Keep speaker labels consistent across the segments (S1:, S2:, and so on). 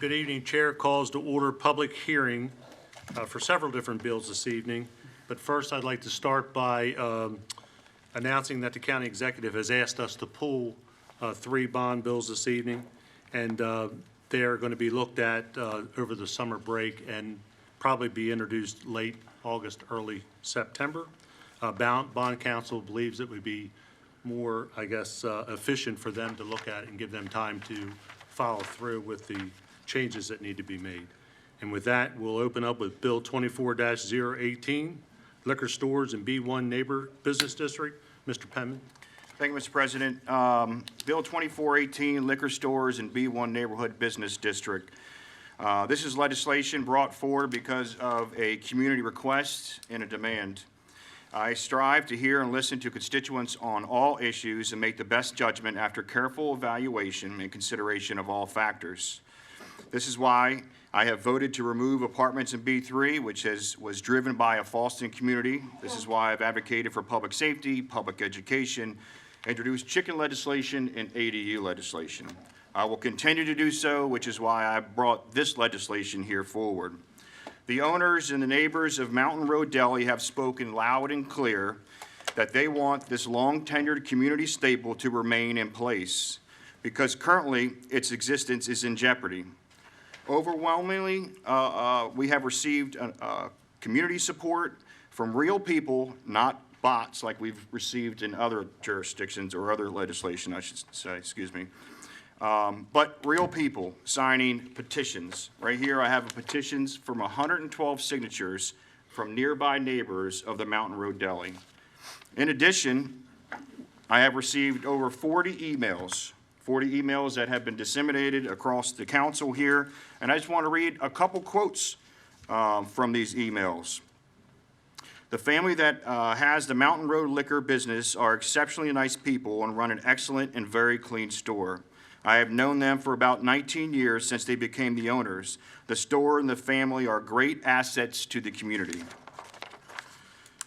S1: Good evening, Chair. Calls to order public hearing for several different bills this evening. But first, I'd like to start by announcing that the county executive has asked us to pull 3 bond bills this evening, and they are going to be looked at over the summer break and probably be introduced late August, early September. Bond counsel believes it would be more, efficient for them to look at and give them time to follow through with the changes that need to be made. And with that, we'll open up with Bill 24-018, Liquor Stores in B1 Neighbor Business District. Mr. Penman.
S2: Thank you, Mr. President. Bill 2418, Liquor Stores in B1 Neighborhood Business District. This is legislation brought forward because of a community request and a demand. I strive to hear and listen to constituents on all issues and make the best judgment after careful evaluation and consideration of all factors. This is why I have voted to remove apartments in B3, which was driven by a Fallston community. This is why I've advocated for public safety, public education, introduced chicken legislation and ADU legislation. I will continue to do so, which is why I brought this legislation here forward. The owners and the neighbors of Mountain Road Deli have spoken loud and clear that they want this long-tenured community staple to remain in place because currently its existence is in jeopardy. Overwhelmingly, we have received community support from real people, not bots like we've received in other jurisdictions or other legislation, I should say, excuse me. But real people signing petitions. Right here I have petitions from 112 signatures from nearby neighbors of the Mountain Road Deli. In addition, I have received over 40 emails that have been disseminated across the council here. And I just want to read a couple quotes from these emails. The family that has the Mountain Road Liquor business are exceptionally nice people and run an excellent and very clean store. I have known them for about 19 years since they became the owners. The store and the family are great assets to the community.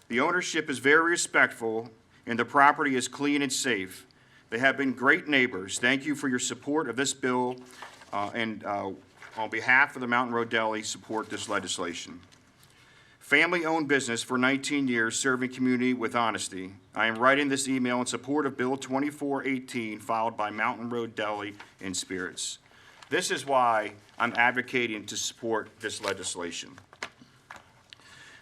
S2: The ownership is very respectful and the property is clean and safe. They have been great neighbors. Thank you for your support of this bill and on behalf of the Mountain Road Deli, support this legislation. Family-owned business for 19 years, serving community with honesty. I am writing this email in support of Bill 2418, filed by Mountain Road Deli and Spirits. This is why I'm advocating to support this legislation.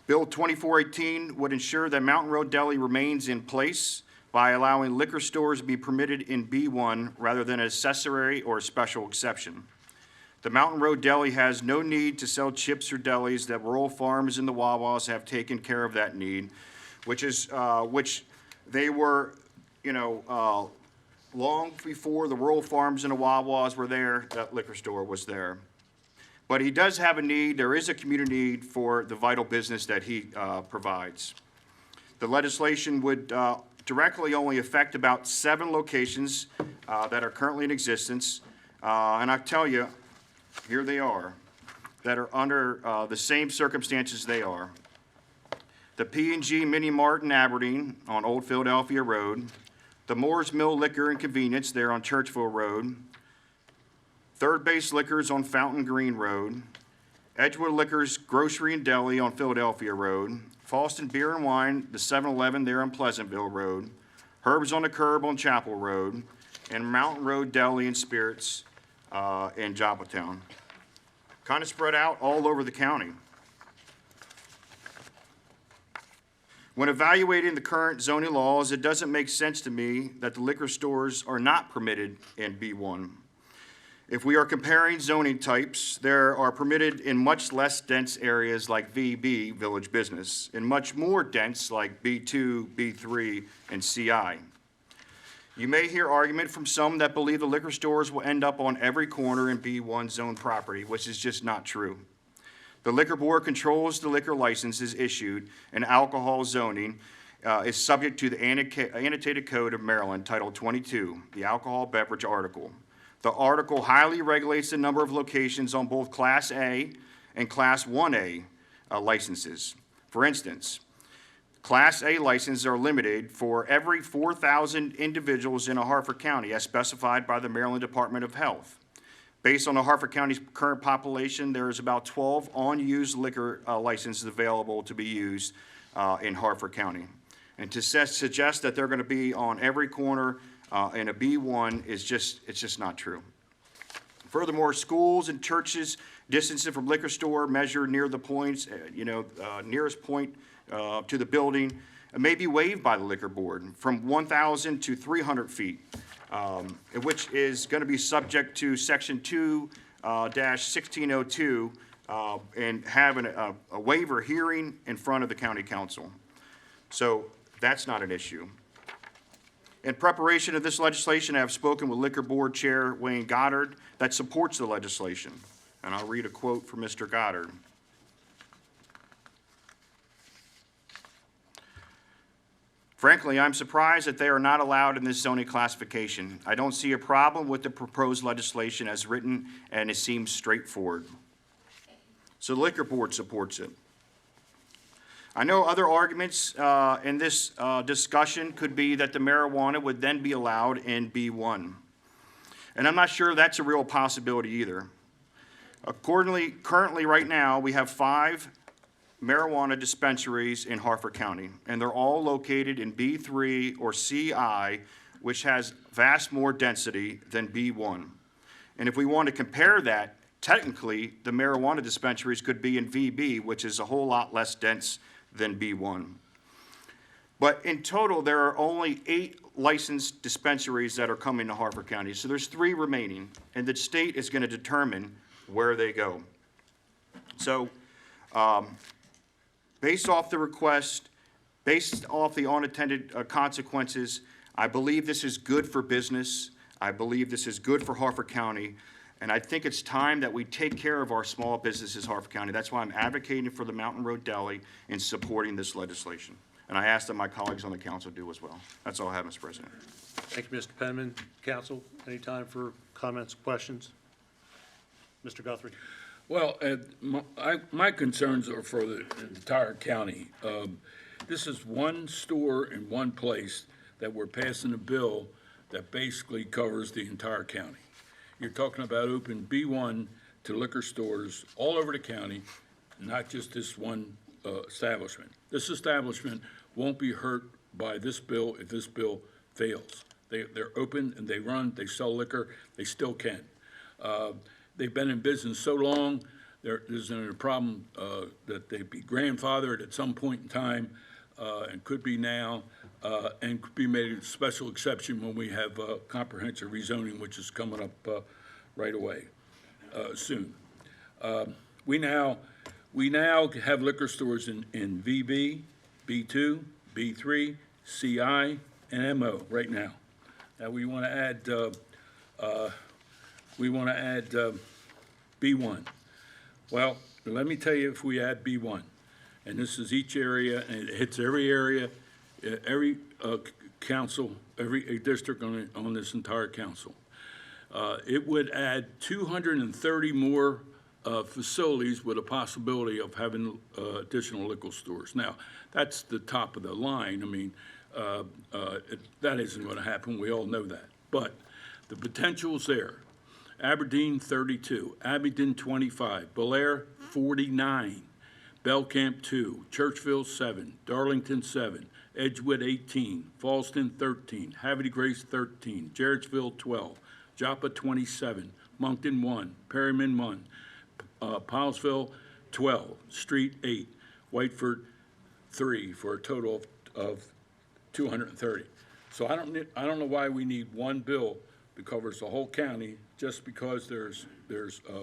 S2: Bill 2418 would ensure that Mountain Road Deli remains in place by allowing liquor stores to be permitted in B1 rather than an accessory or a special exception. The Mountain Road Deli has no need to sell chips or delis. That rural farms and the Wawas have taken care of that need, which they were, long before the rural farms and the Wawas were there, that liquor store was there. But he does have a need. There is a community need for the vital business that he provides. The legislation would directly only affect about 7 locations that are currently in existence. And I tell you, here they are, that are under the same circumstances they are. The P&G Mini Mart in Aberdeen on Old Philadelphia Road, the Moore's Mill Liquor and Convenience there on Churchville Road, Third Base Liquors on Fountain Green Road, Edgewood Liquors Grocery and Deli on Philadelphia Road, Fallston Beer and Wine, the 7-Eleven there on Pleasantville Road, Herb's on the Curb on Chapel Road, and Mountain Road Deli and Spirits in Jopletown. Kind of spread out all over the county. When evaluating the current zoning laws, it doesn't make sense to me that the liquor stores are not permitted in B1. If we are comparing zoning types, there are permitted in much less dense areas like VB, Village Business, and much more dense like B2, B3, and CI. You may hear argument from some that believe the liquor stores will end up on every corner in B1 zone property, which is just not true. The Liquor Board controls the liquor licenses issued, and alcohol zoning is subject to the Annotated Code of Maryland, Title 22, the Alcohol Beverage Article. The article highly regulates the number of locations on both Class A and Class 1A licenses. For instance, Class A licenses are limited for every 4,000 individuals in a Harford County, as specified by the Maryland Department of Health. Based on the Harford County's current population, there is about 12 unused liquor licenses available to be used in Harford County. And to suggest that they're going to be on every corner in a B1 is it's just not true. Furthermore, schools and churches distances from liquor store measured near the points, nearest point to the building may be waived by the liquor board from 1,000 to 300 feet, which is going to be subject to Section 2-1602 and having a waiver hearing in front of the county council. So that's not an issue. In preparation of this legislation, I have spoken with Liquor Board Chair Wayne Goddard that supports the legislation. And I'll read a quote from Mr. Goddard. Frankly, I'm surprised that they are not allowed in this zoning classification. I don't see a problem with the proposed legislation as written, and it seems straightforward. So the Liquor Board supports it. I know other arguments in this discussion could be that the marijuana would then be allowed in B1. And I'm not sure that's a real possibility either. Currently right now, we have 5 marijuana dispensaries in Harford County, and they're all located in B3 or CI, which has vast more density than B1. And if we want to compare that, technically, the marijuana dispensaries could be in VB, which is a whole lot less dense than B1. But in total, there are only 8 licensed dispensaries that are coming to Harford County. So there's 3 remaining, and the state is going to determine where they go. So based off the request, based off the unintended consequences, I believe this is good for business. I believe this is good for Harford County. And I think it's time that we take care of our small businesses in Harford County. That's why I'm advocating for the Mountain Road Deli and supporting this legislation. And I ask that my colleagues on the council do as well. That's all I have, Mr. President.
S1: Thank you, Mr. Penman. Council, any time for comments, questions? Mr. Guthrie.
S3: Well, my concerns are for the entire county. This is one store in one place that we're passing a bill that basically covers the entire county. You're talking about open B1 to liquor stores all over the county, not just this one establishment. This establishment won't be hurt by this bill if this bill fails. They're open and they run, they sell liquor, they still can. They've been in business so long, there isn't a problem that they'd be grandfathered at some point in time, and could be now, and could be made a special exception when we have comprehensive rezoning, which is coming up right away, soon. We now have liquor stores in VB, B2, B3, CI, and MO right now. Now we want to add B1. Well, let me tell you, if we add B1, and this is each area, and it hits every area, every council, every district on this entire council, it would add 230 more facilities with a possibility of having additional liquor stores. Now, that's the top of the line. I mean, that isn't going to happen. We all know that. But the potential's there. Aberdeen, 32. Abingdon, 25. Belair, 49. Belcamp, 2. Churchville, 7. Darlington, 7. Edgewood, 18. Fallston, 13. Havre de Grace, 13. Jarrettsville, 12. Joppa, 27. Moncton, 1. Perryman, 1. Powellsville, 12. Street, 8. Whiteford, 3, for a total of 230. So I don't know why we need one bill that covers the whole county just because there's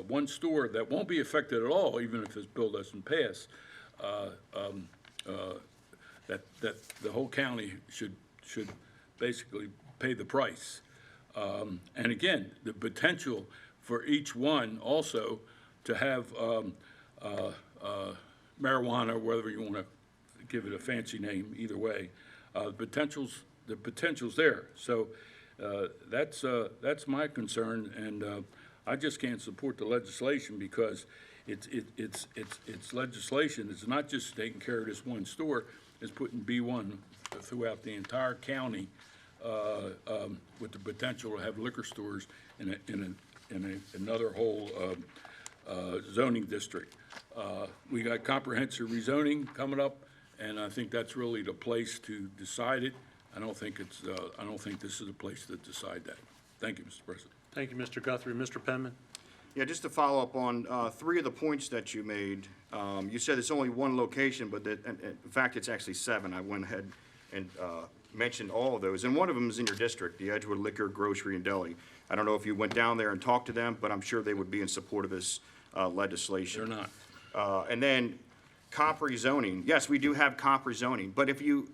S3: one store that won't be affected at all, even if this bill doesn't pass. That the whole county should basically pay the price. And again, the potential for each one also to have marijuana, whether you want to give it a fancy name, either way, the potential's there. So that's my concern, and I just can't support the legislation because it's legislation. It's not just taking care of this one store. It's putting B1 throughout the entire county with the potential to have liquor stores in in another whole zoning district. We got comprehensive rezoning coming up, and I think that's really the place to decide it. I don't think this is a place to decide that. Thank you, Mr. President.
S1: Thank you, Mr. Guthrie. Mr. Penman?
S2: Yeah, just to follow up on three of the points that you made. You said it's only one location, but in fact, it's actually seven. I went ahead and mentioned all of those, and one of them is in your district, the Edgewood Liquor, Grocery, and Deli. I don't know if you went down there and talked to them, but I'm sure they would be in support of this legislation.
S3: They're not.
S2: And then comp rezoning, yes, we do have comp rezoning, but if you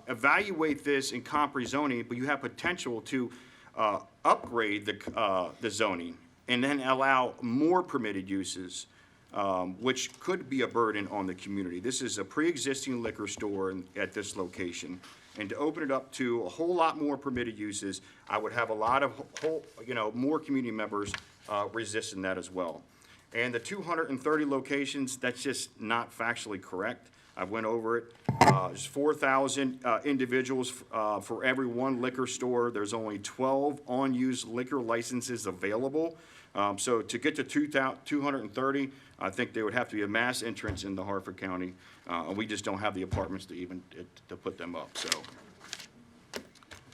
S2: evaluate this in comp rezoning, but you have potential to upgrade the zoning and then allow more permitted uses, which could be a burden on the community. This is a pre-existing liquor store at this location, and to open it up to a whole lot more permitted uses, I would have a lot of more community members resisting that as well. And the 230 locations, that's just not factually correct. I went over it. There's 4,000 individuals for every one liquor store. There's only 12 on-use liquor licenses available. So to get to 230, I think there would have to be a mass entrance in the Harford County. And we just don't have the apartments to even to put them up, so.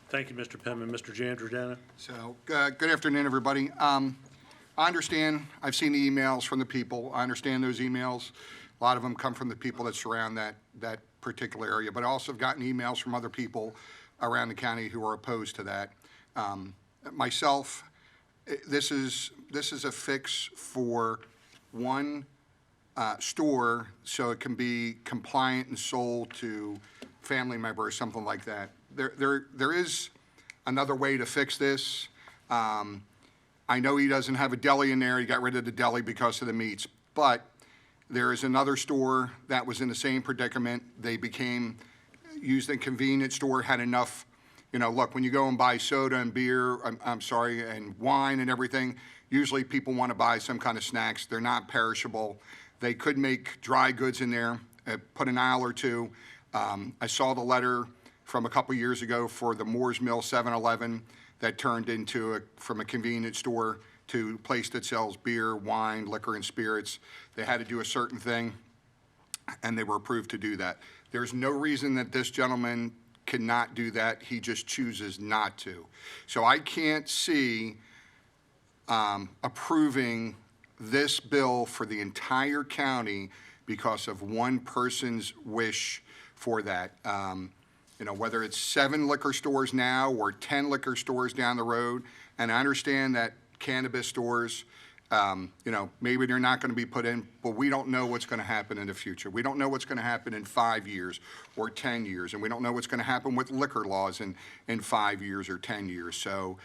S1: Thank you, Mr. Penman. Mr. Giangiordano?
S4: So, good afternoon, everybody. I understand, I've seen the emails from the people. I understand those emails. A lot of them come from the people that surround that particular area, but I also have gotten emails from other people around the county who are opposed to that. Myself, this is a fix for one store so it can be compliant and sold to family member or something like that. There is another way to fix this. I know he doesn't have a deli in there. He got rid of the deli because of the meats, but there is another store that was in the same predicament. They became used in convenience store, had enough, look, when you go and buy soda and beer, and wine and everything, usually people want to buy some kind of snacks. They're not perishable. They could make dry goods in there, put an aisle or two. I saw the letter from a couple years ago for the Moore's Mill 7-Eleven that turned into from a convenience store to a place that sells beer, wine, liquor, and spirits. They had to do a certain thing, and they were approved to do that. There's no reason that this gentleman cannot do that. He just chooses not to. So I can't see approving this bill for the entire county because of one person's wish for that. Whether it's 7 liquor stores now or 10 liquor stores down the road, and I understand that cannabis stores, maybe they're not going to be put in, but we don't know what's going to happen in the future. We don't know what's going to happen in 5 years or 10 years, and we don't know what's going to happen with liquor laws in 5 years or 10 years. So,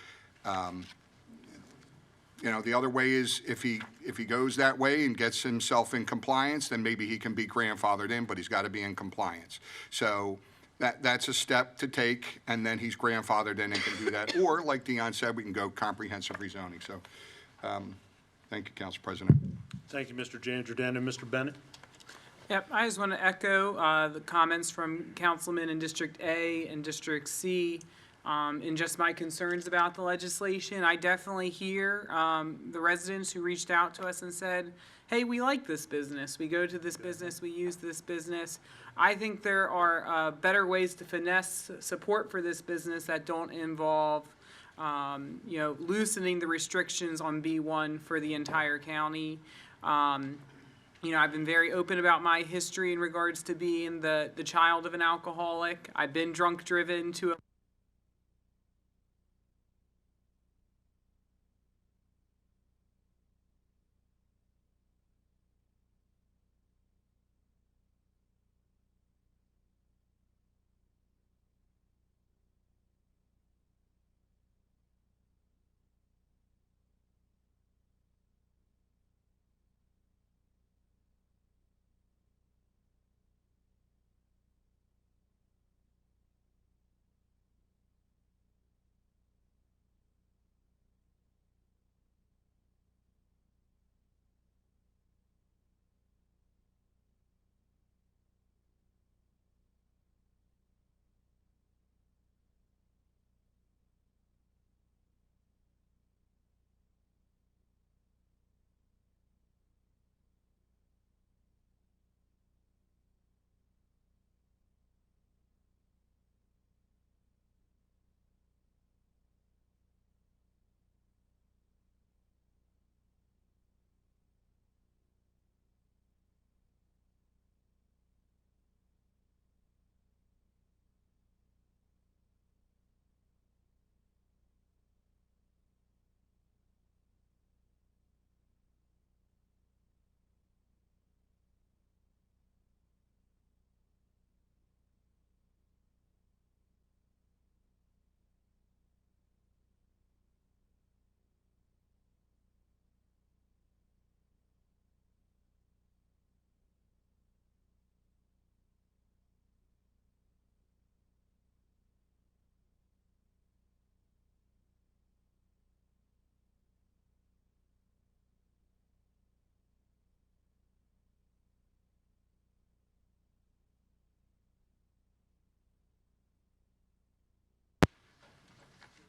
S4: the other way is if he goes that way and gets himself in compliance, then maybe he can be grandfathered in, but he's got to be in compliance. So that's a step to take, and then he's grandfathered in and can do that. Or, like Dion said, we can go comprehensive rezoning. So, thank you, Council President.
S1: Thank you, Mr. Giangiordano. Mr. Bennett?
S5: Yep, I just want to echo the comments from councilmen in District A and District C and just my concerns about the legislation. I definitely hear the residents who reached out to us and said, hey, we like this business. We go to this business. We use this business. I think there are better ways to finesse support for this business that don't involve loosening the restrictions on B1 for the entire county. I've been very open about my history in regards to being the child of an alcoholic. I've been drunk driven to a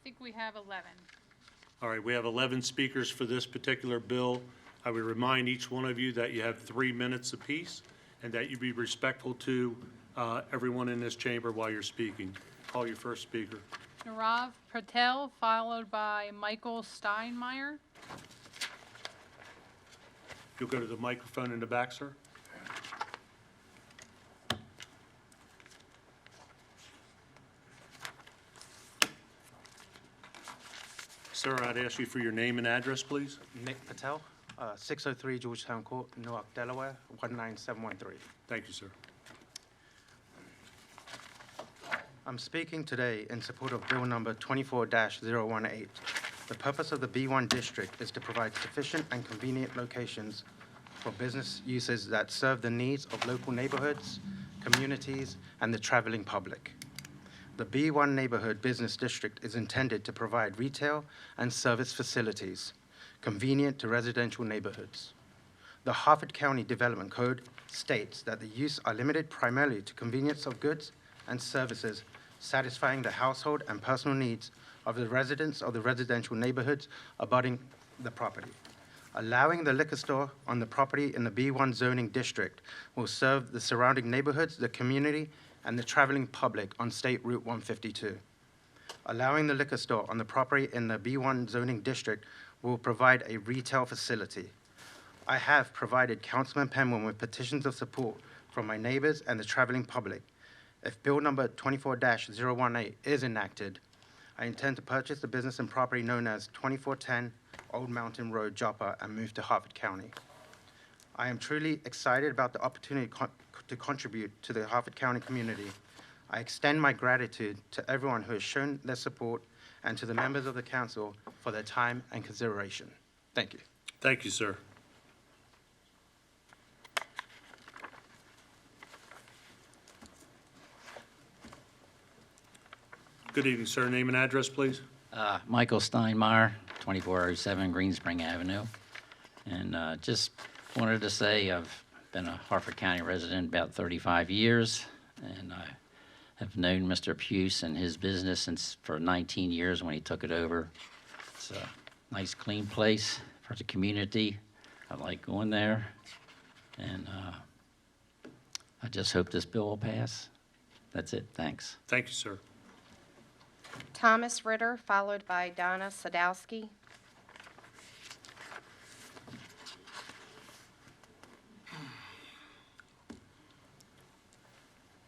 S6: think we have 11.
S1: All right, we have 11 speakers for this particular bill. I would remind each one of you that you have 3 minutes apiece and that you be respectful to everyone in this chamber while you're speaking. Call your first speaker.
S6: Nirav Patel, followed by Michael Steinmeier.
S1: You'll go to the microphone in the back, sir. Sir, I'd ask you for your name and address, please.
S7: Nick Patel, 603 Georgetown Court, Newark, Delaware, 19713.
S1: Thank you, sir.
S7: I'm speaking today in support of Bill number 24-018. The purpose of the B1 district is to provide sufficient and convenient locations for business uses that serve the needs of local neighborhoods, communities, and the traveling public. The B1 Neighborhood Business District is intended to provide retail and service facilities convenient to residential neighborhoods. The Harford County Development Code states that the use are limited primarily to convenience of goods and services satisfying the household and personal needs of the residents of the residential neighborhoods abutting the property. Allowing the liquor store on the property in the B1 zoning district will serve the surrounding neighborhoods, the community, and the traveling public on State Route 152. Allowing the liquor store on the property in the B1 zoning district will provide a retail facility. I have provided Councilman Penman with petitions of support from my neighbors and the traveling public. If Bill number 24-018 is enacted, I intend to purchase the business and property known as 2410 Old Mountain Road, Joppa, and move to Harford County. I am truly excited about the opportunity to contribute to the Harford County community. I extend my gratitude to everyone who has shown their support and to the members of the council for their time and consideration. Thank you.
S1: Thank you, sir. Good evening, sir. Name and address, please.
S8: Michael Steinmeier, 2407 Greenspring Avenue. And just wanted to say I've been a Harford County resident about 35 years, and I have known Mr. Puce and his business for 19 years when he took it over. It's a nice, clean place for the community. I like going there, and I just hope this bill will pass. That's it. Thanks.
S1: Thank you, sir.
S9: Thomas Ritter, followed by Donna Sadowski.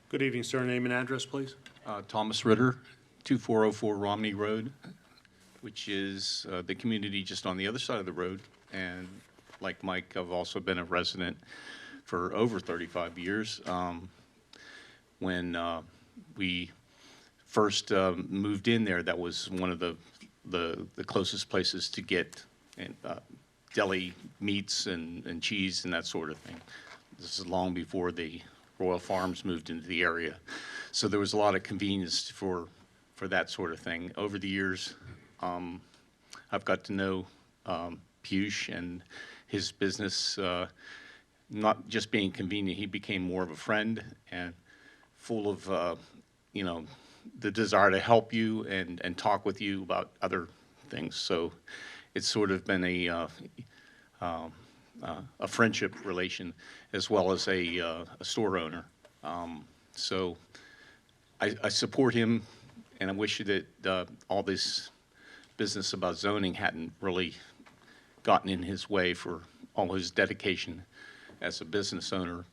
S1: Good evening, sir. Name and address, please.
S10: Thomas Ritter, 2404 Romney Road, which is the community just on the other side of the road. And like Mike, I've also been a resident for over 35 years. When we first moved in there, that was one of the closest places to get deli meats and cheese and that sort of thing. This is long before the Royal Farms moved into the area. So there was a lot of convenience for that sort of thing. Over the years, I've got to know Puce and his business, not just being convenient, he became more of a friend and full of, the desire to help you and talk with you about other things. So it's sort of been a friendship relation as well as a store owner. So I support him, and I wish that all this business about zoning hadn't really gotten in his way for all his dedication as a business owner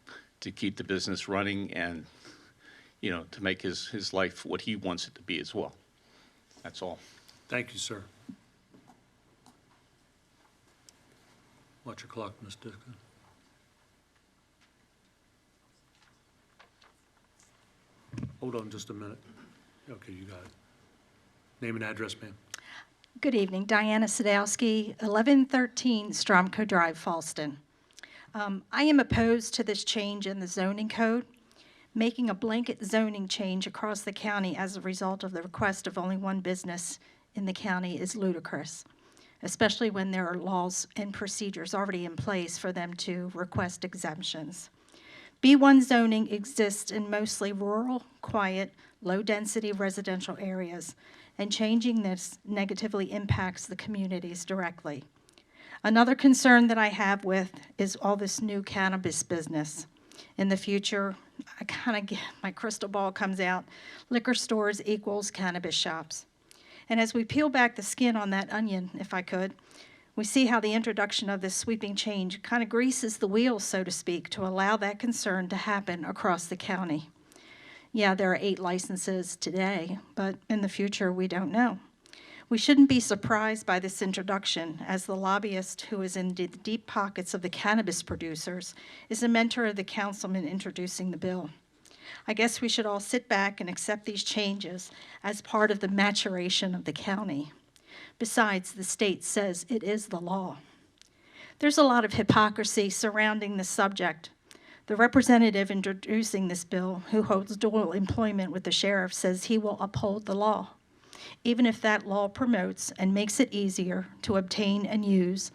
S10: to keep the business running and, to make his life what he wants it to be as well. That's all.
S1: Thank you, sir. Watch your clock, Ms. Dixon. Hold on just a minute. Okay, you got it. Name and address, ma'am.
S11: Good evening, Diana Sadowski, 1113 Stromco Drive, Falston. I am opposed to this change in the zoning code. Making a blanket zoning change across the county as a result of the request of only one business in the county is ludicrous, especially when there are laws and procedures already in place for them to request exemptions. B1 zoning exists in mostly rural, quiet, low-density residential areas, and changing this negatively impacts the communities directly. Another concern that I have with is all this new cannabis business. In the future, I kind of get, my crystal ball comes out, liquor stores equals cannabis shops. And as we peel back the skin on that onion, if I could, we see how the introduction of this sweeping change kind of greases the wheels, so to speak, to allow that concern to happen across the county. Yeah, there are 8 licenses today, but in the future, we don't know. We shouldn't be surprised by this introduction, as the lobbyist who is in the deep pockets of the cannabis producers is a mentor of the councilman introducing the bill. I guess we should all sit back and accept these changes as part of the maturation of the county. Besides, the state says it is the law. There's a lot of hypocrisy surrounding this subject. The representative introducing this bill, who holds dual employment with the sheriff, says he will uphold the law, even if that law promotes and makes it easier to obtain and use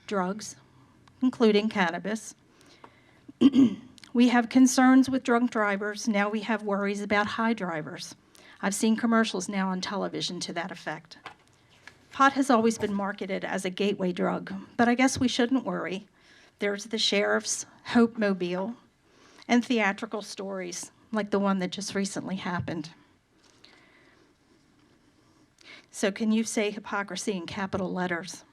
S11: drugs, including cannabis. We have concerns with drunk drivers. Now we have worries about high drivers. I've seen commercials now on television to that effect. Pot has always been marketed as a gateway drug, but I guess we shouldn't worry. There's the sheriff's Hope Mobile and theatrical stories like the one that just recently happened. So can you say hypocrisy in capital letters?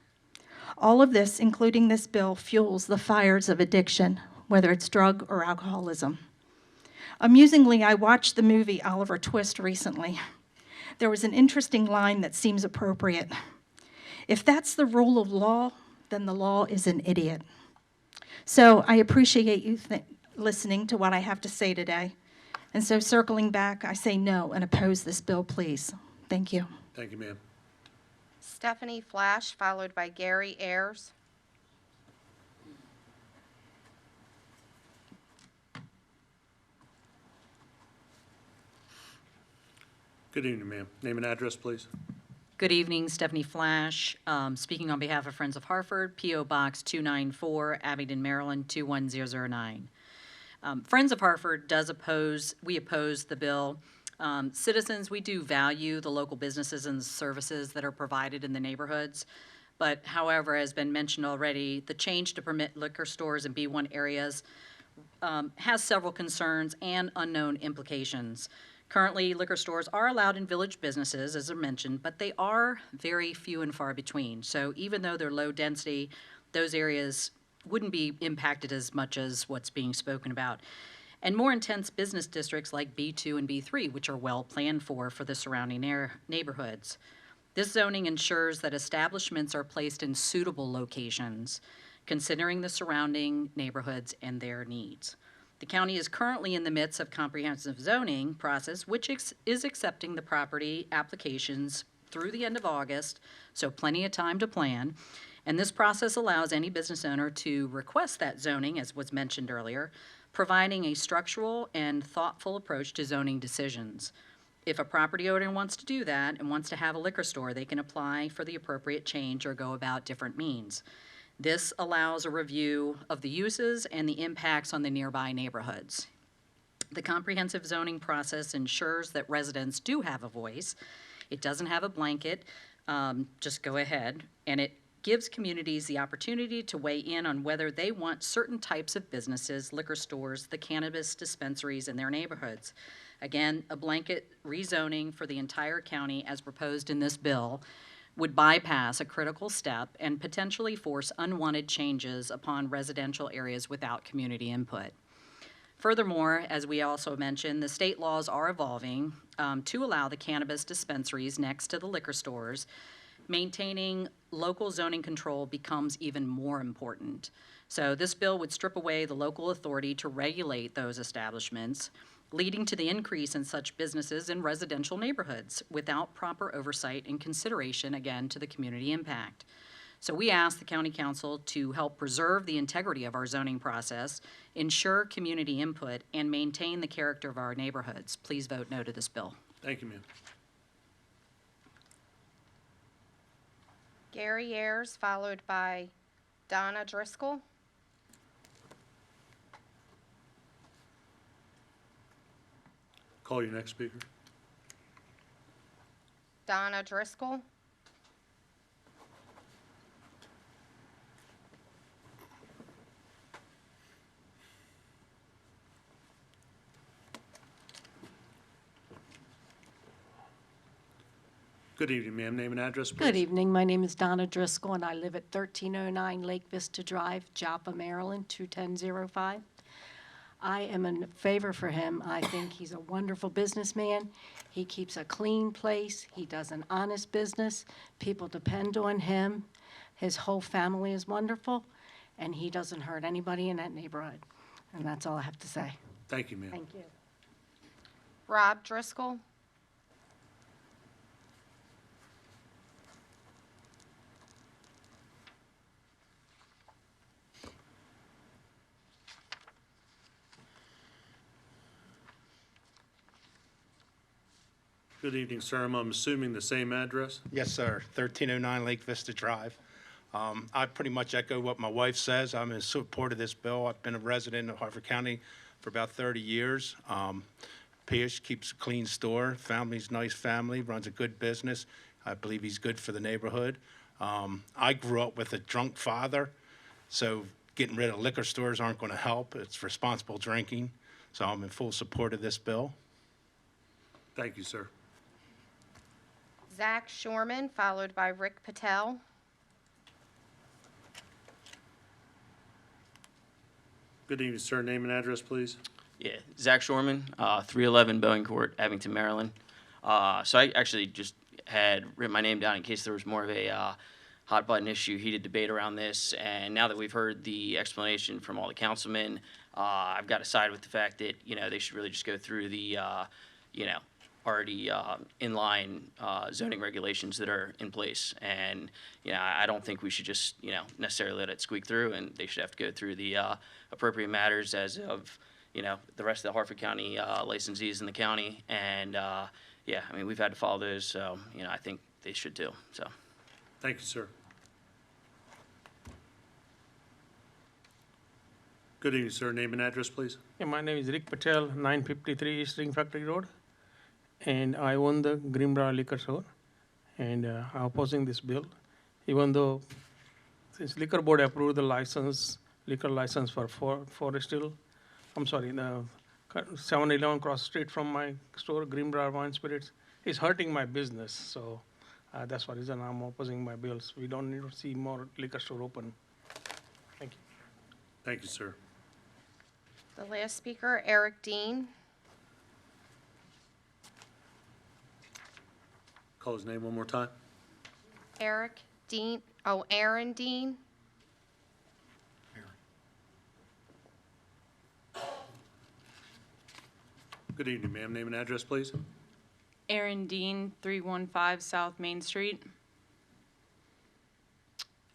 S11: All of this, including this bill, fuels the fires of addiction, whether it's drug or alcoholism. Amusingly, I watched the movie Oliver Twist recently. There was an interesting line that seems appropriate. If that's the rule of law, then the law is an idiot. So I appreciate you listening to what I have to say today. And so circling back, I say no and oppose this bill, please. Thank you.
S1: Thank you, ma'am.
S9: Stephanie Flash, followed by Gary Ayers.
S1: Good evening, ma'am. Name and address, please.
S12: Good evening, Stephanie Flash, speaking on behalf of Friends of Harford, P.O. Box 294, Abingdon, Maryland 21009. Friends of Harford we oppose the bill. Citizens, we do value the local businesses and services that are provided in the neighborhoods. But however, as been mentioned already, the change to permit liquor stores in B1 areas has several concerns and unknown implications. Currently, liquor stores are allowed in village businesses, as I mentioned, but they are very few and far between. So even though they're low density, those areas wouldn't be impacted as much as what's being spoken about. And more intense business districts like B2 and B3, which are well planned for the surrounding neighborhoods. This zoning ensures that establishments are placed in suitable locations, considering the surrounding neighborhoods and their needs. The county is currently in the midst of comprehensive zoning process, which is accepting the property applications through the end of August, so plenty of time to plan. And this process allows any business owner to request that zoning, as was mentioned earlier, providing a structural and thoughtful approach to zoning decisions. If a property owner wants to do that and wants to have a liquor store, they can apply for the appropriate change or go about different means. This allows a review of the uses and the impacts on the nearby neighborhoods. The comprehensive zoning process ensures that residents do have a voice. It doesn't have a blanket, just go ahead, and it gives communities the opportunity to weigh in on whether they want certain types of businesses, liquor stores, the cannabis dispensaries in their neighborhoods. Again, a blanket rezoning for the entire county as proposed in this bill would bypass a critical step and potentially force unwanted changes upon residential areas without community input. Furthermore, as we also mentioned, the state laws are evolving to allow the cannabis dispensaries next to the liquor stores. Maintaining local zoning control becomes even more important. So this bill would strip away the local authority to regulate those establishments, leading to the increase in such businesses in residential neighborhoods without proper oversight and consideration, again, to the community impact. So we ask the County Council to help preserve the integrity of our zoning process, ensure community input, and maintain the character of our neighborhoods. Please vote no to this bill.
S1: Thank you, ma'am.
S9: Gary Ayers, followed by Donna Driscoll.
S1: Call your next speaker.
S9: Donna Driscoll.
S1: Good evening, ma'am. Name and address, please.
S13: Good evening. My name is Donna Driscoll, and I live at 1309 Lake Vista Drive, Joppa, Maryland, 21005. I am in favor for him. I think he's a wonderful businessman. He keeps a clean place. He does an honest business. People depend on him. His whole family is wonderful, and he doesn't hurt anybody in that neighborhood. And that's all I have to say.
S1: Thank you, ma'am.
S13: Thank you.
S9: Rob Driscoll.
S1: Good evening, sir. I'm assuming the same address?
S14: Yes, sir, 1309 Lake Vista Drive. I pretty much echo what my wife says. I'm in support of this bill. I've been a resident of Harford County for about 30 years. Pierce keeps a clean store, family's nice family, runs a good business. I believe he's good for the neighborhood. I grew up with a drunk father, so getting rid of liquor stores aren't going to help. It's responsible drinking, so I'm in full support of this bill.
S1: Thank you, sir.
S9: Zach Shorman, followed by Rick Patel.
S1: Good evening, sir. Name and address, please.
S15: Yeah, Zach Shorman, 311 Boeing Court, Abington, Maryland. So I actually just had written my name down in case there was more of a hot button issue, heated debate around this. And now that we've heard the explanation from all the councilmen, I've got to side with the fact that, they should really just go through the, already in-line zoning regulations that are in place. And, I don't think we should just, necessarily let it squeak through, and they should have to go through the appropriate matters as of, the rest of the Harford County licensees in the county. And, we've had to follow those, so, I think they should too, so.
S1: Thank you, sir. Good evening, sir. Name and address, please.
S16: Yeah, my name is Rick Patel, 953 String Factory Road, and I own the Greenbrier Liquor Store, and I'm opposing this bill, even though since Liquor Board approved the liquor license for Forest Hill, the 7-Eleven cross the street from my store, Greenbrier Wine Spirits, is hurting my business, so that's the reason I'm opposing my bills. We don't need to see more liquor store open. Thank you.
S1: Thank you, sir.
S9: The last speaker, Eric Dean.
S1: Call his name one more time.
S9: Aaron Dean.
S1: Good evening, ma'am. Name and address, please.
S17: Aaron Dean, 315 South Main Street.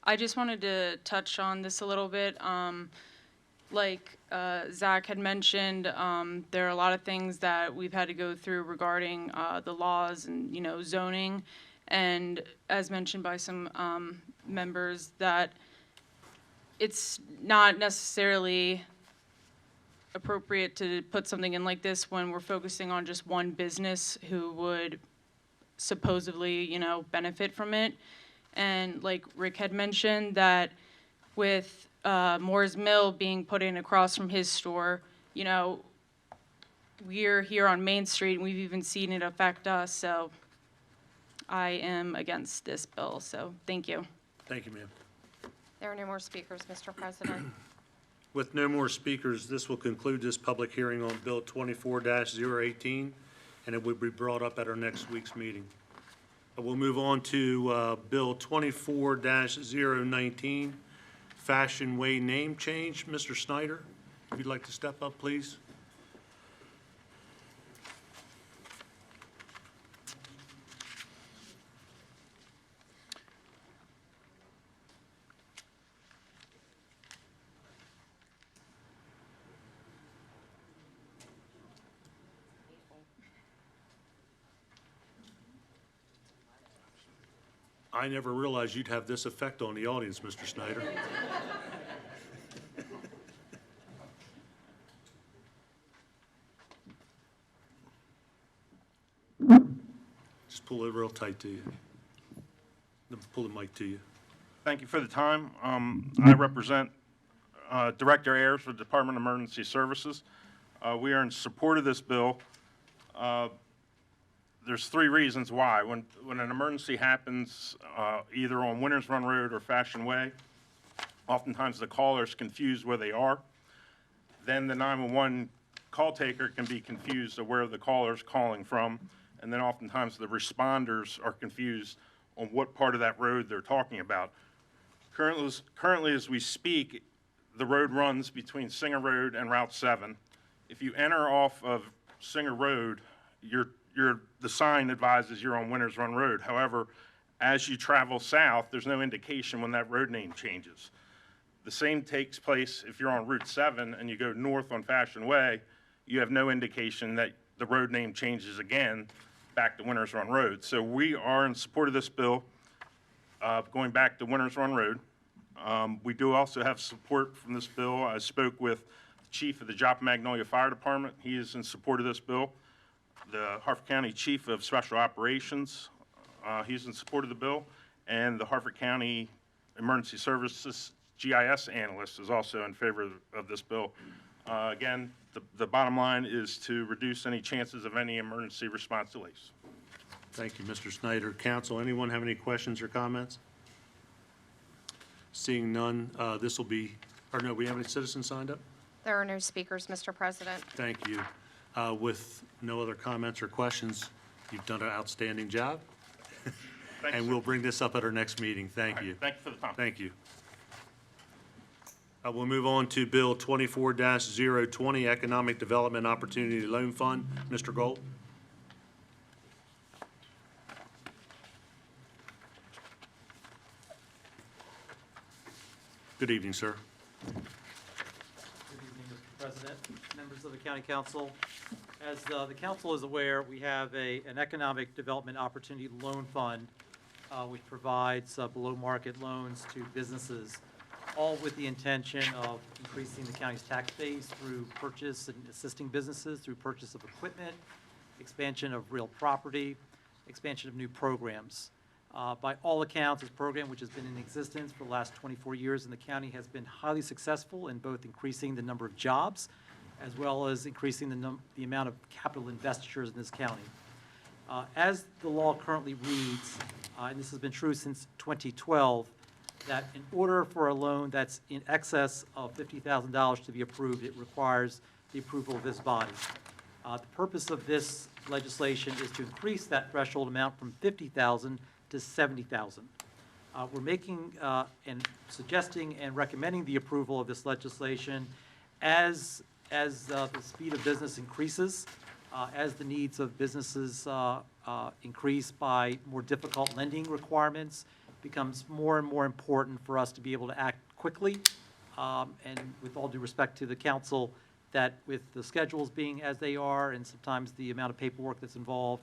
S17: I just wanted to touch on this a little bit. Like Zach had mentioned, there are a lot of things that we've had to go through regarding the laws and, zoning. And as mentioned by some members, that it's not necessarily appropriate to put something in like this when we're focusing on just one business who would supposedly, benefit from it. And like Rick had mentioned, that with Moore's Mill being put in across from his store, we're here on Main Street, and we've even seen it affect us, so I am against this bill, so thank you.
S1: Thank you, ma'am.
S9: There are no more speakers, Mr. President.
S1: With no more speakers, this will conclude this public hearing on Bill 24-018, and it will be brought up at our next week's meeting. We'll move on to Bill 24-019, Fashion Way name change. Mr. Snyder, if you'd like to step up, please. I never realized you'd have this effect on the audience, Mr. Snyder. Just Just pull it real tight to you. Pull the mic to you.
S18: Thank you for the time. I represent Director Ayers for the Department of Emergency Services. We are in support of this bill. There's three reasons why. When an emergency happens, either on Winters Run Road or Fashion Way, oftentimes the caller is confused where they are. Then the 911 call taker can be confused of where the caller is calling from. And then oftentimes the responders are confused on what part of that road they're talking about. Currently, as we speak, the road runs between Singer Road and Route 7. If you enter off of Singer Road, the sign advises you're on Winters Run Road. However, as you travel south, there's no indication when that road name changes. The same takes place if you're on Route 7 and you go north on Fashion Way, you have no indication that the road name changes again back to Winters Run Road. So we are in support of this bill, going back to Winters Run Road. We do also have support from this bill. I spoke with the chief of the Joplin Magnolia Fire Department. He is in support of this bill. The Harford County Chief of Special Operations, he's in support of the bill. And the Harford County Emergency Services GIS analyst is also in favor of this bill. Again, the bottom line is to reduce any chances of any emergency response delays.
S1: Thank you, Mr. Snyder. Council, anyone have any questions or comments? Seeing none, this will be, or no, we have any citizens signed up?
S9: There are no speakers, Mr. President.
S1: Thank you. With no other comments or questions, you've done an outstanding job. And we'll bring this up at our next meeting. Thank you.
S18: Thank you for the time.
S1: Thank you. We'll move on to Bill 24-020, Economic Development Opportunity Loan Fund. Mr. Gold. Good evening, sir.
S19: Good evening, Mr. President, members of the County Council. As the council is aware, we have an Economic Development Opportunity Loan Fund, which provides below-market loans to businesses, all with the intention of increasing the county's tax base through purchase and assisting businesses through purchase of equipment, expansion of real property, expansion of new programs. By all accounts, this program, which has been in existence for the last 24 years in the county, has been highly successful in both increasing the number of jobs as well as increasing the amount of capital investitures in this county. As the law currently reads, and this has been true since 2012, that in order for a loan that's in excess of $50,000 to be approved, it requires the approval of this body. The purpose of this legislation is to increase that threshold amount from $50,000 to $70,000. We're making and suggesting and recommending the approval of this legislation as the speed of business increases, as the needs of businesses increase by more difficult lending requirements, becomes more and more important for us to be able to act quickly. And with all due respect to the council, that with the schedules being as they are and sometimes the amount of paperwork that's involved,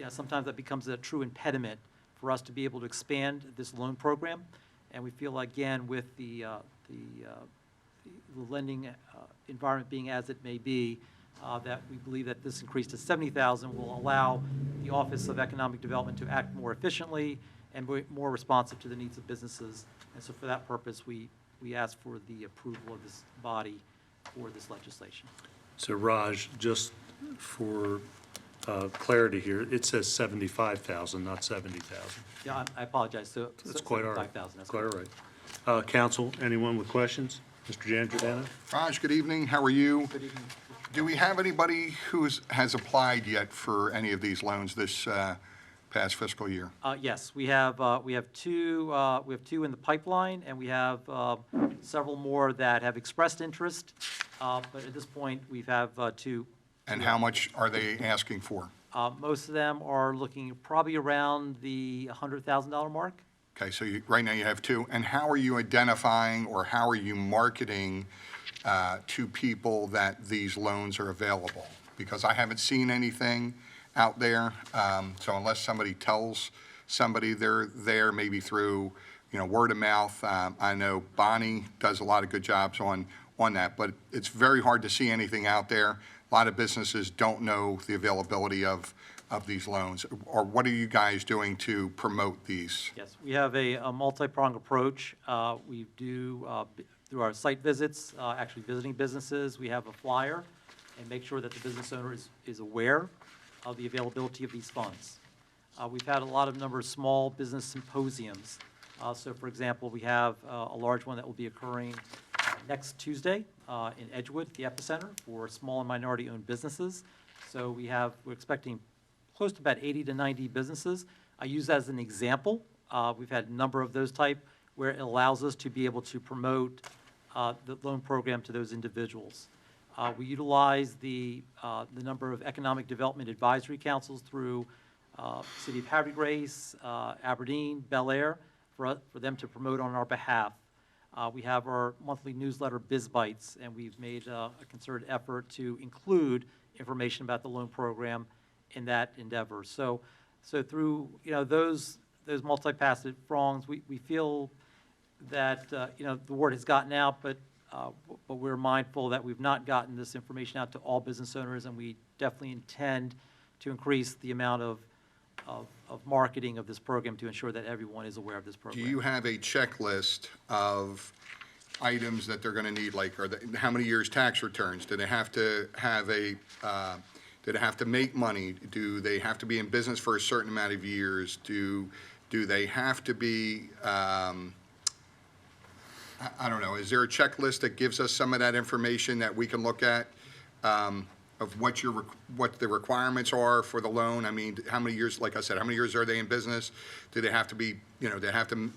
S19: sometimes that becomes a true impediment for us to be able to expand this loan program. And we feel, again, with the lending environment being as it may be, that we believe that this increase to $70,000 will allow the Office of Economic Development to act more efficiently and be more responsive to the needs of businesses. And so for that purpose, we ask for the approval of this body for this legislation.
S1: So Raj, just for clarity here, it says 75,000, not 70,000.
S19: Yeah, I apologize. So
S1: That's quite all right.
S19: 75,000, that's
S1: Quite all right. Council, anyone with questions? Mr. Giangiordano?
S4: Raj, good evening. How are you?
S19: Good evening.
S4: Do we have anybody who has applied yet for any of these loans this past fiscal year?
S19: Yes, we have two in the pipeline, and we have several more that have expressed interest. But at this point, we have two.
S4: And how much are they asking for?
S19: Most of them are looking probably around the $100,000 mark.
S4: Okay, so right now you have two. And how are you identifying or how are you marketing to people that these loans are available? Because I haven't seen anything out there. So unless somebody tells somebody they're there, maybe through word of mouth. I know Bonnie does a lot of good jobs on that, but it's very hard to see anything out there. A lot of businesses don't know the availability of of these loans? Or what are you guys doing to promote these?
S19: Yes, we have a multi-pronged approach. We do, through our site visits, actually visiting businesses, we have a flyer and make sure that the business owner is aware of the availability of these funds. We've had a lot of number of small business symposiums. So for example, we have a large one that will be occurring next Tuesday in Edgewood, the epicenter, for small and minority-owned businesses. So we're expecting close to about 80 to 90 businesses. I use that as an example. We've had a number of those type where it allows us to be able to promote the loan program to those individuals. We utilize the number of economic development advisory councils through City of Happy Grace, Aberdeen, Bel Air, for them to promote on our behalf. We have our monthly newsletter, Biz Bites, and we've made a concerted effort to include information about the loan program in that endeavor. So through those multifaceted prongs, we feel that the word has gotten out, but we're mindful that we've not gotten this information out to all business owners, and we definitely intend to increase the amount of marketing of this program to ensure that everyone is aware of this
S4: Do
S19: program.
S4: you have a checklist of items that they're going to need, like how many years tax returns? Do they have to have do they have to make money? Do they have to be in business for a certain amount of years? Do they have to be, I don't know, is there a checklist that gives us some of that information that we can look at of what the requirements are for the loan? I mean, how many years, like I said, how many years are they in business? Do they have to be, they have to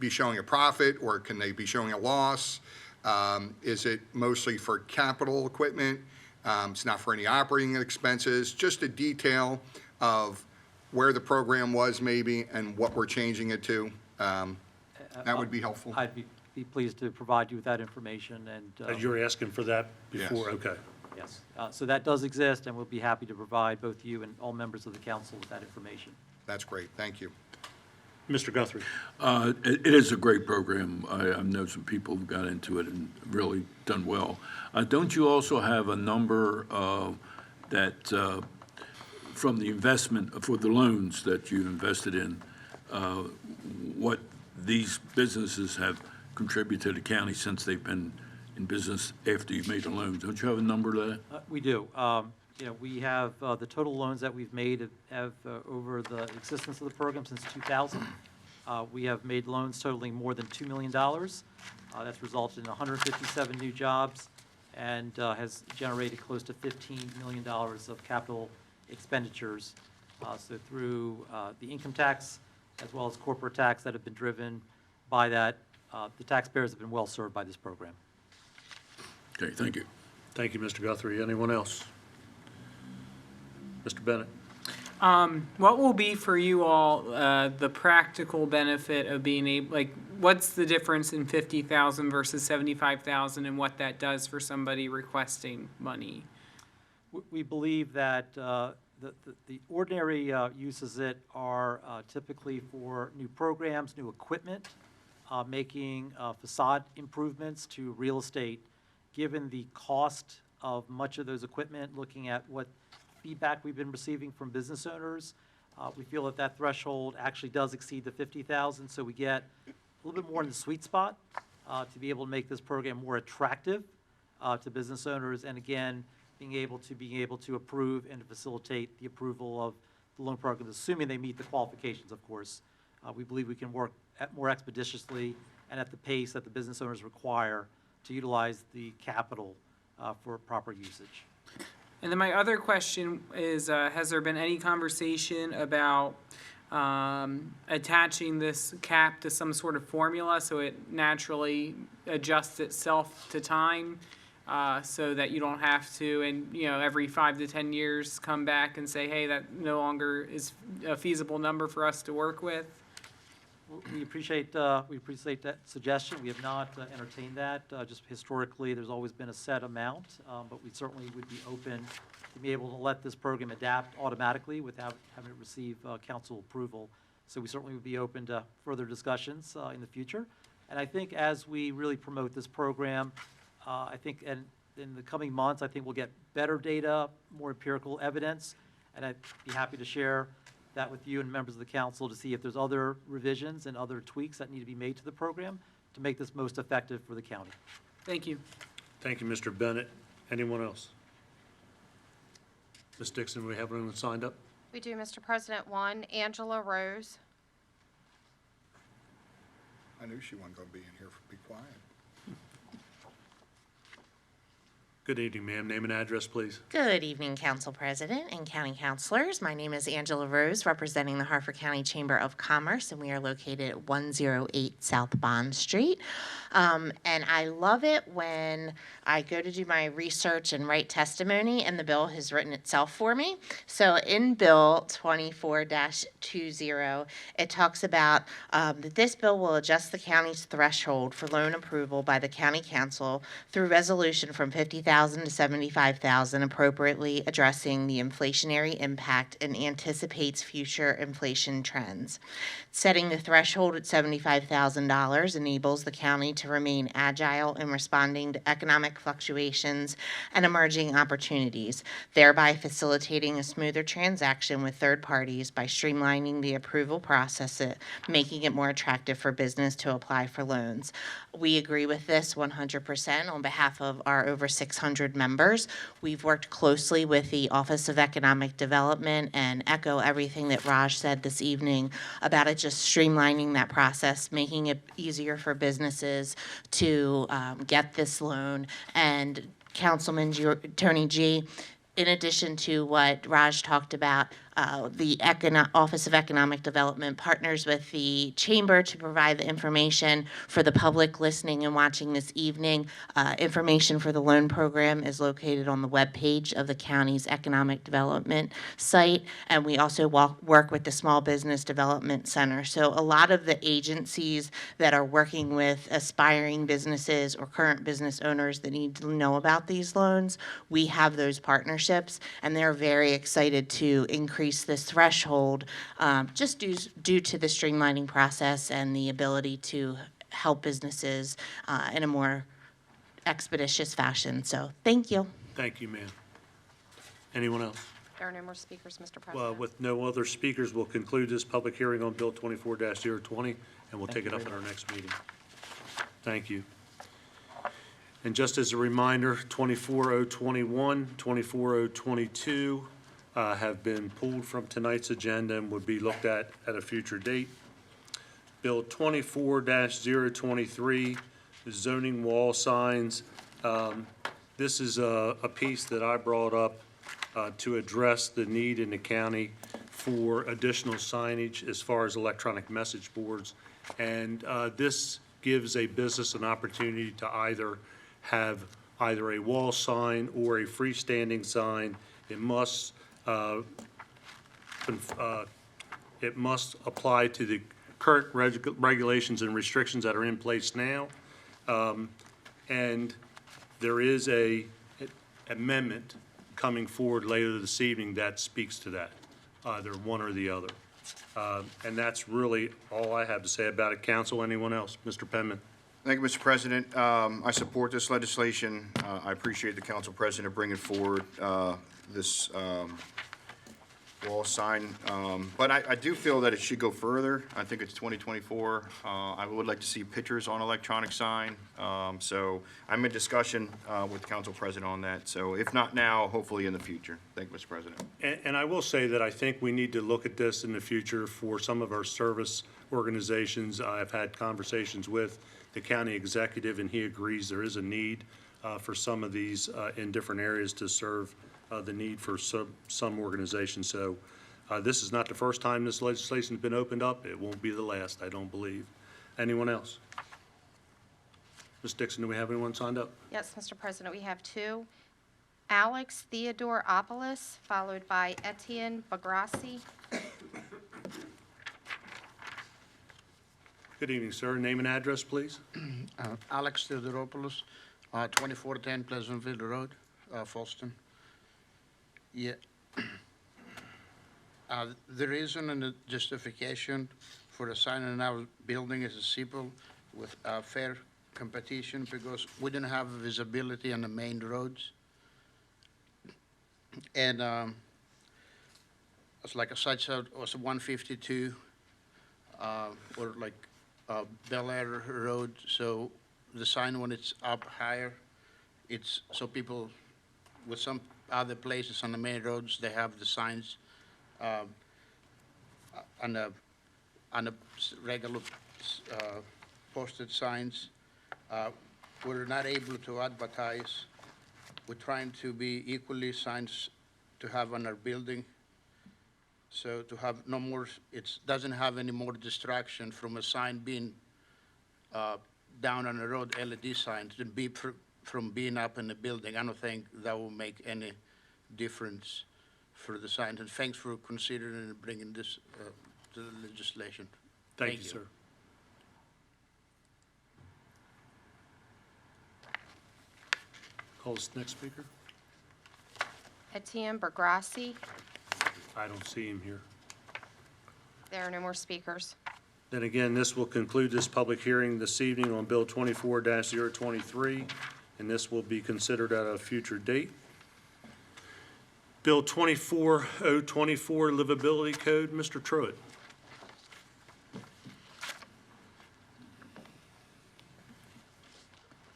S4: be showing a profit, or can they be showing a loss? Is it mostly for capital equipment? It's not for any operating expenses, just a detail of where the program was maybe and what we're changing it to. That would be helpful.
S19: I'd be pleased to provide you with that information, and
S1: You're asking for that before?
S4: Yes.
S1: Okay.
S19: yes. So that does exist, and we'll be happy to provide both you and all members of the council with that information.
S4: That's great, thank you.
S1: Mr. Guthrie?
S3: It is a great program. I know some people who got into it and really done well. Don't you also have a number that, from the investment, for the loans that you invested in, what these businesses have contributed to the county since they've been in business after you've made the loans? Don't you have a number to that?
S19: We do. We have the total loans that we've made have over the existence of the program since 2000. We have made loans totaling more than $2 million. That's resulted in 157 new jobs and has generated close to $15 million of capital expenditures. So through the income tax as well as corporate tax that have been driven by that, the taxpayers have been well served by this program.
S3: Okay, thank you.
S1: Thank you, Mr. Guthrie. Anyone else? Mr. Bennett?
S5: What will be for you all the practical benefit of being able, like, what's the difference in 50,000 versus 75,000 and what that does for somebody requesting money?
S19: We believe that the ordinary uses it are typically for new programs, new equipment, making facade improvements to real estate. Given the cost of much of those equipment, looking at what feedback we've been receiving from business owners, we feel that that threshold actually does exceed the 50,000, so we get a little bit more in the sweet spot to be able to make this program more attractive to business owners, and again, being able to approve and to facilitate the approval of the loan program, assuming they meet the qualifications, of course. We believe we can work more expeditiously and at the pace that the business owners require to utilize the capital for proper usage.
S5: And then my other question is, has there been any conversation about attaching this cap to some sort of formula so it naturally adjusts itself to time, so that you don't have to, and every 5 to 10 years come back and say, hey, that no longer is a feasible number for us to work with?
S19: We appreciate that suggestion. We have not entertained that. Just historically, there's always been a set amount, but we certainly would be open to be able to let this program adapt automatically without having to receive council approval. So we certainly would be open to further discussions in the future. And I think as we really promote this program, I think in the coming months, I think we'll get better data, more empirical evidence, And I'd be happy to share that with you and members of the council to see if there's other revisions and other tweaks that need to be made to the program to make this most effective for the county.
S5: Thank you.
S1: Thank you, Mr. Bennett. Anyone else? Ms. Dixon, we have anyone signed up?
S9: We do, Mr. President. One, Angela Rose.
S4: I knew she wasn't going to be in here for be quiet.
S1: Good evening, ma'am. Name and address, please.
S20: Good evening, Council President and County Councilors. My name is Angela Rose, representing the Harford County Chamber of Commerce, and we are located at 108 South Bond Street. And I love it when I go to do my research and write testimony, and the bill has written itself for me. So in Bill 24-20, it talks about that this bill will adjust the county's threshold for loan approval by the County Council through resolution from $50,000 to $75,000, appropriately addressing the inflationary impact and anticipates future inflation trends. Setting the threshold at $75,000 enables the county to remain agile in responding to economic fluctuations and emerging opportunities, thereby facilitating a smoother transaction with third parties by streamlining the approval process, making it more attractive for business to apply for loans. We agree with this 100% on behalf of our over 600 members. We've worked closely with the Office of Economic Development and echo everything that Raj said this evening about it just streamlining that process, making it easier for businesses to get this loan. And Councilman Tony G., in addition to what Raj talked about, the Office of Economic Development partners with the Chamber to provide the information for the public listening and watching this evening. Information for the loan program is located on the webpage of the county's Economic Development site, and we also work with the Small Business Development Center. So a lot of the agencies that are working with aspiring businesses or current business owners that need to know about these loans, we have those partnerships, and they're very excited to increase this threshold just due to the streamlining process and the ability to help businesses in a more expeditious fashion. So thank you.
S1: Thank you, ma'am. Anyone else?
S9: There are no more speakers, Mr. President.
S1: With no other speakers, we'll conclude this public hearing on Bill 24-020, and we'll take it up at our next meeting. Thank you. And just as a reminder, 24021, 24022 have been pulled from tonight's agenda and would be looked at a future date. Bill 24-023, zoning wall signs. This is a piece that I brought up to address the need in the county for additional signage as far as electronic message boards. And this gives a business an opportunity to either have either a wall sign or a freestanding sign. It must apply to the current regulations and restrictions that are in place now. And there is a amendment coming forward later this evening that speaks to that, either one or the other. And that's really all I have to say about it. Council, anyone else? Mr. Penman.
S2: Thank you, Mr. President. I support this legislation. I appreciate the council president bringing forward this wall sign. But I do feel that it should go further. I think it's 2024. I would like to see pictures on electronic sign. So I'm in discussion with the council president on that. So if not now, hopefully in the future. Thank you, Mr. President.
S1: And I will say that I think we need to look at this in the future for some of our service organizations. I've had conversations with the county executive, and he agrees there is a need for some of these in different areas to serve the need for some organizations. So this is not the first time this legislation's been opened up. It won't be the last, I don't believe. Anyone else? Ms. Dixon, do we have anyone signed up?
S9: Yes, Mr. President, we have two. Alex Theodoropoulos, followed by Etienne Bagrassi.
S1: Good evening, sir. Name and address, please.
S21: Alex Theodoropoulos, 2410 Pleasantville Road, Folston. Yeah. The reason and the justification for assigning our building as a simple with fair competition because we didn't have visibility on the main roads. And it's like a such a, was 152, or like Bel Air Road, so the sign when it's up higher, it's, so people, with some other places on the main roads, they have the signs on the regular posted signs. We're not able to advertise. We're trying to be equally signs to have on our building. So to have no more, it doesn't have any more distraction from a sign being down on the road, LED signs, to be from being up in the building. I don't think that will make any difference for the signs. And thanks for considering and bringing this to the legislation.
S1: Thank you, sir. Call this next speaker.
S9: Etienne Bergrassi.
S1: I don't see him here.
S9: There are no more speakers.
S1: Then again, this will conclude this public hearing this evening on Bill 24-023, and this will be considered at a future date. Bill 24-024, Livability Code, Mr. Truitt.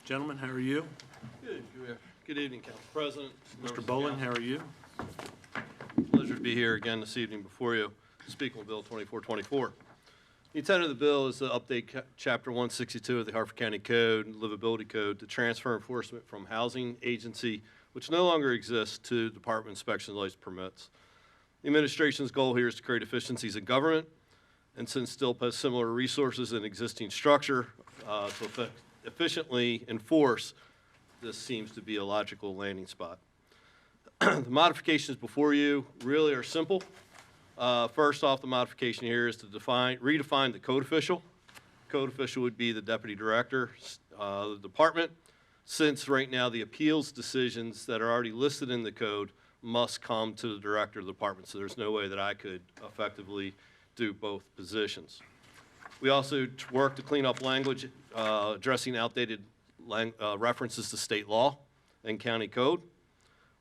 S1: Gentlemen, how are you?
S6: Good evening, Council President.
S1: Mr. Bowling, how are you?
S6: Pleasure to be here again this evening before you to speak on Bill 2424. The intent of the bill is to update Chapter 162 of the Harford County Code, Livability Code, to transfer enforcement from housing agency, which no longer exists, to Department Inspection License Permits. The administration's goal here is to create efficiencies in government, and since STILP has similar resources and existing structure to efficiently enforce, this seems to be a logical landing spot. The modifications before you really are simple. First off, the modification here is to redefine the code official. Code official would be the deputy director of the department, since right now the appeals decisions that are already listed in the code must come to the director of the department, so there's no way that I could effectively do both positions. We also work to clean up language addressing outdated references to state law and county code.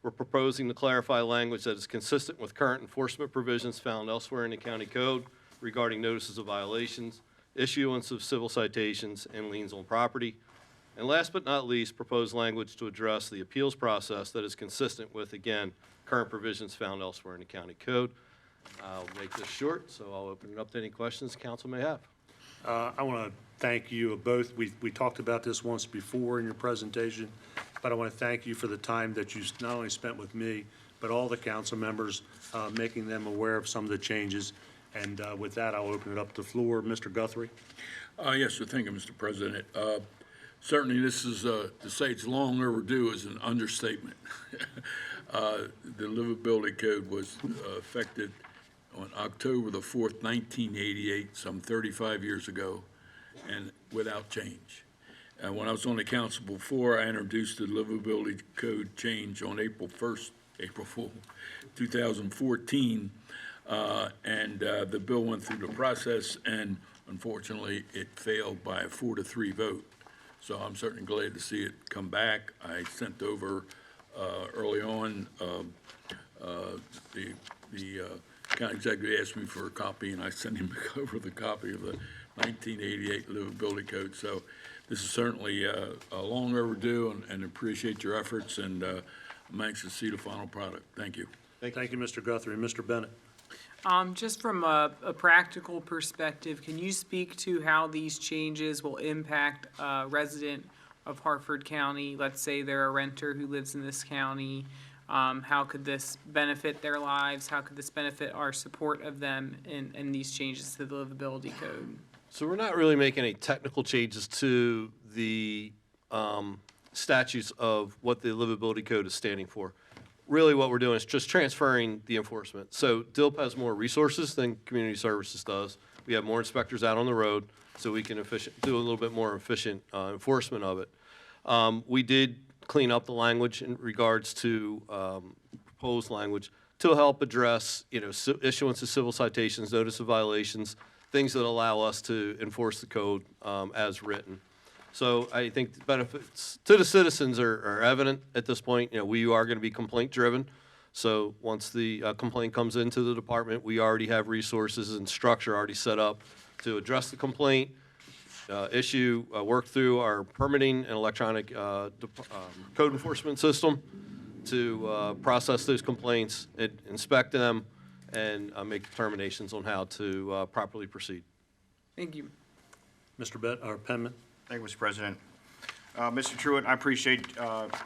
S6: We're proposing to clarify language that is consistent with current enforcement provisions found elsewhere in the county code regarding notices of violations, issuance of civil citations, and liens on property. And last but not least, propose language to address the appeals process that is consistent with, again, current provisions found elsewhere in the county code. I'll make this short, so I'll open it up to any questions the council may have.
S1: I want to thank you both. We talked about this once before in your presentation, but I want to thank you for the time that you not only spent with me, but all the council members, making them aware of some of the changes. And with that, I'll open it up to the floor. Mr. Guthrie?
S3: Yes, sir. Thank you, Mr. President. Certainly, this is, to say it's long overdue is an understatement. The Livability Code was affected on October the 4th, 1988, some 35 years ago, and without change. When I was on the council before, I introduced the Livability Code change on April 1st, April 4th, 2014, and the bill went through the process, and unfortunately, it failed by a 4-3 vote. So I'm certainly glad to see it come back. I sent over early on, the county executive asked me for a copy, and I sent him over the copy of the 1988 Livability Code. So this is certainly long overdue, and appreciate your efforts, and I'm anxious to see the final product. Thank you.
S1: Thank you, Mr. Guthrie. Mr. Bennett?
S5: Just from a practical perspective, can you speak to how these changes will impact a resident of Harford County? Let's say they're a renter who lives in this county. How could this benefit their lives? How could this benefit our support of them in these changes to the Livability Code?
S6: So we're not really making any technical changes to the statutes of what the Livability Code is standing for. Really what we're doing is just transferring the enforcement. So DILP has more resources than Community Services does. We have more inspectors out on the road, so we can do a little bit more efficient enforcement of it. We did clean up the language in regards to proposed language to help address, issuance of civil citations, notice of violations, things that allow us to enforce the code as written. So I think the benefits to the citizens are evident at this point. We are going to be complaint driven. So once the complaint comes into the department, we already have resources and structure already set up to address the complaint, work through our permitting and electronic code enforcement system to process those complaints, inspect them, and make determinations on how to properly proceed.
S5: Thank you.
S1: Mr. Penman?
S2: Thank you, Mr. President. Mr. Truitt, I appreciate,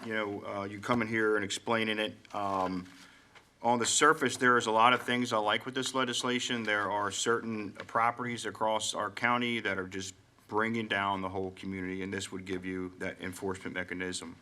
S2: you coming here and explaining it. On the surface, there is a lot of things I like with this legislation. There are certain properties across our county that are just bringing down the whole community, and this would give you that enforcement mechanism.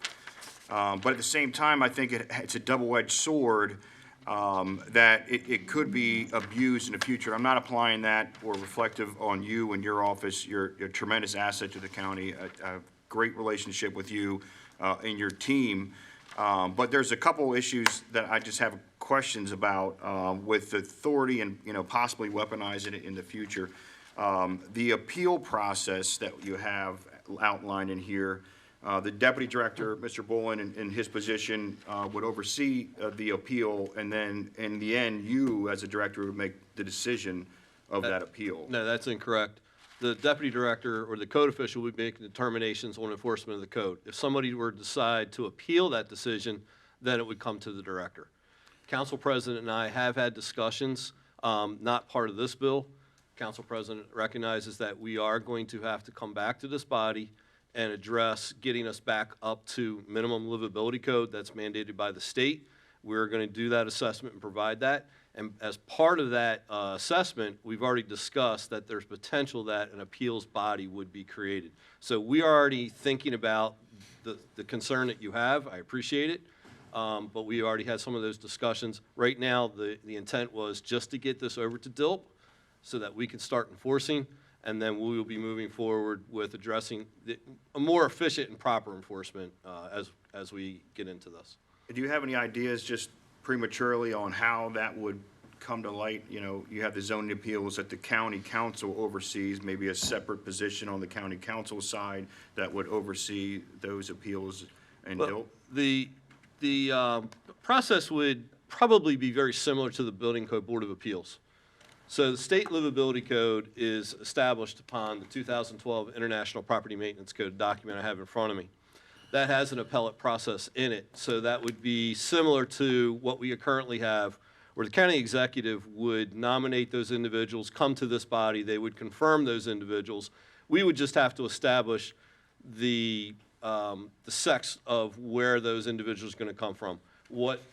S2: But at the same time, I think it's a double-edged sword that it could be abused in the future. I'm not applying that or reflective on you and your office. You're a tremendous asset to the county, a great relationship with you and your team. But there's a couple issues that I just have questions about with the authority and, possibly weaponizing it in the future. The appeal process that you have outlined in here, the deputy director, Mr. Bolin, in his position, would oversee the appeal, and then in the end, you, as a director, would make the decision of that appeal.
S6: No, that's incorrect. The deputy director or the code official would make determinations on enforcement of the code. If somebody were to decide to appeal that decision, then it would come to the director. Council President and I have had discussions, not part of this bill. Council President recognizes that we are going to have to come back to this body and address getting us back up to minimum livability code that's mandated by the state. We're going to do that assessment and provide that. And as part of that assessment, we've already discussed that there's potential that an appeals body would be created. So we are already thinking about the concern that you have. I appreciate it. But we already had some of those discussions. Right now, the intent was just to get this over to DILP so that we can start enforcing, and then we will be moving forward with addressing a more efficient and proper enforcement as we get into this.
S2: Do you have any ideas, just prematurely, on how that would come to light? You have the zoning appeals that the county council oversees, maybe a separate position on the county council side that would oversee those appeals and
S6: Well, the process would probably be very similar to the Building Code Board of Appeals. So the state livability code is established upon the 2012 International Property Maintenance Code document I have in front of me. That has an appellate process in it, so that would be similar to what we currently have, where the county executive would nominate those individuals, come to this body, they would confirm those individuals. We would just have to establish the sex of where those individuals are going to come from,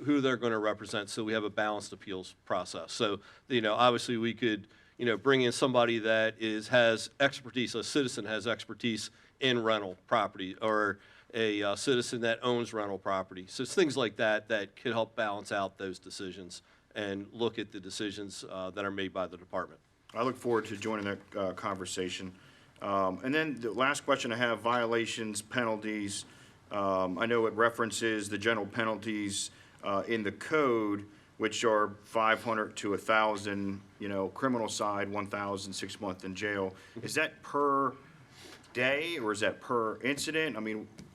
S6: who they're going to represent, so we have a balanced appeals process. So, obviously we could, bring in somebody that has expertise, a citizen has expertise in rental property, or a citizen that owns rental property. So it's things like that that could help balance out those decisions and look at the decisions that are made by the department.
S2: I look forward to joining that conversation. And then the last question I have, violations, penalties. I know it references the general penalties in the code, which are 500 to 1,000, criminal side, 1,000, 6 months in jail. Is that per day, or is that per incident?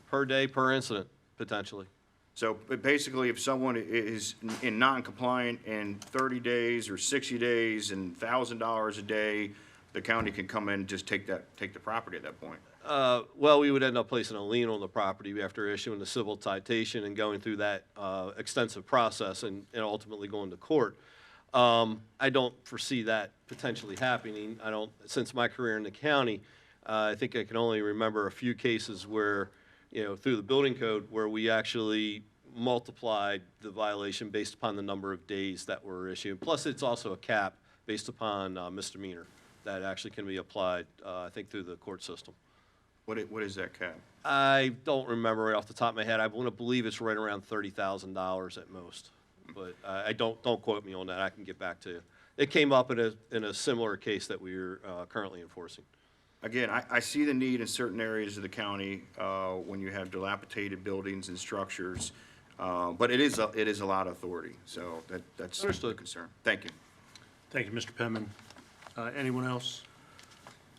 S6: Per day, per incident, potentially.
S2: So basically, if someone is in non-compliant in 30 days or 60 days and $1,000 a day, the county can come in and just take the property at that point.
S6: Well, we would end up placing a lien on the property after issuing the civil citation and going through that extensive process and ultimately going to court. I don't foresee that potentially happening. Since my career in the county, I think I can only remember a few cases where, through the building code, where we actually multiplied the violation based upon the number of days that were issued. Plus, it's also a cap based upon misdemeanor that actually can be applied, I think, through the court system.
S2: What is that cap?
S6: I don't remember right off the top of my head. I want to believe it's right around $30,000 at most, but I don't quote me on that. I can get back to you. It came up in a similar case that we are currently enforcing.
S2: Again, I see the need in certain areas of the county when you have dilapidated buildings and structures, but it is a lot of authority, so that's a concern. Thank you.
S1: Thank you, Mr. Penman. Anyone else?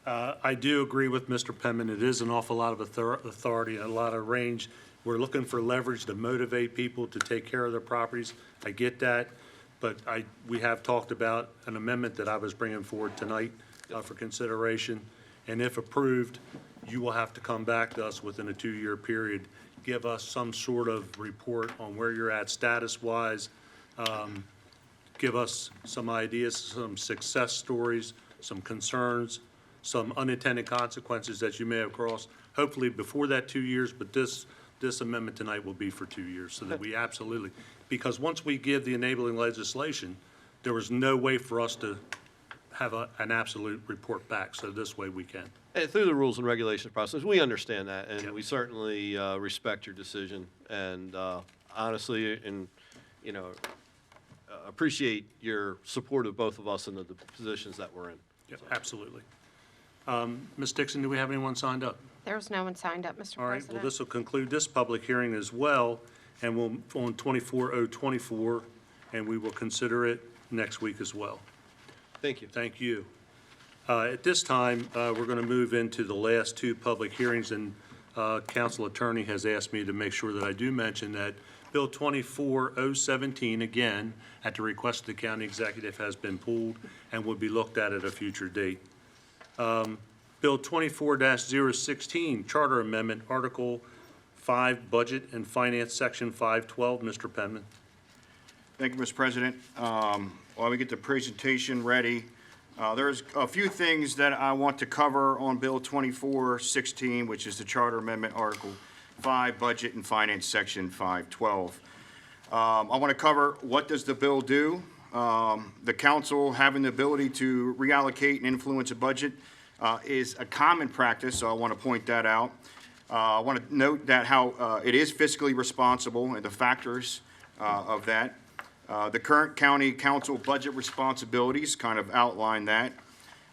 S1: I do agree with Mr. Penman. It is an awful lot of authority and a lot of range. We're looking for leverage to motivate people to take care of their properties. I get that, but we have talked about an amendment that I was bringing forward tonight for consideration. And if approved, you will have to come back to us within a 2-year period, give us some sort of report on where you're at status-wise, give us some ideas, some success stories, some concerns, some unintended consequences that you may have crossed, hopefully before that 2 years, but this amendment tonight will be for 2 years, so that we absolutely, because once we give the enabling legislation, there was no way for us to have an absolute report back, so this way we can.
S6: And through the rules and regulations process, we understand that, and we certainly respect your decision, and honestly, and, you know, appreciate your support of both of us in the positions that we're in.
S1: Yeah, absolutely. Ms. Dixon, do we have anyone signed up?
S9: There's no one signed up, Mr.
S1: All right,
S9: President.
S1: well, this will conclude this public hearing as well, and we'll, on 24-024, and we will consider it next week as well.
S6: Thank you.
S1: Thank you. At this time, we're going to move into the last 2 public hearings, and Council Attorney has asked me to make sure that I do mention that Bill 24-017, again, at the request of the County Executive, has been pulled and will be looked at a future date. Bill 24-016, Charter Amendment, Article 5, Budget and Finance, Section 512. Mr. Penman.
S2: Thank you, Mr. President. While we get the presentation ready, there's a few things that I want to cover on Bill 24-16, which is the Charter Amendment, Article 5, Budget and Finance, Section 512. I want to cover what does the bill do. The council having the ability to reallocate and influence a budget is a common practice, so I want to point that out. I want to note that how it is fiscally responsible and the factors of that. The current county council budget responsibilities kind of outline that.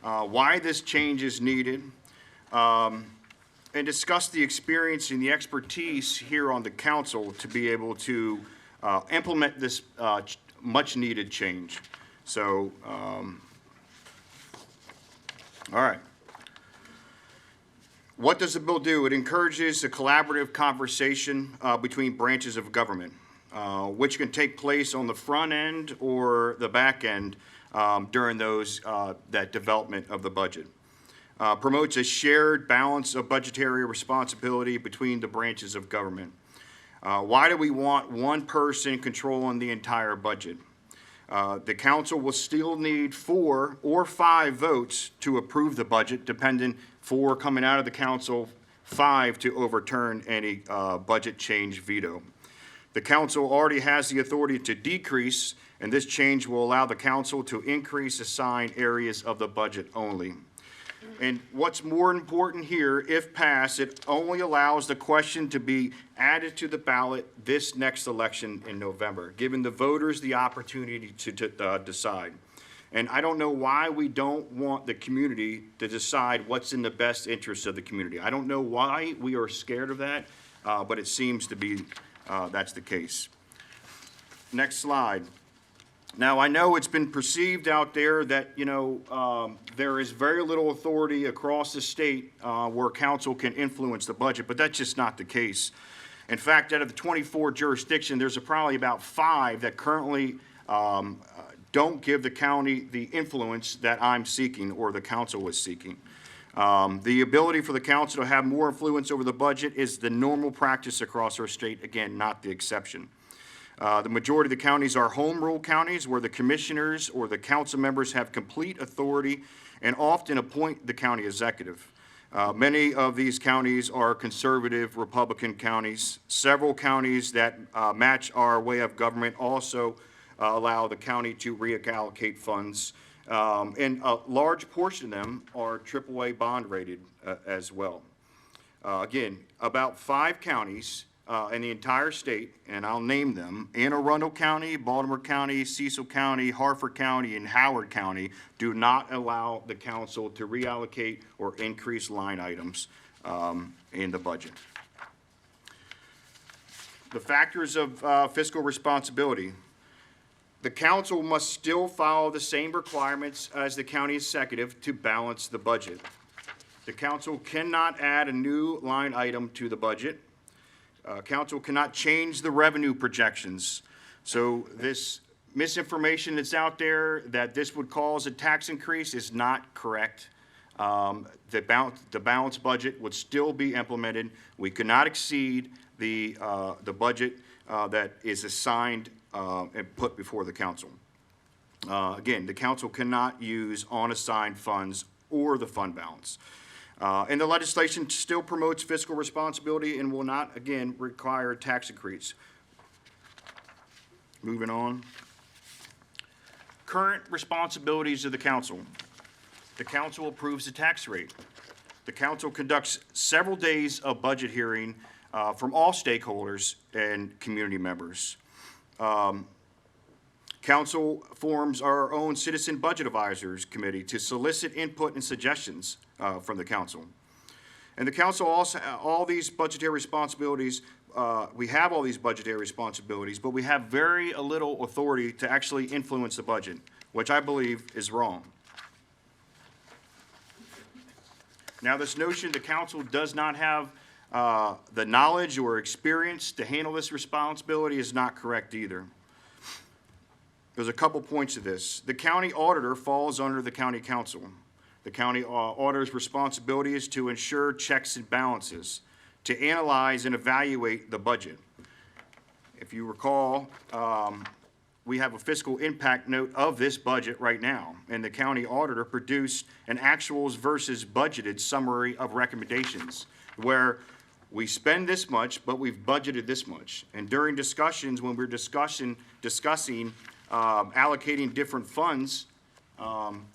S2: Why this change is needed, and discuss the experience and the expertise here on the council to be able to implement this much-needed change. So, all right. What does the bill do? It encourages a collaborative conversation between branches of government, which can take place on the front end or the back end during that development of the budget. Promotes a shared balance of budgetary responsibility between the branches of government. Why do we want one person controlling the entire budget? The council will still need 4 or 5 votes to approve the budget, depending 4 coming out of the council, 5 to overturn any budget change veto. The council already has the authority to decrease, and this change will allow the council to increase assigned areas of the budget only. And what's more important here, if passed, it only allows the question to be added to the ballot this next election in November, giving the voters the opportunity to decide. And I don't know why we don't want the community to decide what's in the best interest of the community. I don't know why we are scared of that, but it seems to be that's the case. Next slide. Now, I know it's been perceived out there that, you know, there is very little authority across the state where council can influence the budget, but that's just not the case. In fact, out of the 24 jurisdictions, there's probably about 5 that currently don't give the county the influence that I'm seeking or the council was seeking. The ability for the council to have more influence over the budget is the normal practice across our state, again, not the exception. The majority of the counties are home rule counties where the commissioners or the council members have complete authority and often appoint the county executive. Many of these counties are conservative Republican counties. Several counties that match our way of government also allow the county to reallocate funds. And a large portion of them are AAA bond rated as well. Again, about 5 counties in the entire state, and I'll name them: Anne Arundel County, Baltimore County, Cecil County, Harford County, and Howard County do not allow the council to reallocate or increase line items in the budget. The factors of fiscal responsibility. The council must still follow the same requirements as the county executive to balance the budget. The council cannot add a new line item to the budget. Council cannot change the revenue projections. So this misinformation that's out there that this would cause a tax increase is not correct. The balanced budget would still be implemented. We could not exceed the budget that is assigned and put before the council. Again, the council cannot use unassigned funds or the fund balance. And the legislation still promotes fiscal responsibility and will not, again, require a tax increase. Moving on. Current responsibilities of the council. The council approves the tax rate. The council conducts several days of budget hearing from all stakeholders and community members. Council forms our own Citizen Budget Advisors Committee to solicit input and suggestions from the council. And the council also, all these budgetary responsibilities, we have all these budgetary responsibilities, but we have very little authority to actually influence the budget, which I believe is wrong. Now, this notion the council does not have the knowledge or experience to handle this responsibility is not correct either. There's a couple points to this. The county auditor falls under the county council. The county auditor's responsibility is to ensure checks and balances, to analyze and evaluate the budget. If you recall, we have a fiscal impact note of this budget right now, and the county auditor produced an actuals versus budgeted summary of recommendations, where we spend this much, but we've budgeted this much. And during discussions, when we're discussing allocating different funds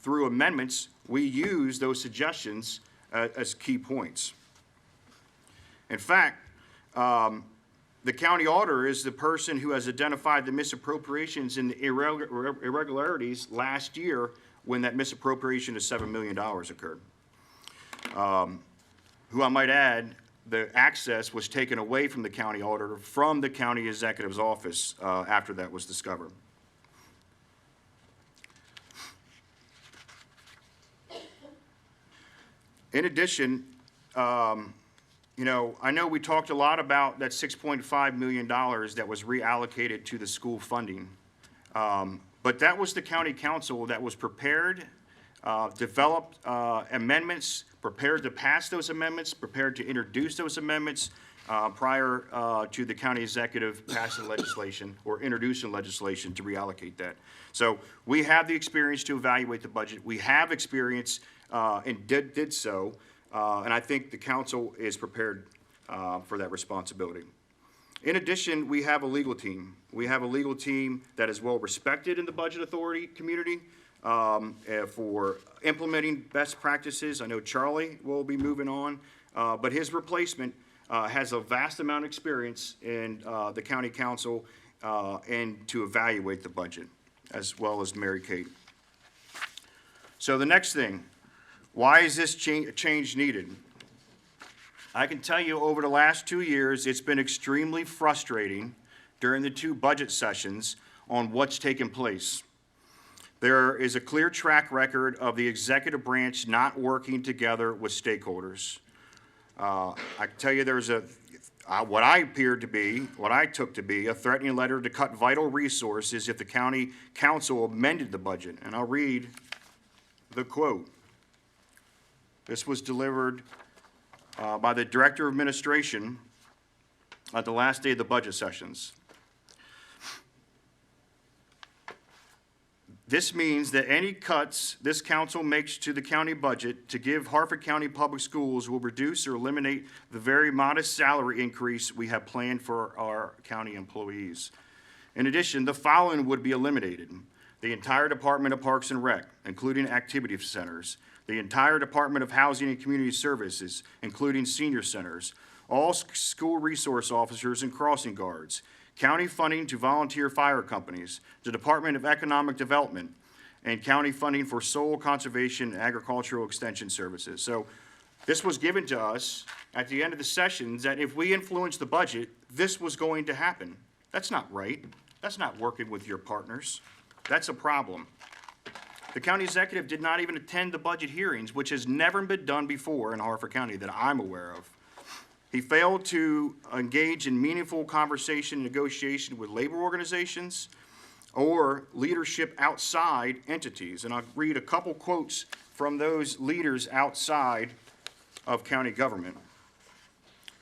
S2: through amendments, we use those suggestions as key points. In fact, the county auditor is the person who has identified the misappropriations and the irregularities last year when that misappropriation of $7 million occurred. Who I might add, the access was taken away from the county auditor from the county executive's office after that was discovered. In addition, you know, I know we talked a lot about that $6.5 million that was reallocated to the school funding. But that was the county council that was prepared, developed amendments, prepared to pass those amendments, prepared to introduce those amendments prior to the county executive passing legislation or introducing legislation to reallocate that. So we have the experience to evaluate the budget. We have experience and did so. And I think the council is prepared for that responsibility. In addition, we have a legal team. We have a legal team that is well respected in the budget authority community for implementing best practices. I know Charlie will be moving on, but his replacement has a vast amount of experience in the county council and to evaluate the budget, as well as Mary Kate. So the next thing, why is this change needed? I can tell you over the last 2 years, it's been extremely frustrating during the 2 budget sessions on what's taken place. There is a clear track record of the executive branch not working together with stakeholders. I can tell you there's what I took to be a threatening letter to cut vital resources if the county council amended the budget. And I'll read the quote. This was delivered by the Director of Administration at the last day of the budget sessions. This means that any cuts this council makes to the county budget to give Harford County Public Schools will reduce or eliminate the very modest salary increase we have planned for our county employees. In addition, the following would be eliminated: the entire Department of Parks and Rec, including activity centers, the entire Department of Housing and Community Services, including senior centers, all school resource officers and crossing guards, county funding to volunteer fire companies, the Department of Economic Development, and county funding for soil conservation and agricultural extension services. So this was given to us at the end of the sessions that if we influence the budget, this was going to happen. That's not right. That's not working with your partners. That's a problem. The county executive did not even attend the budget hearings, which has never been done before in Harford County that I'm aware of. He failed to engage in meaningful conversation and negotiation with labor organizations or leadership outside entities. And I'll read a couple quotes from those leaders outside of county government.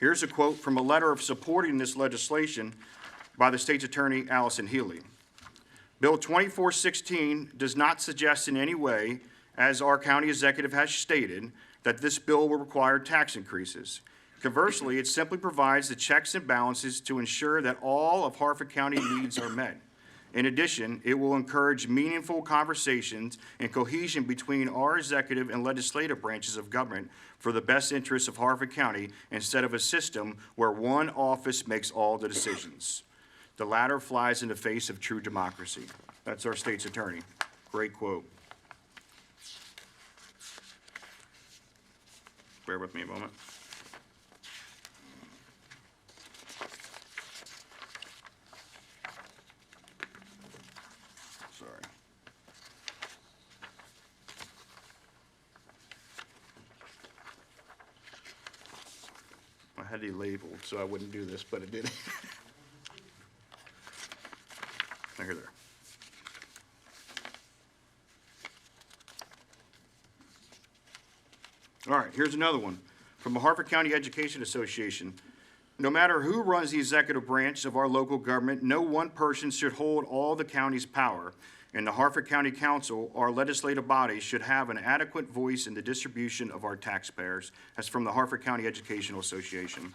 S2: Here's a quote from a letter of supporting this legislation by the state's attorney, Allison Healy. Bill 2416 does not suggest in any way, as our county executive has stated, that this bill will require tax increases. Conversely, it simply provides the checks and balances to ensure that all of Harford County needs are met. In addition, it will encourage meaningful conversations and cohesion between our executive and legislative branches of government for the best interests of Harford County instead of a system where one office makes all the decisions. The latter flies in the face of true democracy. That's our state's attorney. Great quote. Bear with me a moment. Sorry. I had it labeled so I wouldn't do this, but it did. Here, there. All right, here's another one from the Harford County Education Association. No matter who runs the executive branch of our local government, no one person should hold all the county's power. And the Harford County Council, our legislative body, should have an adequate voice in the distribution of our taxpayers. That's from the Harford County Educational Association.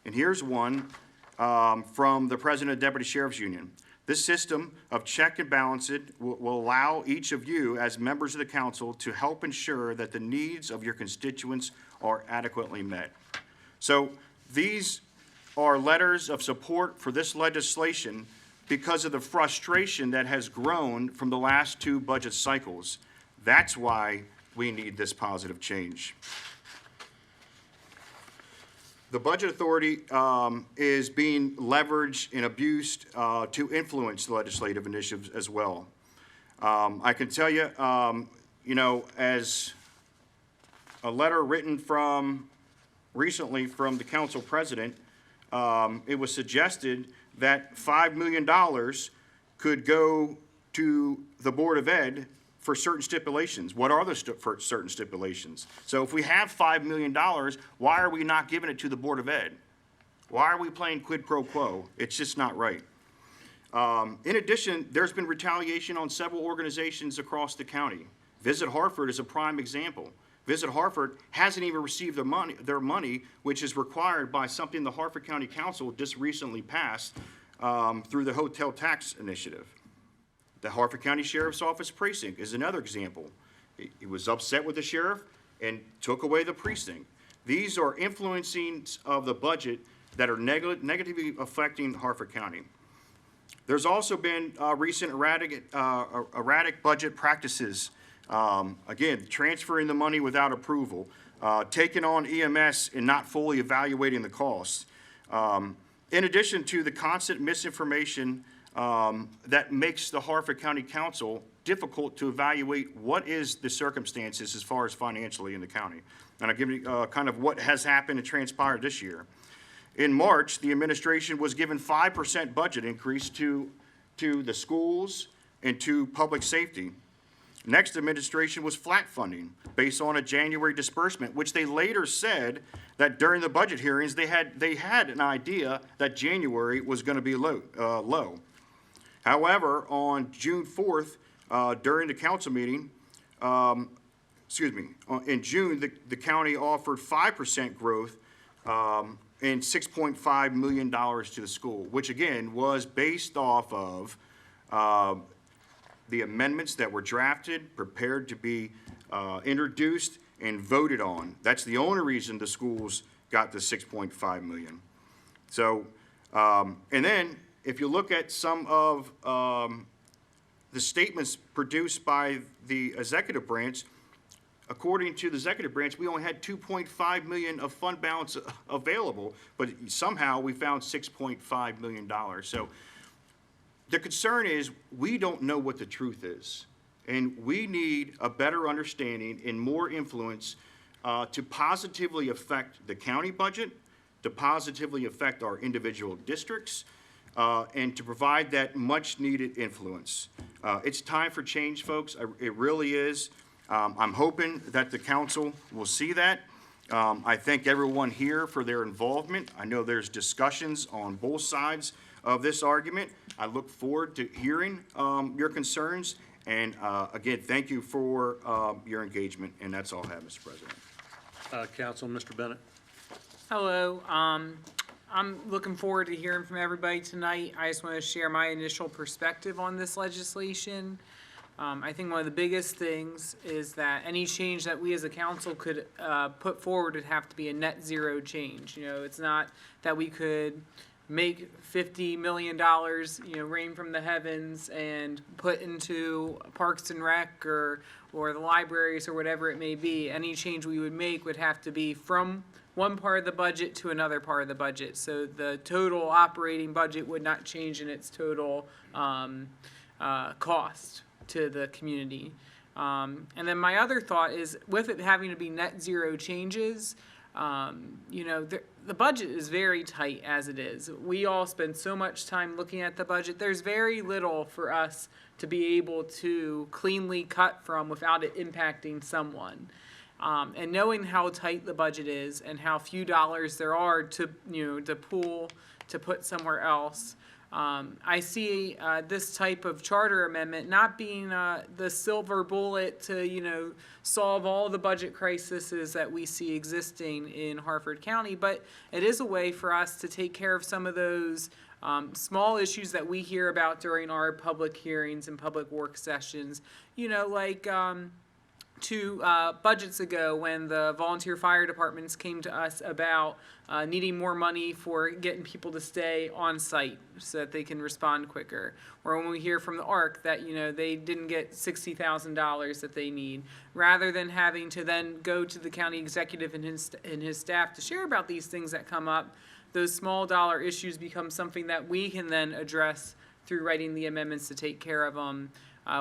S2: And here's one from the President of Deputy Sheriff's Union. This system of check and balance will allow each of you as members of the council to help ensure that the needs of your constituents are adequately met. So these are letters of support for this legislation because of the frustration that has grown from the last two budget cycles. That's why we need this positive change. The Budget Authority is being leveraged and abused to influence the legislative initiatives as well. I can tell you, as a letter written recently from the council president, it was suggested that $5 million could go to the Board of Ed for certain stipulations. What are those for certain stipulations? So if we have $5 million, why are we not giving it to the Board of Ed? Why are we playing quid pro quo? It's just not right. In addition, there's been retaliation on several organizations across the county. Visit Harford is a prime example. Visit Harford hasn't even received their money, which is required by something the Harford County Council just recently passed through the hotel tax initiative. The Harford County Sheriff's Office precinct is another example. He was upset with the sheriff and took away the precinct. These are influencing of the budget that are negatively affecting Harford County. There's also been recent erratic budget practices. Again, transferring the money without approval, taking on EMS and not fully evaluating the costs. In addition to the constant misinformation that makes the Harford County Council difficult to evaluate what is the circumstances as far as financially in the county. And I'll give you kind of what has happened and transpired this year. In March, the administration was given 5% budget increase to the schools and to public safety. Next administration was flat funding based on a January disbursement, which they later said that during the budget hearings, they had an idea that January was going to be low. However, on June 4th, during the council meeting, in June, the county offered 5% growth and $6.5 million to the school, which again was based off of the amendments that were drafted, prepared to be introduced, and voted on. That's the only reason the schools got the $6.5 million. So, and then if you look at some of the statements produced by the executive branch, according to the executive branch, we only had $2.5 million of fund balance available, but somehow we found $6.5 million. So the concern is we don't know what the truth is, and we need a better understanding and more influence to positively affect the county budget, to positively affect our individual districts, and to provide that much-needed influence. It's time for change, folks. It really is. I'm hoping that the council will see that. I thank everyone here for their involvement. I know there's discussions on both sides of this argument. I look forward to hearing your concerns. And again, thank you for your engagement. And that's all I have, Mr. President.
S1: Council, Mr. Bennett.
S5: Hello. I'm looking forward to hearing from everybody tonight. I just want to share my initial perspective on this legislation. I think one of the biggest things is that any change that we as a council could put forward would have to be a net zero change. You know, it's not that we could make $50 million, rain from the heavens and put into Parks and Rec or the libraries or whatever it may be. Any change we would make would have to be from one part of the budget to another part of the budget. So the total operating budget would not change in its total cost to the community. And then my other thought is, with it having to be net zero changes, the budget is very tight as it is. We all spend so much time looking at the budget. There's very little for us to be able to cleanly cut from without it impacting someone. And knowing how tight the budget is and how few dollars there are to pool, to put somewhere else, I see this type of charter amendment not being the silver bullet to, solve all the budget crises that we see existing in Harford County, but it is a way for us to take care of some of those small issues that we hear about during our public hearings and public work sessions, like 2 budgets ago when the volunteer fire departments came to us about needing more money for getting people to stay on site so that they can respond quicker. Or when we hear from the ARC that, they didn't get $60,000 that they need, rather than having to then go to the county executive and his staff to share about these things that come up, those small dollar issues become something that we can then address through writing the amendments to take care of them.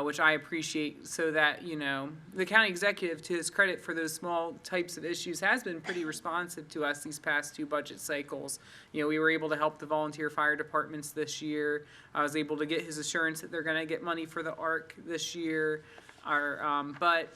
S5: Which I appreciate, so that, the county executive, to his credit for those small types of issues, has been pretty responsive to us these past 2 budget cycles. We were able to help the volunteer fire departments this year. I was able to get his assurance that they're going to get money for the ARC this year. But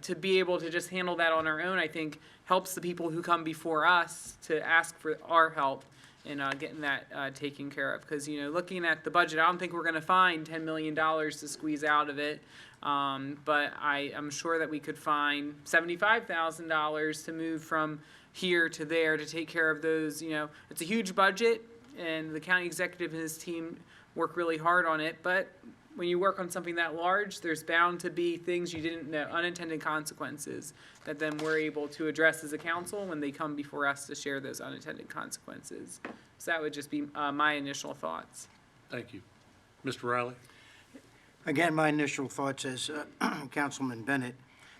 S5: to be able to just handle that on our own, I think, helps the people who come before us to ask for our help in getting that taken care of. Because, looking at the budget, I don't think we're going to find $10 million to squeeze out of it. But I'm sure that we could find $75,000 to move from here to there to take care of those. It's a huge budget, and the county executive and his team work really hard on it. But when you work on something that large, there's bound to be things you didn't know, unintended consequences, that then we're able to address as a council when they come before us to share those unintended consequences. So that would just be my initial thoughts.
S1: Thank you. Mr. Riley?
S7: Again, my initial thoughts as Councilman Bennett,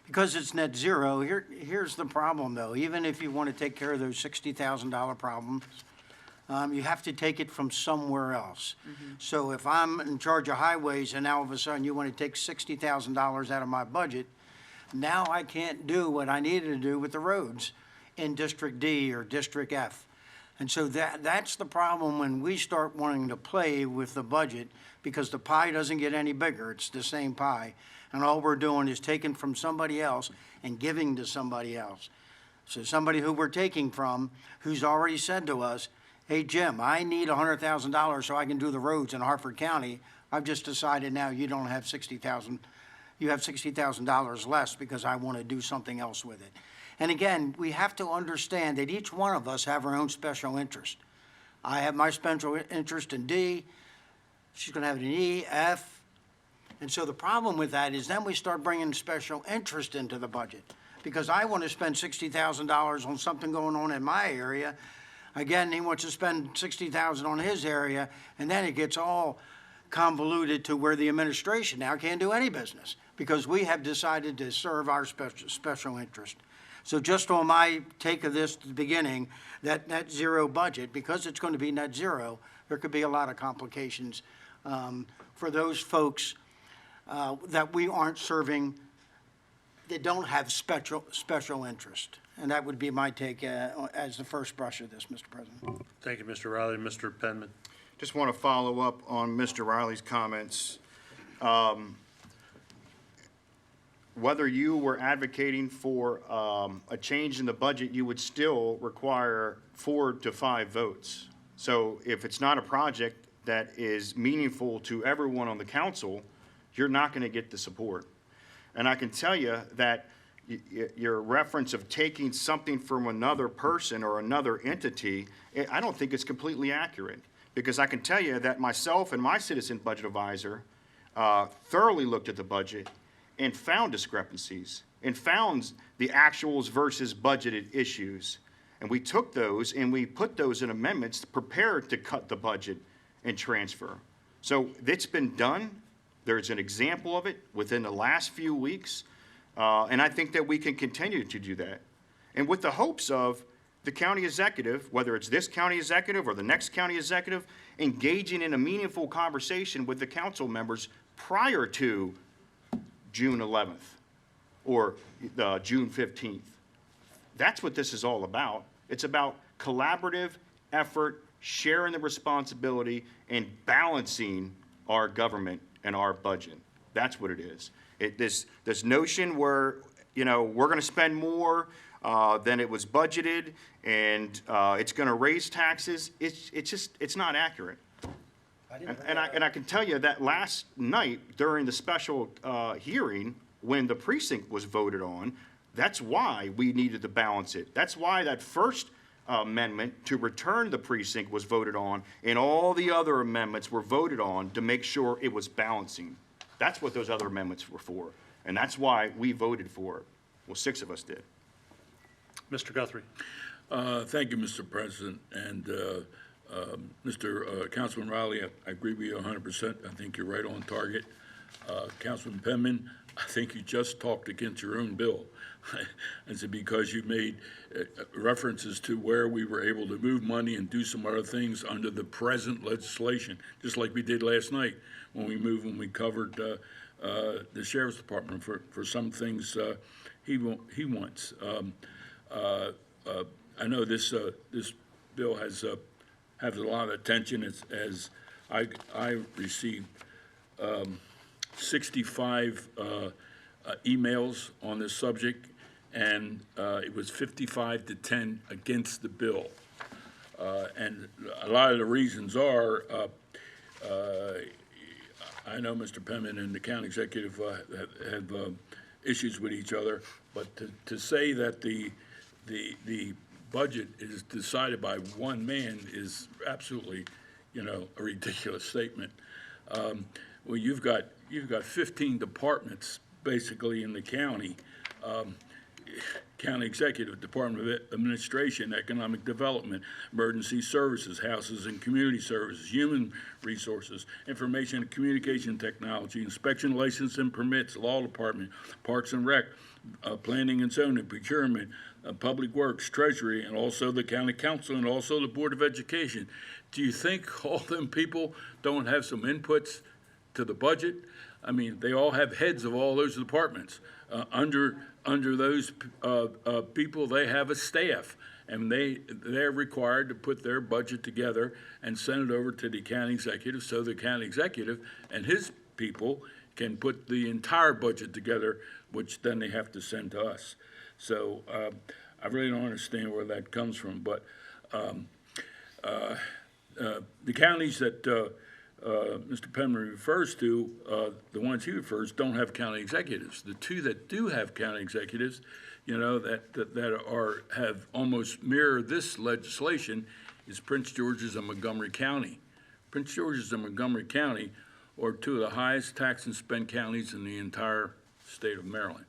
S7: because it's net zero, here's the problem though. Even if you want to take care of those $60,000 problems, you have to take it from somewhere else. So if I'm in charge of highways and now all of a sudden you want to take $60,000 out of my budget, now I can't do what I needed to do with the roads in District D or District F. And so that's the problem when we start wanting to play with the budget, because the pie doesn't get any bigger. It's the same pie. And all we're doing is taking from somebody else and giving to somebody else. So somebody who we're taking from, who's already said to us, hey, Jim, I need $100,000 so I can do the roads in Harford County. I've just decided now you don't have $60,000. You have $60,000 less because I want to do something else with it. And again, we have to understand that each one of us have our own special interest. I have my special interest in D. She's going to have it in E, F. And so the problem with that is then we start bringing special interest into the budget, because I want to spend $60,000 on something going on in my area. Again, he wants to spend $60,000 on his area, and then it gets all convoluted to where the administration now can't do any business because we have decided to serve our special interest. So just on my take of this at the beginning, that net zero budget, because it's going to be net zero, there could be a lot of complications for those folks that we aren't serving they don't have special interest. And that would be my take as the first brush of this, Mr. President.
S1: Thank you, Mr. Riley. Mr. Penman.
S2: Just want to follow up on Mr. Riley's comments. Whether you were advocating for a change in the budget, you would still require 4 to 5 votes. So if it's not a project that is meaningful to everyone on the council, you're not going to get the support. And I can tell you that your reference of taking something from another person or another entity, I don't think it's completely accurate. Because I can tell you that myself and my citizen budget advisor thoroughly looked at the budget and found discrepancies and found the actuals versus budgeted issues. And we took those and we put those in amendments prepared to cut the budget and transfer. So it's been done. There's an example of it within the last few weeks. And I think that we can continue to do that. And with the hopes of the county executive, whether it's this county executive or the next county executive, engaging in a meaningful conversation with the council members prior to June 11th or June 15th. That's what this is all about. It's about collaborative effort, sharing the responsibility, and balancing our government and our budget. That's what it is. This notion where, we're going to spend more than it was budgeted, and it's going to raise taxes. It's not accurate. And I can tell you that last night during the special hearing, when the precinct was voted on, that's why we needed to balance it. That's why that first amendment to return the precinct was voted on, and all the other amendments were voted on to make sure it was balancing. That's what those other amendments were for, and that's why we voted for it. Well, 6 of us did.
S1: Mr. Guthrie.
S3: Thank you, Mr. President. And Mr. Councilman Riley, I agree with you 100%. I think you're right on target. Councilman Penman, I think you just talked against your own bill. Is it because you made references to where we were able to move money and do some other things under the present legislation, just like we did last night when we covered the sheriff's department for some things he wants. I know this bill has a lot of attention as I received 65 emails on this subject, and it was 55 to 10 against the bill. And a lot of the reasons are, I know Mr. Penman and the county executive have issues with each other, but to say that the budget is decided by one man is absolutely, a ridiculous statement. Well, you've got 15 departments basically in the county. County Executive, Department of Administration, Economic Development, Emergency Services, Houses and Community Services, Human Resources, Information and Communication Technology, Inspection, License and Permits, Law Department, Parks and Rec, Planning and Zoning, Procurement, Public Works, Treasury, and also the County Council, and also the Board of Education. Do you think all them people don't have some inputs to the budget? I mean, they all have heads of all those departments. Under those people, they have a staff, and they're required to put their budget together and send it over to the county executive, so the county executive and his people can put the entire budget together, which then they have to send to us. So I really don't understand where that comes from, but the counties that Mr. Penman refers to, the ones he refers, don't have county executives. The two that do have county executives, that have almost mirrored this legislation is Prince George's and Montgomery County. Prince George's and Montgomery County are two of the highest tax and spend counties in the entire state of Maryland.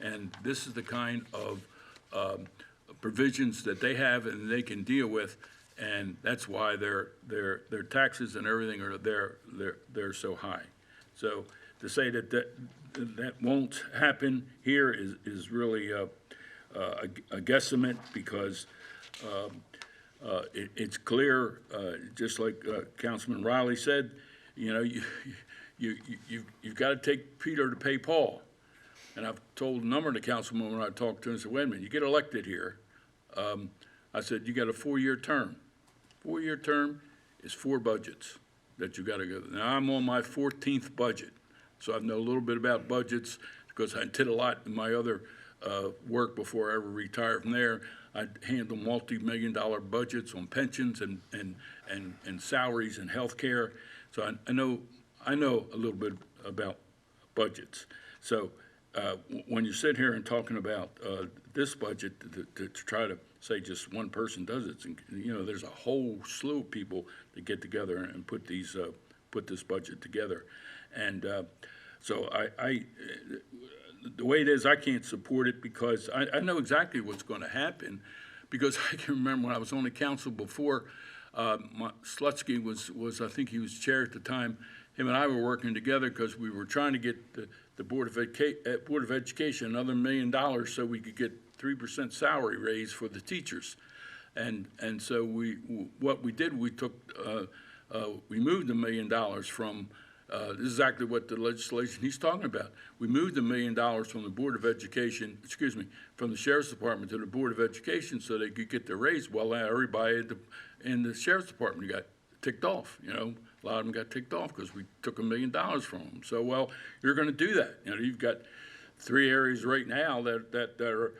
S3: And this is the kind of provisions that they have and they can deal with, and that's why their taxes and everything they're so high. So to say that won't happen here is really a guesstimate, because it's clear, just like Councilman Riley said, you've got to take Peter to pay Paul. and I've told a number of the councilmen when I talked to them, I said, wait a minute, you get elected here. I said, you got a 4-year term. 4-year term is 4 budgets that you got to go. Now, I'm on my 14th budget, so I know a little bit about budgets because I did a lot in my other work before I ever retired from there. I handle multi-million-dollar budgets on pensions and salaries and health care. So I know a little bit about budgets. So when you sit here and talking about this budget to try to say just one person does it, you know, there's a whole slew of people that get together and put this budget together. And so the way it is, I can't support it because I know exactly what's going to happen, because I can remember when I was on the council before, Slutsky was I think he was chair at the time. Him and I were working together because we were trying to get the Board of Education another $1 million so we could get 3% salary raise for the teachers. And so what we did, we took, we moved $1 million from, this is exactly what the legislation he's talking about. We moved $1 million from the Board of Education, from the Sheriff's Department to the Board of Education so they could get their raise. Well, everybody in the Sheriff's Department got ticked off, you know. A lot of them got ticked off because we took $1 million from them. So, well, you're going to do that. You know, you've got 3 areas right now that are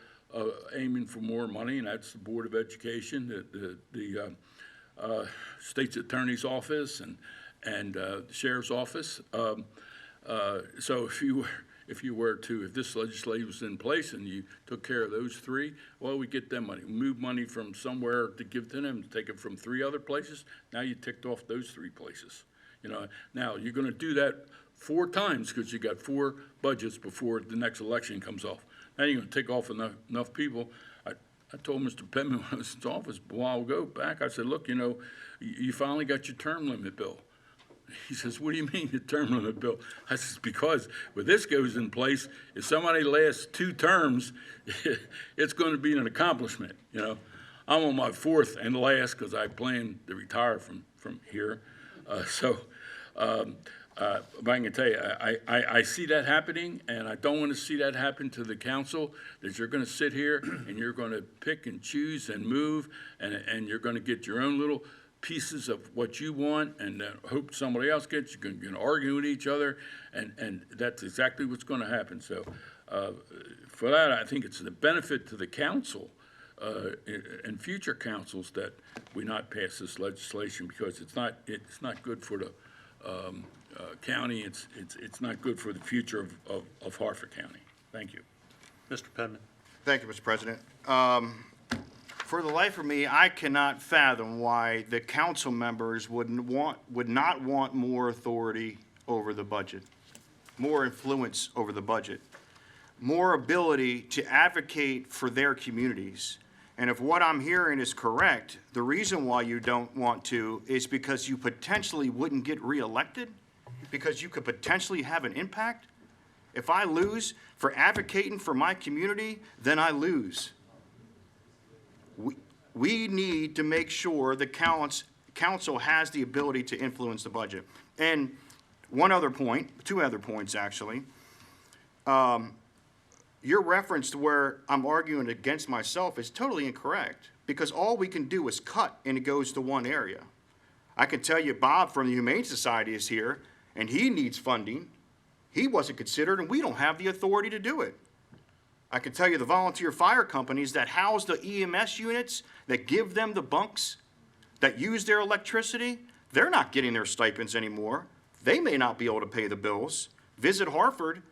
S3: aiming for more money, and that's the Board of Education, the State's Attorney's Office, and the Sheriff's Office. So if this legislation was in place and you took care of those 3, well, we get them money. We move money from somewhere to give to them, take it from 3 other places. Now you ticked off those 3 places. You know, now you're going to do that 4 times because you got 4 budgets before the next election comes off. Now you're going to take off enough people. I told Mr. Pittman when I was in his office a while ago back, I said, look, you know, you finally got your term limit bill. He says, what do you mean the term limit bill? I says, because when this goes in place, if somebody lasts 2 terms, it's going to be an accomplishment, you know. I'm on my 4th and last because I plan to retire from here. But I can tell you, I see that happening, and I don't want to see that happen to the council, that you're going to sit here and you're going to pick and choose and move, and you're going to get your own little pieces of what you want and hope somebody else gets. You're going to argue with each other, and that's exactly what's going to happen. So for that, I think it's the benefit to the council and future councils that we not pass this legislation, because it's not good for the county. It's not good for the future of Harford County. Thank you.
S1: Mr. Penman.
S2: Thank you, Mr. President. For the life of me, I cannot fathom why the council members would not want more authority over the budget, more influence over the budget, more ability to advocate for their communities. And if what I'm hearing is correct, the reason why you don't want to is because you potentially wouldn't get reelected, because you could potentially have an impact. If I lose for advocating for my community, then I lose. We need to make sure the council has the ability to influence the budget. And one other point, 2 other points actually. Your reference to where I'm arguing against myself is totally incorrect, because all we can do is cut and it goes to one area. I can tell you Bob from the Humane Society is here and he needs funding. He wasn't considered and we don't have the authority to do it. I can tell you the volunteer fire companies that house the EMS units, that give them the bunks, that use their electricity, they're not getting their stipends anymore. They may not be able to pay the bills. Visit Harford,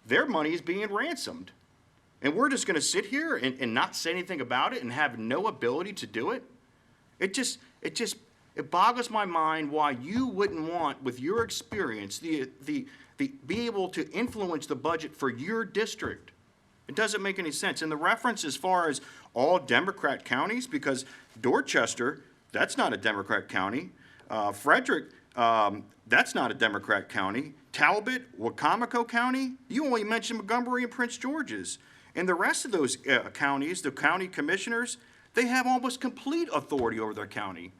S2: their money is being ransomed. And we're just going to sit here and not say anything about it and have no ability to do it? It boggles my mind why you wouldn't want, with your experience, be able to influence the budget for your district. It doesn't make any sense. And the reference as far as all Democrat counties, because Dorchester, that's not a Democrat county. Frederick, that's not a Democrat county. Talbot, Wacomico County, you only mentioned Montgomery and Prince George's. And the rest of those counties, the county commissioners, they have almost complete authority over their county.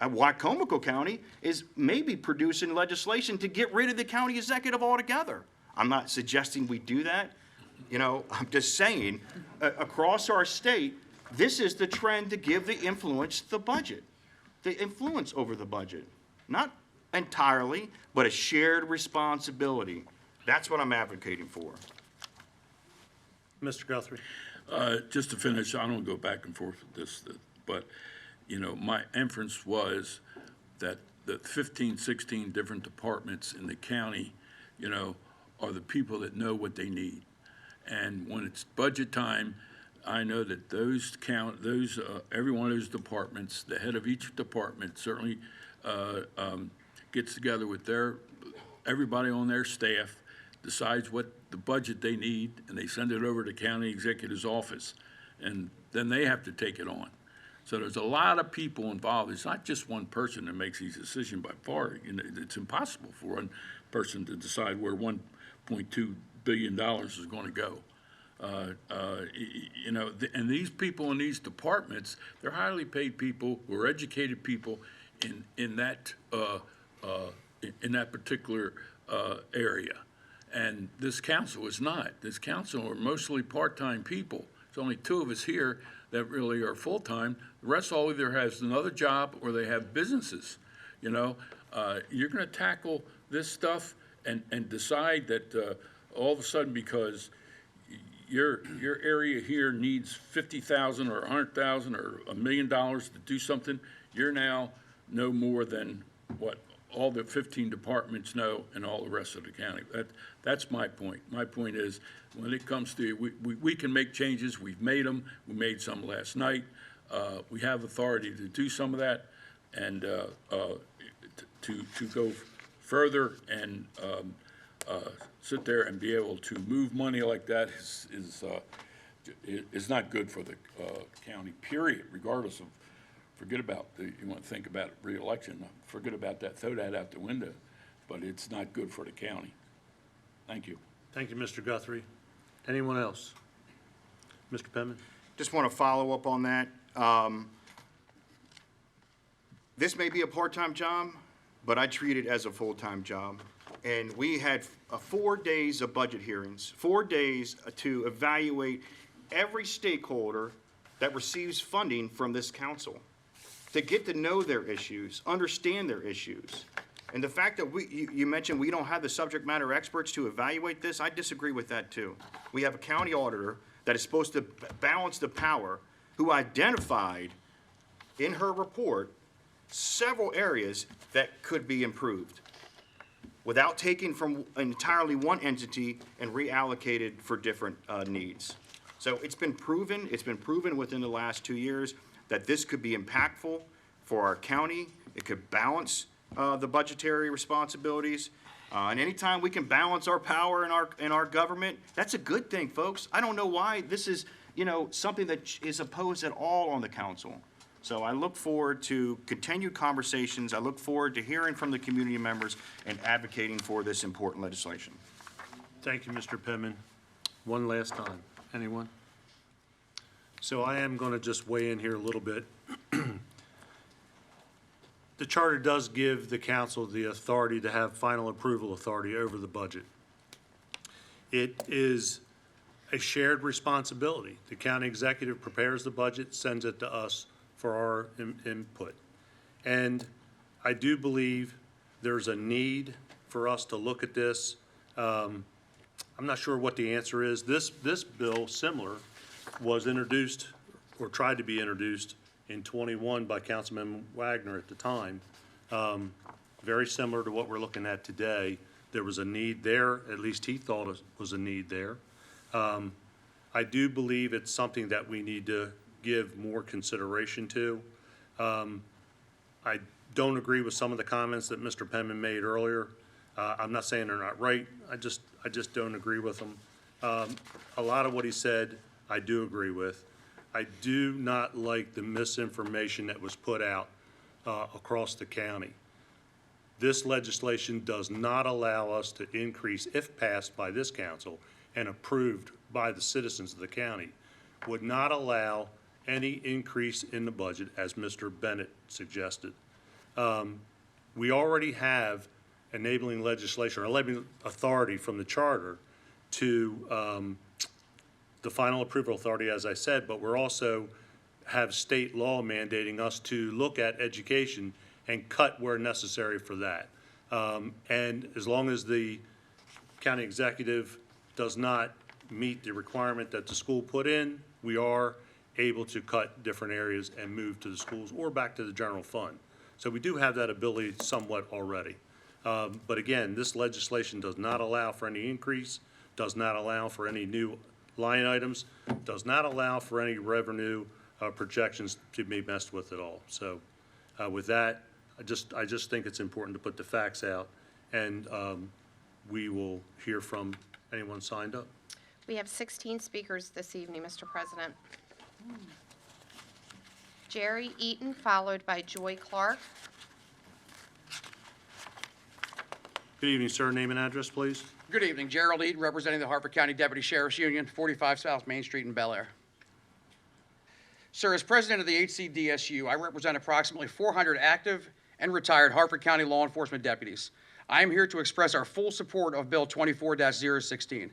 S2: Wacomico County is maybe producing legislation to get rid of the county executive altogether. I'm not suggesting we do that, You know, I'm just saying, across our state, this is the trend to give the influence the influence over the budget. Not entirely, but a shared responsibility. That's what I'm advocating for.
S1: Mr. Guthrie?
S3: Just to finish, I don't go back and forth with this, but, you know, my inference was that the 15, 16 different departments in the county, you know, are the people that know what they need. And when it's budget time, I know that every one of those departments, the head of each department certainly gets together with everybody on their staff, decides what the budget they need, and they send it over to county executive's office. And then they have to take it on. So there's a lot of people involved. It's not just one person that makes these decisions by far. You know, it's impossible for one person to decide where $1.2 billion is going to go. You know, and these people in these departments, they're highly paid people who are educated people in that particular area. And this council is not. This council are mostly part-time people. There's only 2 of us here that really are full-time. The rest all either has another job or they have businesses. You know, you're going to tackle this stuff and decide that all of a sudden, because your area here needs $50,000 or $100,000 or $1 million to do something, you're now no more than what all the 15 departments know and all the rest of the county. That's my point. My point is, when it comes to, we can make changes. We've made them. We made some last night. We have authority to do some of that, and to go further and sit there and be able to move money like that is not good for the county, period, regardless of, forget about you want to think about re-election, forget about that, throw that out the window, but it's not good for the county. Thank you.
S1: Thank you, Mr. Guthrie. Anyone else? Mr. Penman?
S2: Just want to follow up on that. This may be a part-time job, but I treat it as a full-time job. And we had 4 days of budget hearings, 4 days to evaluate every stakeholder that receives funding from this council, to get to know their issues, understand their issues. And the fact that you mentioned we don't have the subject matter experts to evaluate this, I disagree with that too. We have a county auditor that is supposed to balance the power, who identified in her report several areas that could be improved without taking from entirely one entity and reallocated for different needs. So it's been proven within the last 2 years that this could be impactful for our county. It could balance the budgetary responsibilities. And anytime we can balance our power in our government, that's a good thing, folks. I don't know why this is, you know, something that is opposed at all on the council. So I look forward to continued conversations. I look forward to hearing from the community members and advocating for this important legislation.
S1: Thank you, Mr. Penman. One last time. Anyone? So I am going to just weigh in here a little bit. The charter does give the council the authority to have final approval authority over the budget. It is a shared responsibility. The county executive prepares the budget, sends it to us for our input. And I do believe there's a need for us to look at this. I'm not sure what the answer is. This bill, similar, was introduced or tried to be introduced in 21 by Councilman Wagner at the time. Very similar to what we're looking at today. There was a need there, at least he thought it was a need there. I do believe it's something that we need to give more consideration to. I don't agree with some of the comments that Mr. Penman made earlier. I'm not saying they're not right. I just don't agree with them. A lot of what he said, I do agree with. I do not like the misinformation that was put out across the county. This legislation does not allow us to increase, if passed by this council and approved by the citizens of the county, would not allow any increase in the budget, as Mr. Bennett suggested. We already have enabling legislation or enabling authority from the charter to the final approval authority, as I said, but we're also have state law mandating us to look at education and cut where necessary for that. And as long as the county executive does not meet the requirement that the school put in, we are able to cut different areas and move to the schools or back to the general fund. So we do have that ability somewhat already. But again, this legislation does not allow for any increase, does not allow for any new line items, does not allow for any revenue projections to be messed with at all. So with that, I just think it's important to put the facts out, and we will hear from anyone signed up.
S9: We have 16 speakers this evening, Mr. President. Jerry Eaton, followed by Joy Clark.
S1: Good evening, sir. Name and address, please.
S8: Good evening. Gerald Eaton, representing the Harford County Deputy Sheriff's Union, 45 South Main Street in Bel Air. Sir, as president of the HCDSU, I represent approximately 400 active and retired Harford County law enforcement deputies. I am here to express our full support of Bill 24-016.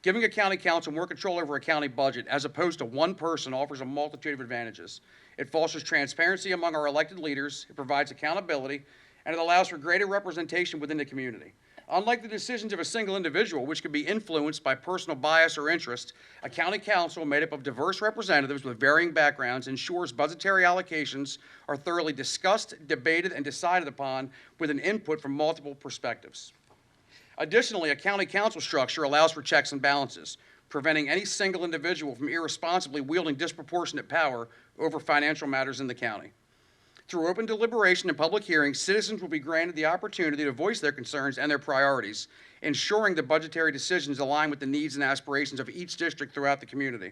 S8: Giving a county council more control over a county budget, as opposed to one person, offers a multitude of advantages. It fosters transparency among our elected leaders, it provides accountability, and it allows for greater representation within the community. Unlike the decisions of a single individual, which can be influenced by personal bias or interest, a county council made up of diverse representatives with varying backgrounds ensures budgetary allocations are thoroughly discussed, debated, and decided upon with an input from multiple perspectives. Additionally, a county council structure allows for checks and balances, preventing any single individual from irresponsibly wielding disproportionate power over financial matters in the county. Through open deliberation and public hearings, citizens will be granted the opportunity to voice their concerns and their priorities, ensuring that budgetary decisions align with the needs and aspirations of each district throughout the community.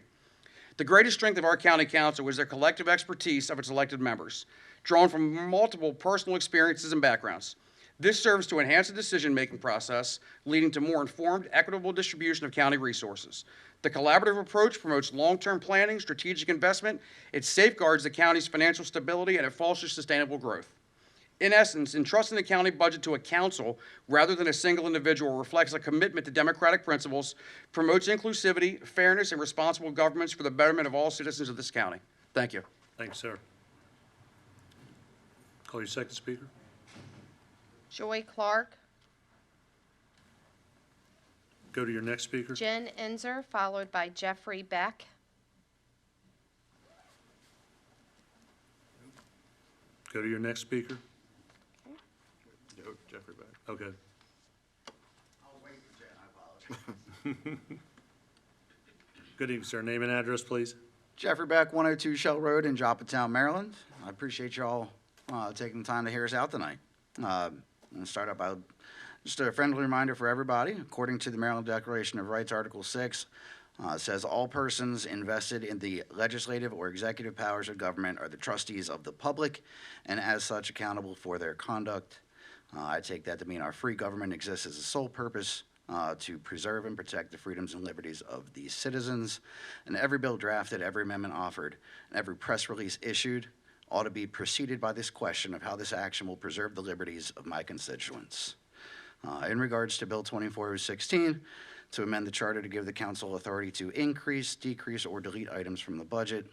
S8: The greatest strength of our county council is their collective expertise of its elected members, drawn from multiple personal experiences and backgrounds. This serves to enhance the decision-making process, leading to more informed, equitable distribution of county resources. The collaborative approach promotes long-term planning, strategic investment, it safeguards the county's financial stability, and it fosters sustainable growth. In essence, entrusting the county budget to a council rather than a single individual reflects a commitment to democratic principles, promotes inclusivity, fairness, and responsible governments for the betterment of all citizens of this county. Thank you.
S1: Thanks, sir. Call your second speaker.
S9: Joy Clark.
S1: Go to your next speaker.
S9: Jen Enzer, followed by Jeffrey Beck.
S1: Go to your next speaker.
S2: Jeffrey Beck.
S1: Okay.
S21: I'll wait for Jen, I apologize.
S1: Good evening, sir. Name and address, please.
S22: Jeffrey Beck, 102 Shell Road in Joppatown, Maryland. I appreciate y'all taking the time to hear us out tonight. I'm going to start out by just a friendly reminder for everybody. According to the Maryland Declaration of Rights, Article 6, it says all persons invested in the legislative or executive powers of government are the trustees of the public and as such accountable for their conduct. I take that to mean our free government exists as a sole purpose to preserve and protect the freedoms and liberties of the citizens. And every bill drafted, every amendment offered, and every press release issued ought to be preceded by this question of how this action will preserve the liberties of my constituents. In regards to Bill 24-016, to amend the charter to give the council authority to increase, decrease, or delete items from the budget,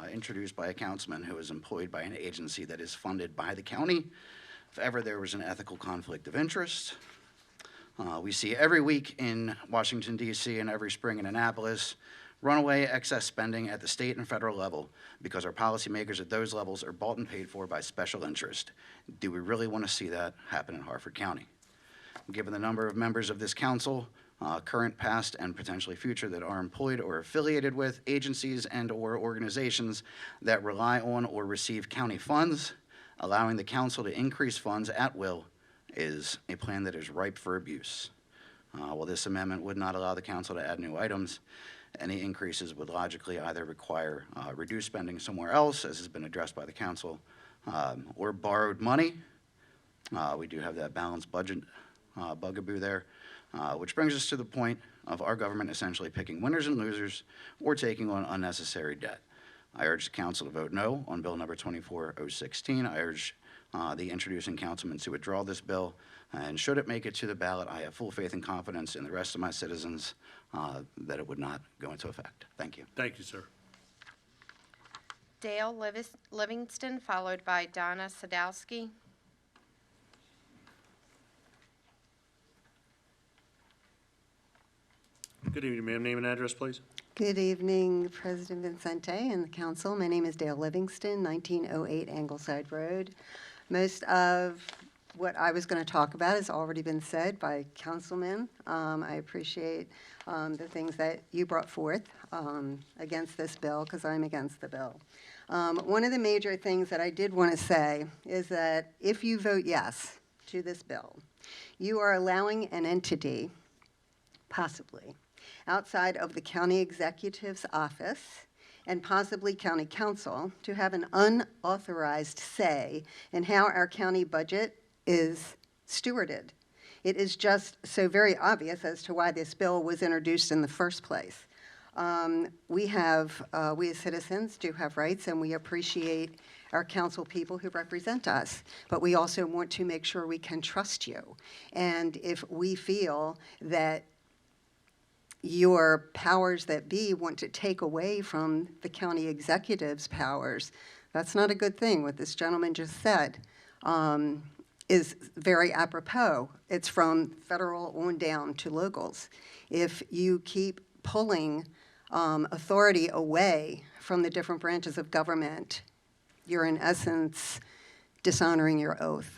S22: introduced by a councilman who is employed by an agency that is funded by the county, if ever there was an ethical conflict of interest. We see every week in Washington, D.C., and every spring in Annapolis, runaway excess spending at the state and federal level because our policymakers at those levels are bought and paid for by special interest. Do we really want to see that happen in Harford County? Given the number of members of this council, current, past, and potentially future, that are employed or affiliated with agencies and or organizations that rely on or receive county funds, allowing the council to increase funds at will is a plan that is ripe for abuse. While this amendment would not allow the council to add new items, any increases would logically either require reduced spending somewhere else, as has been addressed by the council, or borrowed money. We do have that balanced budget bugaboo there, which brings us to the point of our government essentially picking winners and losers or taking on unnecessary debt. I urge the council to vote no on Bill number 24-016. I urge the introducing councilman to withdraw this bill. And should it make it to the ballot, I have full faith and confidence in the rest of my citizens that it would not go into effect. Thank you.
S1: Thank you, sir.
S9: Dale Livingston, followed by Donna Sadowski.
S1: Good evening, ma'am. Name and address, please.
S10: Good evening, President Vincente and the council. My name is Dale Livingston, 1908 Angleside Road. Most of what I was going to talk about has already been said by councilmen. I appreciate the things that you brought forth against this bill, because I'm against the bill. One of the major things that I did want to say is that if you vote yes to this bill, you are allowing an entity, possibly, outside of the county executive's office and possibly county council to have an unauthorized say in how our county budget is stewarded. It is just so very obvious as to why this bill was introduced in the first place. We as citizens do have rights, and we appreciate our council people who represent us, but we also want to make sure we can trust you. And if we feel that your powers that be want to take away from the county executive's powers, that's not a good thing. What this gentleman just said is very apropos. It's from federal on down to locals. If you keep pulling authority away from the different branches of government, you're in essence dishonoring your oath.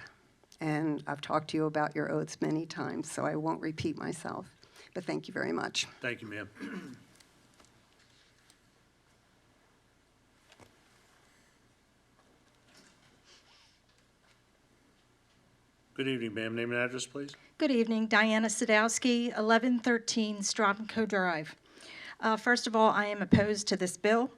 S10: And I've talked to you about your oaths many times, so I won't repeat myself. But thank you very much.
S1: Thank you, ma'am. Good evening, ma'am. Name and address, please.
S11: Good evening, Diana Sadowski, 1113 Strophenco Drive. First of all, I am opposed to this bill,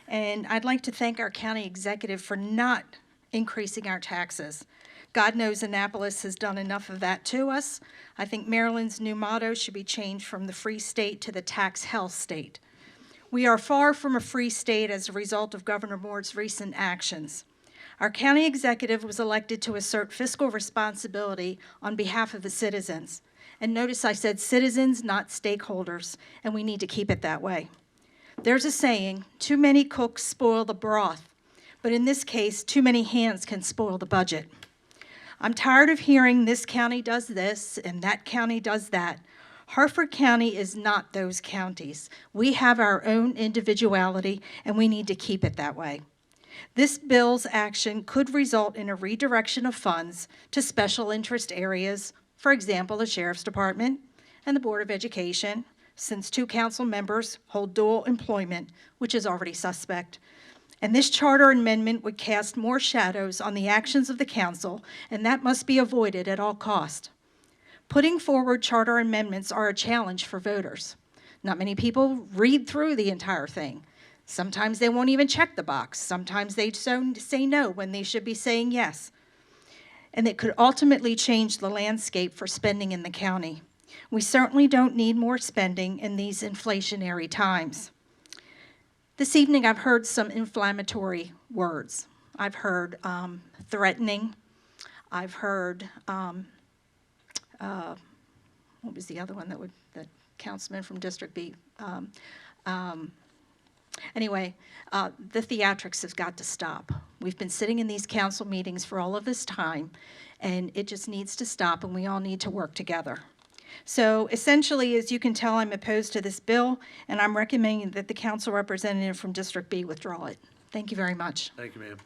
S11: and I'd like to thank our county executive for not increasing our taxes. God knows Annapolis has done enough of that to us. I think Maryland's new motto should be changed from the free state to the tax hell state. We are far from a free state as a result of Governor Moore's recent actions. Our county executive was elected to assert fiscal responsibility on behalf of the citizens. And notice I said citizens, not stakeholders, and we need to keep it that way. There's a saying, too many cooks spoil the broth, but in this case, too many hands can spoil the budget. I'm tired of hearing this county does this and that county does that. Harford County is not those counties. We have our own individuality, and we need to keep it that way. This bill's action could result in a redirection of funds to special interest areas, for example, the Sheriff's Department and the Board of Education, since 2 council members hold dual employment, which is already suspect. And this charter amendment would cast more shadows on the actions of the council, and that must be avoided at all cost. Putting forward charter amendments are a challenge for voters. Not many people read through the entire thing. Sometimes they won't even check the box. Sometimes they say no when they should be saying yes. And it could ultimately change the landscape for spending in the county. We certainly don't need more spending in these inflationary times. This evening, I've heard some inflammatory words. I've heard threatening. I've heard, what was the other one that councilman from District B? Anyway, the theatrics have got to stop. We've been sitting in these council meetings for all of this time, and it just needs to stop, and we all need to work together. So essentially, as you can tell, I'm opposed to this bill, and I'm recommending that the council representative from District B withdraw it. Thank you very much.
S1: Thank you, ma'am.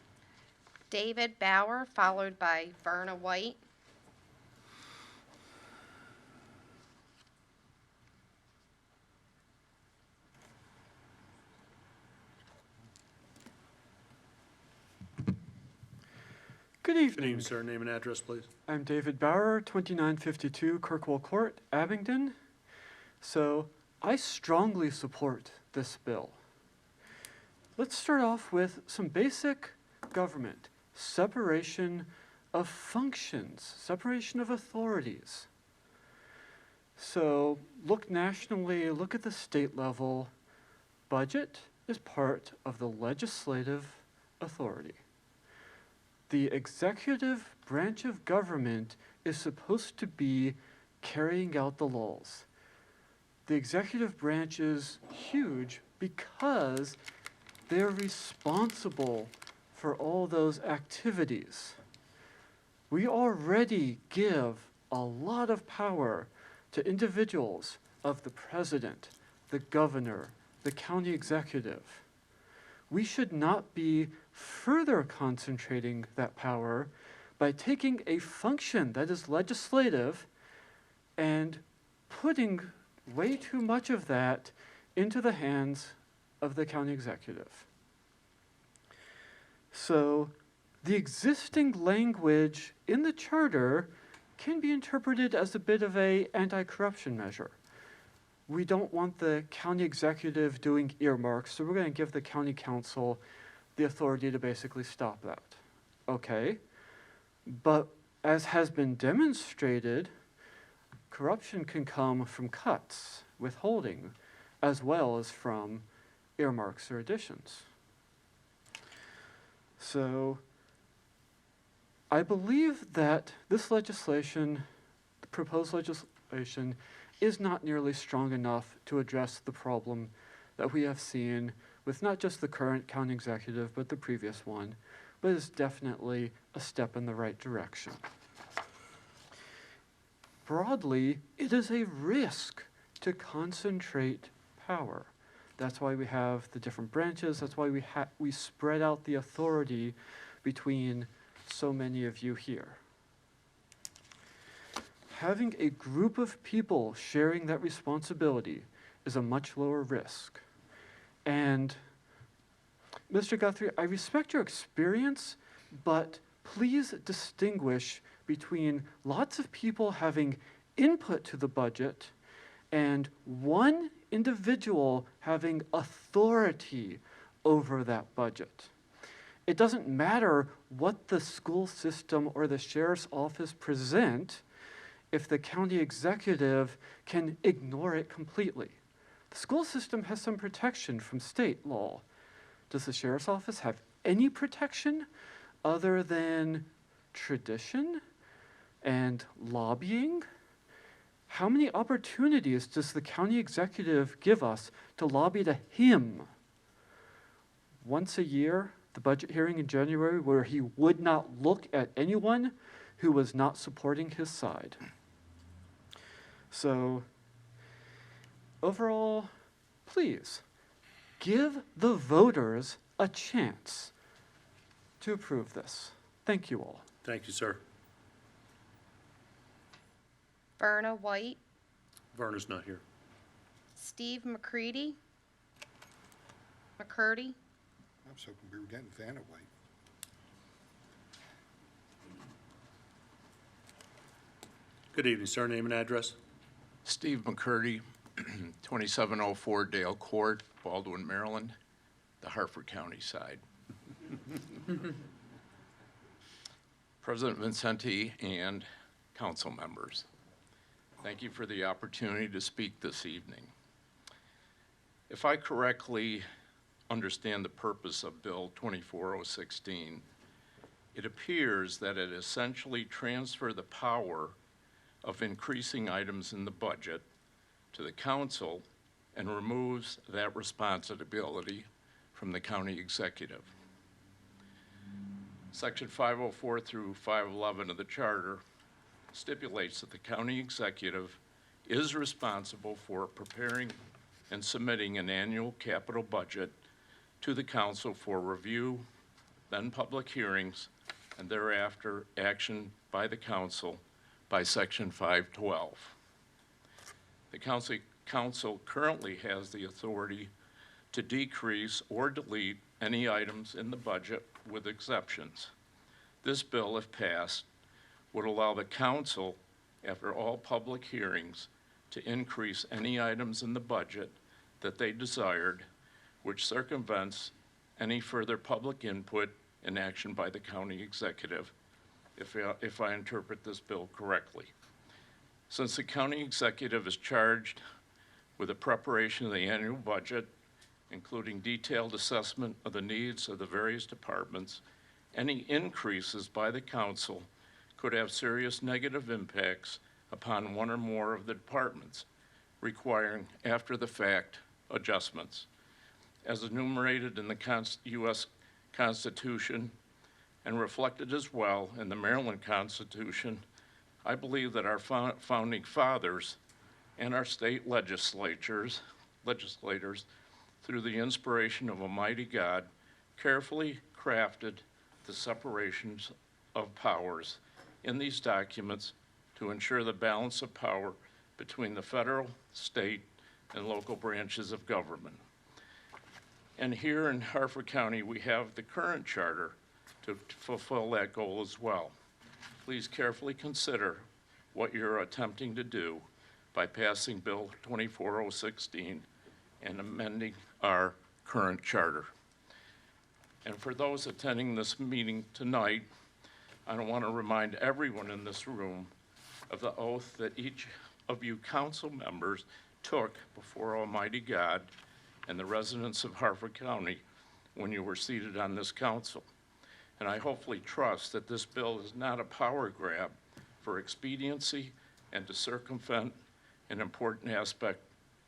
S9: David Bauer, followed by Verna White.
S23: Good evening.
S1: Good evening, sir. Name and address, please.
S23: I'm David Bauer, 2952 Kirkwall Court, Abingdon. So I strongly support this bill. Let's start off with some basic government, separation of functions, separation of authorities. So look nationally, look at the state level. Budget is part of the legislative authority. the executive branch of government is supposed to be carrying out the laws. The executive branch is huge because they're responsible for all those activities. We already give a lot of power to individuals of the president, the governor, the county executive. We should not be further concentrating that power by taking a function that is legislative and putting way too much of that into the hands of the county executive. So the existing language in the charter can be interpreted as a bit of an anti-corruption measure. We don't want the county executive doing earmarks, so we're going to give the county council the authority to basically stop that. Okay, but as has been demonstrated, corruption can come from cuts, withholding, as well as from earmarks or additions. So I believe that this legislation, the proposed legislation, is not nearly strong enough to address the problem that we have seen with not just the current county executive, but the previous one, but is definitely a step in the right direction. Broadly, it is a risk to concentrate power. That's why we have the different branches. That's why we spread out the authority between so many of you here. Having a group of people sharing that responsibility is a much lower risk. And Mr. Guthrie, I respect your experience, but please distinguish between lots of people having input to the budget and one individual having authority over that budget. It doesn't matter what the school system or the sheriff's office present if the county executive can ignore it completely. The school system has some protection from state law. Does the sheriff's office have any protection other than tradition and lobbying? How many opportunities does the county executive give us to lobby to him? Once a year, the budget hearing in January, where he would not look at anyone who was not supporting his side. So, overall, please, give the voters a chance to approve this. Thank you all.
S1: Thank you, sir.
S9: Verna White,
S1: Verna's not here.
S9: Steve McCurdy.
S4: I was hoping we were getting Vanna White.
S1: Good evening, sir. Name and address?
S12: Steve McCurdy, 2704 Dale Court, Baldwin, Maryland, the Harford County side. President Vincenti and council members, thank you for the opportunity to speak this evening. If I correctly understand the purpose of Bill 24016, it appears that it essentially transfers the power of increasing items in the budget to the council and removes that responsibility from the county executive. Section 504 through 511 of the charter stipulates that the county executive is responsible for preparing and submitting an annual capital budget to the council for review, then public hearings, and thereafter action by the council by Section 512. The council currently has the authority to decrease or delete any items in the budget with exceptions. This bill, if passed, would allow the council, after all public hearings, to increase any items in the budget that they desired, which circumvents any further public input and action by the county executive, if I interpret this bill correctly. Since the county executive is charged with the preparation of the annual budget, including detailed assessment of the needs of the various departments Any increases by the council could have serious negative impacts upon one or more of the departments, requiring after-the-fact adjustments. As enumerated in the U.S. Constitution and reflected as well in the Maryland Constitution, I believe that our founding fathers and our state legislators, through the inspiration of Almighty God, carefully crafted the separations of powers in these documents to ensure the balance of power between the federal, state, and local branches of government. And here in Harford County, we have the current charter to fulfill that goal as well. Please carefully consider what you're attempting to do by passing Bill 24016 and amending our current charter. And for those attending this meeting tonight, I want to remind everyone in this room of the oath that each of you council members took before Almighty God and the residents of Harford County when you were seated on this council. And I hopefully trust that this bill is not a power grab for expediency and to circumvent an important aspect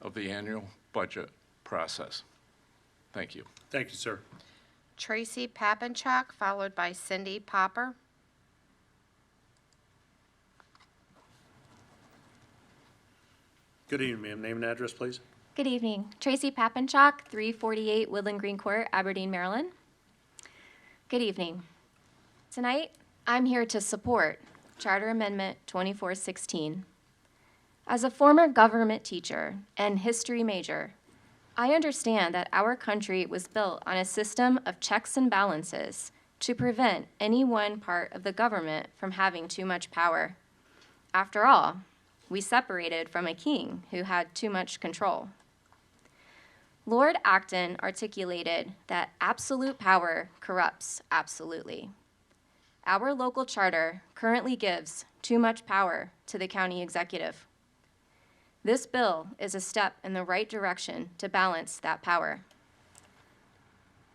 S12: of the annual budget process. Thank you.
S1: Thank you, sir.
S9: Tracy Papenchuk, followed by Cindy Popper.
S1: Good evening, ma'am. Name and address, please.
S13: Good evening. Tracy Papenchuk, 348 Woodland Green Court, Aberdeen, Maryland. Good evening. Tonight, I'm here to support Charter Amendment 2416. As a former government teacher and history major, I understand that our country was built on a system of checks and balances to prevent any one part of the government from having too much power. After all, we separated from a king who had too much control. Lord Acton articulated that absolute power corrupts absolutely. Our local charter currently gives too much power to the county executive. This bill is a step in the right direction to balance that power.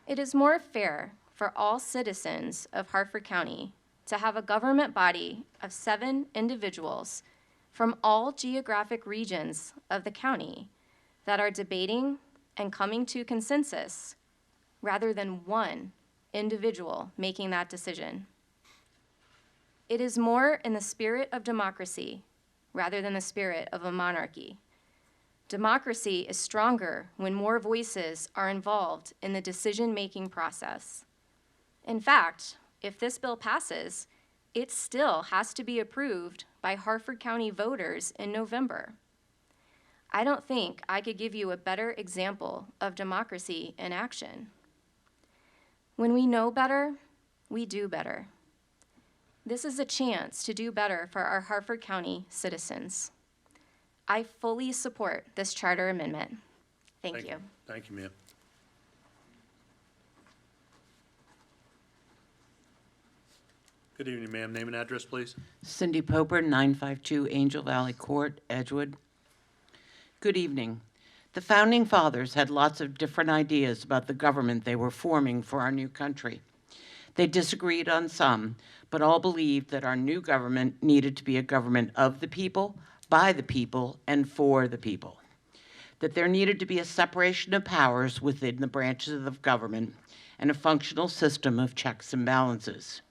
S13: It is more fair for all citizens of Harford County to have a government body of 7 individuals from all geographic regions of the county that are debating and coming to consensus rather than one individual making that decision. It is more in the spirit of democracy rather than the spirit of a monarchy. Democracy is stronger when more voices are involved in the decision-making process. In fact, if this bill passes, it still has to be approved by Harford County voters in November. I don't think I could give you a better example of democracy in action. When we know better, we do better. This is a chance to do better for our Harford County citizens. I fully support this charter amendment. Thank you.
S1: Thank you, ma'am. Good evening, ma'am. Name and address, please.
S14: Cindy Popper, 952 Angel Valley Court, Edgewood. Good evening. The Founding Fathers had lots of different ideas about the government they were forming for our new country. They disagreed on some, but all believed that our new government needed to be a government of the people, by the people, and for the people. That there needed to be a separation of powers within the branches of government and a functional system of checks and balances.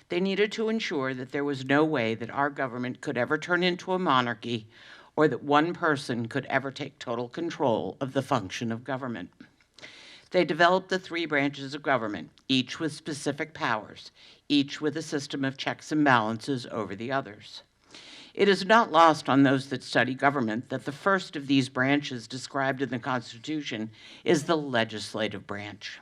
S14: They needed to ensure that there was no way that our government could ever turn into a monarchy or that one person could ever take total control of the function of government. They developed the 3 branches of government, each with specific powers, each with a system of checks and balances over the others. It is not lost on those that study government that the first of these branches described in the Constitution is the legislative branch.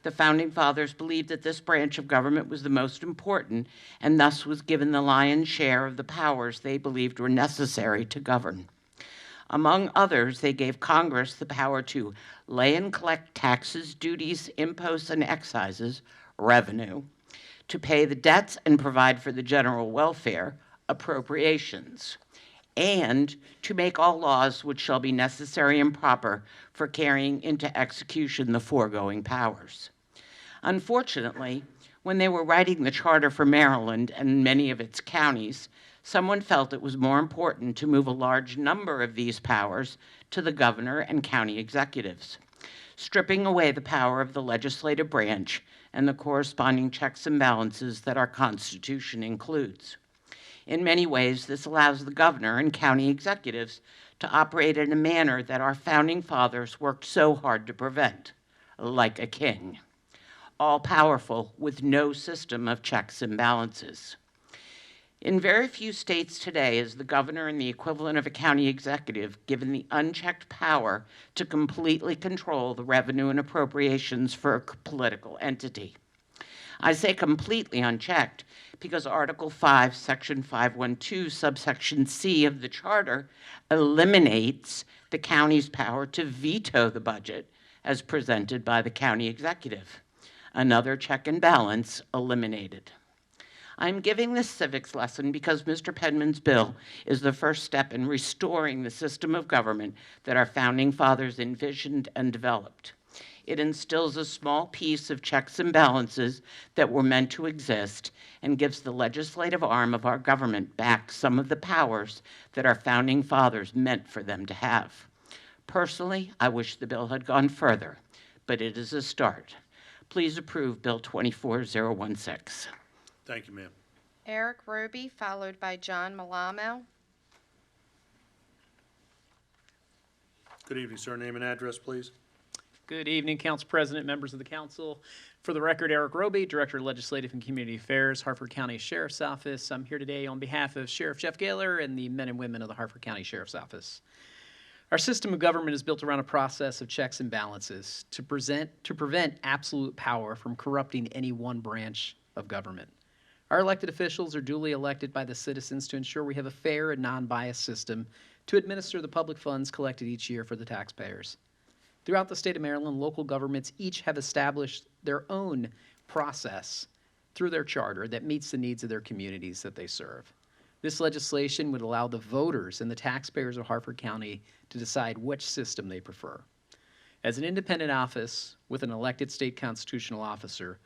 S14: The Founding Fathers believed that this branch of government was the most important and thus was given the lion's share of the powers they believed were necessary to govern. Among others, they gave Congress the power to lay and collect taxes, duties, imposts, and excises, revenue, to pay the debts and provide for the general welfare, appropriations, and to make all laws which shall be necessary and proper for carrying into execution the foregoing powers. Unfortunately, When they were writing the charter for Maryland and many of its counties, someone felt it was more important to move a large number of these powers to the governor and county executives, stripping away the power of the legislative branch and the corresponding checks and balances that our Constitution includes. In many ways, this allows the governor and county executives to operate in a manner that our founding fathers worked so hard to prevent, like a king, all-powerful with no system of checks and balances. In very few states today is the governor and the equivalent of a county executive given the unchecked power to completely control the revenue and appropriations for a political entity. I say completely unchecked because Article 5, Section 512, subsection C of the Charter eliminates the county's power to veto the budget as presented by the county executive. Another check and balance eliminated. I'm giving this civics lesson because Mr. Penman's bill is the first step in restoring the system of government that our founding fathers envisioned and developed. It instills a small piece of checks and balances that were meant to exist and gives the legislative arm of our government back some of the powers that our founding fathers meant for them to have. Personally, I wish the bill had gone further, but it is a start. Please approve Bill 24016.
S1: Thank you, ma'am.
S9: Eric Roby, followed by John Malamo.
S1: Good evening, sir. Name and address, please.
S15: Good evening, Council President, members of the council. For the record, Eric Roby, Director of Legislative and Community Affairs, Harford County Sheriff's Office. I'm here today on behalf of Sheriff Jeff Gaylor and the men and women of the Harford County Sheriff's Office. Our system of government is built around a process of checks and balances to prevent absolute power from corrupting any one branch of government. Our elected officials are duly elected by the citizens to ensure we have a fair and non-biased system to administer the public funds collected each year for the taxpayers. Throughout the state of Maryland, local governments each have established their own process through their charter that meets the needs of their communities that they serve. This legislation would allow the voters and the taxpayers of Harford County to decide which system they prefer. As an independent office with an elected state constitutional officer,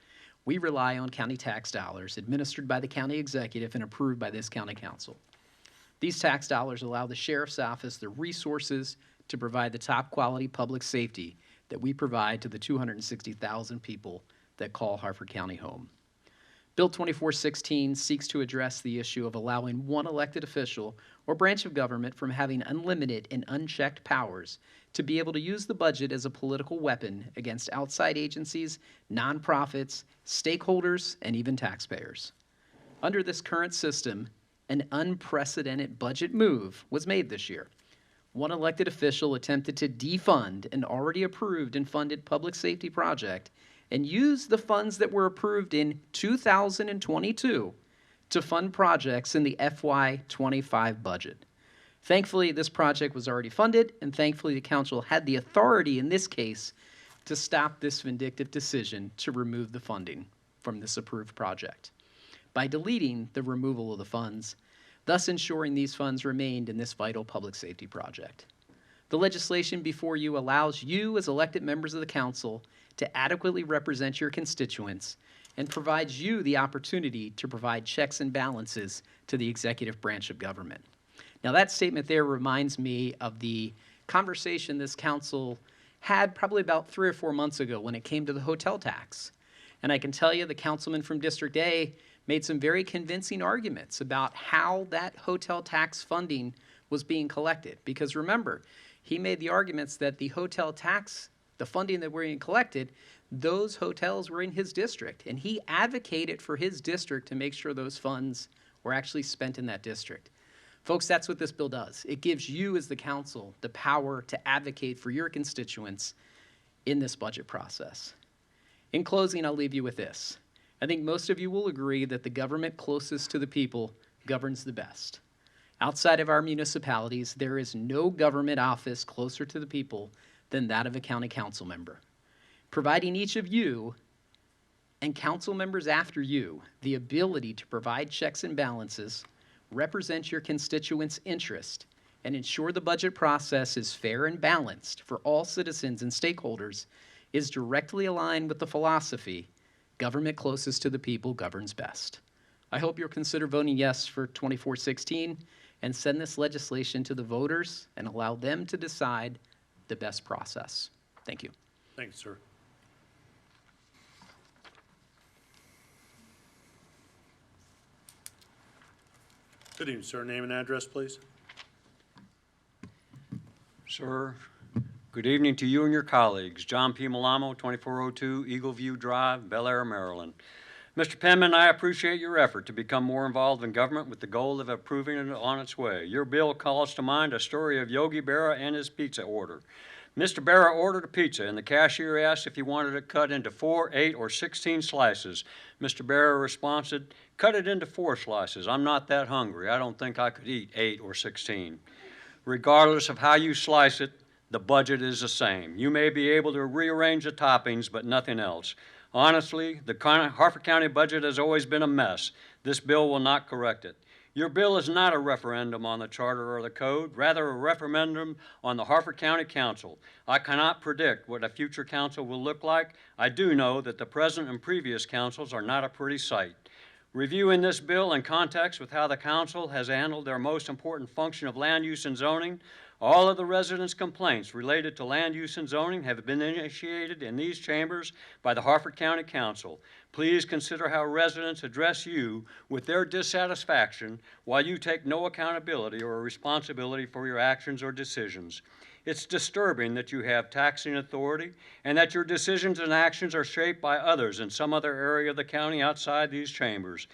S15: we rely on county tax dollars administered by the county executive and approved by this county council. These tax dollars allow the sheriff's office the resources to provide the top quality public safety that we provide to the 260,000 people that call Harford County home. Bill 2416 seeks to address the issue of allowing one elected official or branch of government from having unlimited and unchecked powers to be able to use the budget as a political weapon against outside agencies, nonprofits, stakeholders, and even taxpayers. Under this current system, an unprecedented budget move was made this year. One elected official attempted to defund an already approved and funded public safety project and use the funds that were approved in 2022 to fund projects in the FY25 budget. Thankfully, this project was already funded, and thankfully the council had the authority in this case to stop this vindictive decision to remove the funding from this approved project by deleting the removal of the funds, thus ensuring these funds remained in this vital public safety project. The legislation before you allows you as elected members of the council to adequately represent your constituents and provides you the opportunity to provide checks and balances to the executive branch of government. Now, that statement there reminds me of the conversation this council had probably about 3 or 4 months ago when it came to the hotel tax. And I can tell you the councilman from District A made some very convincing arguments about how that hotel tax funding was being collected. Because remember, he made the arguments that the hotel tax, the funding that were being collected, those hotels were in his district. And he advocated for his district to make sure those funds were actually spent in that district. Folks, that's what this bill does. It gives you as the council the power to advocate for your constituents in this budget process. In closing, I'll leave you with this. I think most of you will agree that the government closest to the people governs the best. Outside of our municipalities, there is no government office closer to the people than that of a county council member. Providing each of you and council members after you the ability to provide checks and balances, represent your constituents' interest, and ensure the budget process is fair and balanced for all citizens and stakeholders is directly aligned with the philosophy Government closest to the people governs best. I hope you'll consider voting yes for 2416 and send this legislation to the voters and allow them to decide the best process. Thank you.
S1: Thank you, sir. Good evening, sir. Name and address, please.
S16: Sir, good evening to you and your colleagues. John P. Malamo, 2402 Eagle View Drive, Bel Air, Maryland. Mr. Penman, I appreciate your effort to become more involved in government with the goal of approving it on its way. Your bill calls to mind a story of Yogi Berra and his pizza order. Mr. Berra ordered a pizza, and the cashier asked if he wanted it cut into 4, 8, or 16 slices. Mr. Berra responded, "Cut it into 4 slices. I'm not that hungry. I don't think I could eat 8 or 16. Regardless of how you slice it, the budget is the same. You may be able to rearrange the toppings, but nothing else. Honestly, the Harford County budget has always been a mess. This bill will not correct it. Your bill is not a referendum on the charter or the code, rather a referendum on the Harford County Council. I cannot predict what a future council will look like. I do know that the present and previous councils are not a pretty sight. Reviewing this bill in context with how the council has handled their most important function of land use and zoning, all of the residents' complaints related to land use and zoning have been initiated in these chambers by the Harford County Council. Please consider how residents address you with their dissatisfaction while you take no accountability or responsibility for your actions or decisions. It's disturbing that you have taxing authority and that your decisions and actions are shaped by others in some other area of the county outside these chambers.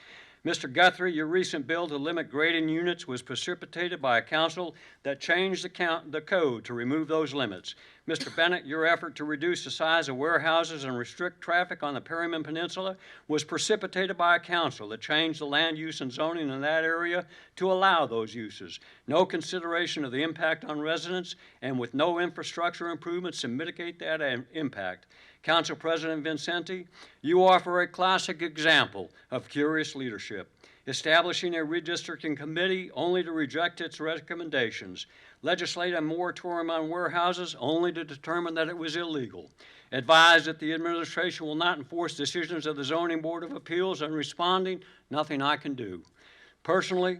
S16: Mr. Guthrie, your recent bill to limit grading units was precipitated by a council that changed the code to remove those limits. Mr. Bennett, your effort to reduce the size of warehouses and restrict traffic on the Perryman Peninsula was precipitated by a council that changed the land use and zoning in that area to allow those uses. No consideration of the impact on residents and with no infrastructure improvements to mitigate that impact. Council President Vincenti, you offer a classic example of curious leadership, establishing a redistricting committee only to reject its recommendations, legislate a moratorium on warehouses only to determine that it was illegal, advise that the administration will not enforce decisions of the Zoning Board of Appeals, and responding, nothing I can do. Personally,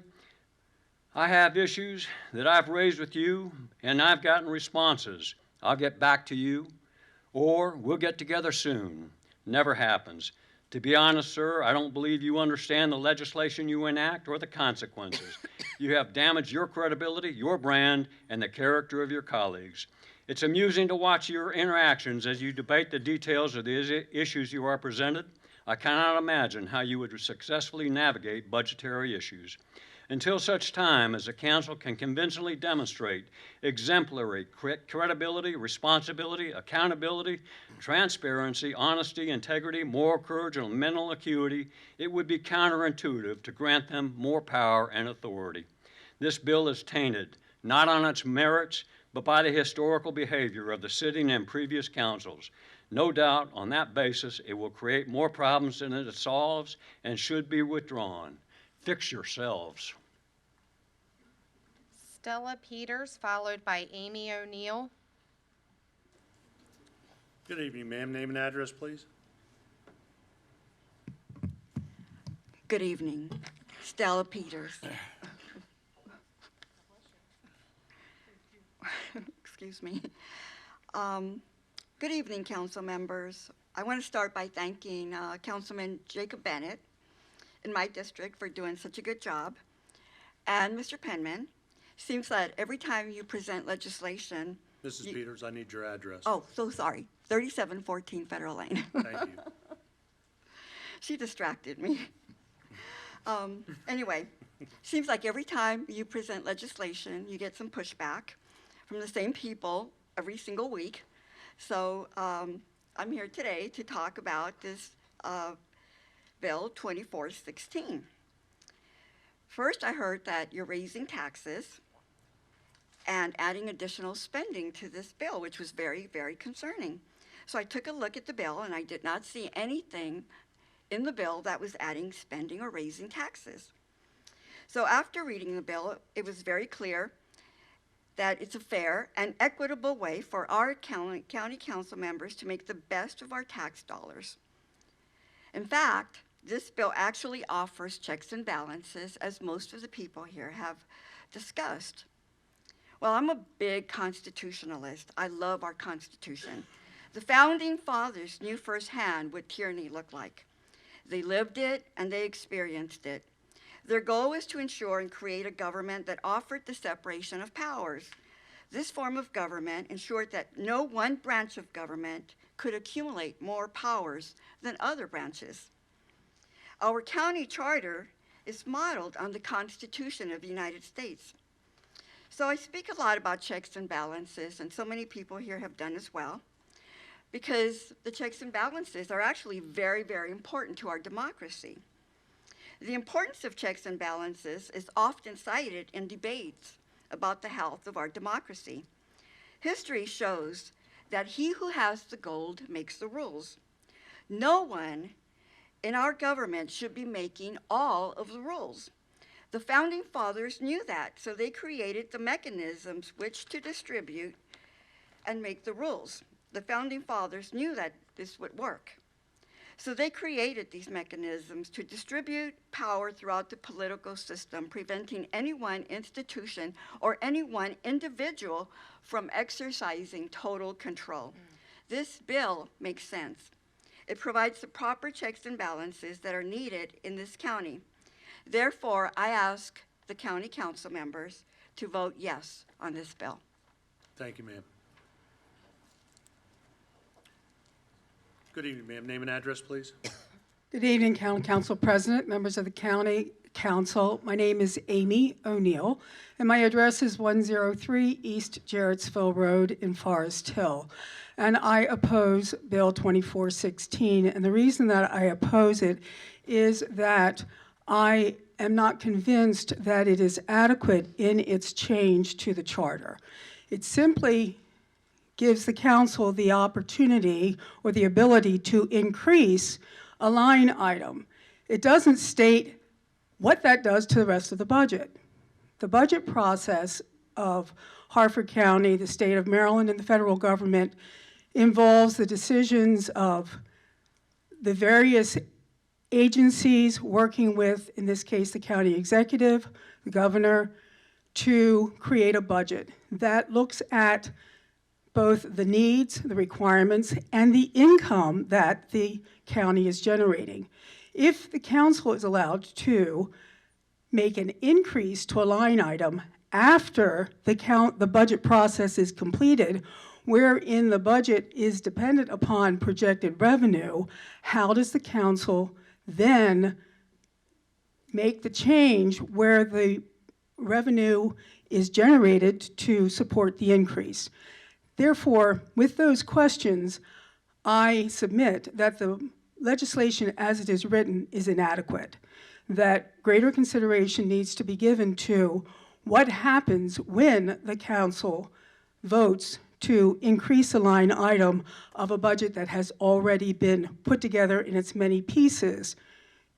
S16: I have issues that I've raised with you, and I've gotten responses. I'll get back to you, or we'll get together soon. Never happens. To be honest, sir, I don't believe you understand the legislation you enact or the consequences. You have damaged your credibility, your brand, and the character of your colleagues. It's amusing to watch your interactions as you debate the details of the issues you are presented. I cannot imagine how you would successfully navigate budgetary issues. Until such time as the council can convincingly demonstrate exemplary credibility, responsibility, accountability, transparency, honesty, integrity, moral courage, and mental acuity, it would be counterintuitive to grant them more power and authority. This bill is tainted, not on its merits, but by the historical behavior of the sitting and previous councils. No doubt, on that basis, it will create more problems than it solves and should be withdrawn. Fix yourselves.
S9: Stella Peters, followed by Amy O'Neill.
S1: Good evening, ma'am. Name and address, please.
S17: Good evening. Stella Peters. Excuse me. Good evening, council members. I want to start by thanking Councilman Jacob Bennett in my district for doing such a good job. And Mr. Penman, seems that every time you present legislation.
S1: Mrs. Peters, I need your address.
S17: Oh, so sorry. 3714 Federal Lane.
S1: Thank you.
S17: She distracted me. Anyway, seems like every time you present legislation, you get some pushback from the same people every single week. So I'm here today to talk about this Bill 2416. First, I heard that you're raising taxes and adding additional spending to this bill, which was very, very concerning. So I took a look at the bill, and I did not see anything in the bill that was adding spending or raising taxes. So after reading the bill, it was very clear that it's a fair and equitable way for our county council members to make the best of our tax dollars. In fact, this bill actually offers checks and balances, as most of the people here have discussed. Well, I'm a big constitutionalist. I love our Constitution. The Founding Fathers knew firsthand what tyranny looked like. They lived it and they experienced it. Their goal was to ensure and create a government that offered the separation of powers. This form of government ensured that no one branch of government could accumulate more powers than other branches. Our county charter is modeled on the Constitution of the United States. So I speak a lot about checks and balances, and so many people here have done as well, because the checks and balances are actually very, very important to our democracy. The importance of checks and balances is often cited in debates about the health of our democracy. History shows that he who has the gold makes the rules. No one in our government should be making all of the rules. The Founding Fathers knew that, so they created the mechanisms which to distribute and make the rules. The Founding Fathers knew that this would work. So they created these mechanisms to distribute power throughout the political system, preventing any one institution or any one individual from exercising total control. This bill makes sense. It provides the proper checks and balances that are needed in this county. Therefore, I ask the county council members to vote yes on this bill.
S1: Thank you, ma'am. Good evening, ma'am. Name and address, please.
S18: Good evening, County Council President, members of the County Council. My name is Amy O'Neill, and my address is 103 East Jarrettsville Road in Forest Hill. And I oppose Bill 2416. And the reason that I oppose it is that I am not convinced that it is adequate in its change to the charter. It simply gives the council the opportunity or the ability to increase a line item. It doesn't state what that does to the rest of the budget. The budget process of Harford County, the state of Maryland, and the federal government involves the decisions of the various agencies working with, in this case, the county executive, the governor, to create a budget that looks at both the needs, the requirements, and the income that the county is generating. If the council is allowed to make an increase to a line item after the budget process is completed, wherein the budget is dependent upon projected revenue, how does the council then make the change where the revenue is generated to support the increase? Therefore, with those questions, I submit that the legislation as it is written is inadequate, that greater consideration needs to be given to what happens when the council votes to increase a line item of a budget that has already been put together in its many pieces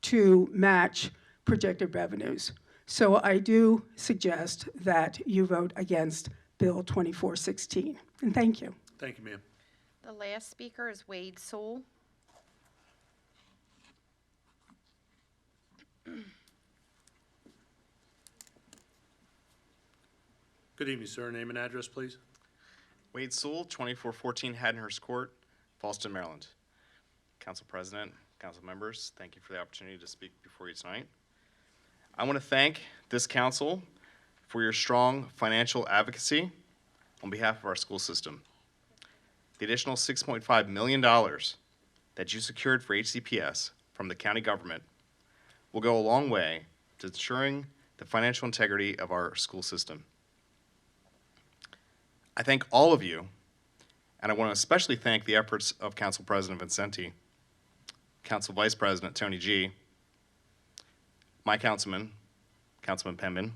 S18: to match projected revenues. So I do suggest that you vote against Bill 2416. And thank you.
S1: Thank you, ma'am.
S9: The last speaker is Wade Sewell.
S1: Good evening, sir. Name and address, please.
S19: Wade Sewell, 2414 Haddonhurst Court, Fallston, Maryland. Council President, council members, thank you for the opportunity to speak before you tonight. I want to thank this council for your strong financial advocacy on behalf of our school system. The additional $6.5 million that you secured for HCPS from the county government will go a long way to ensuring the financial integrity of our school system. I thank all of you, and I want to especially thank the efforts of Council President Vincenti, Council Vice President Tony G., my councilman, Councilman Penman,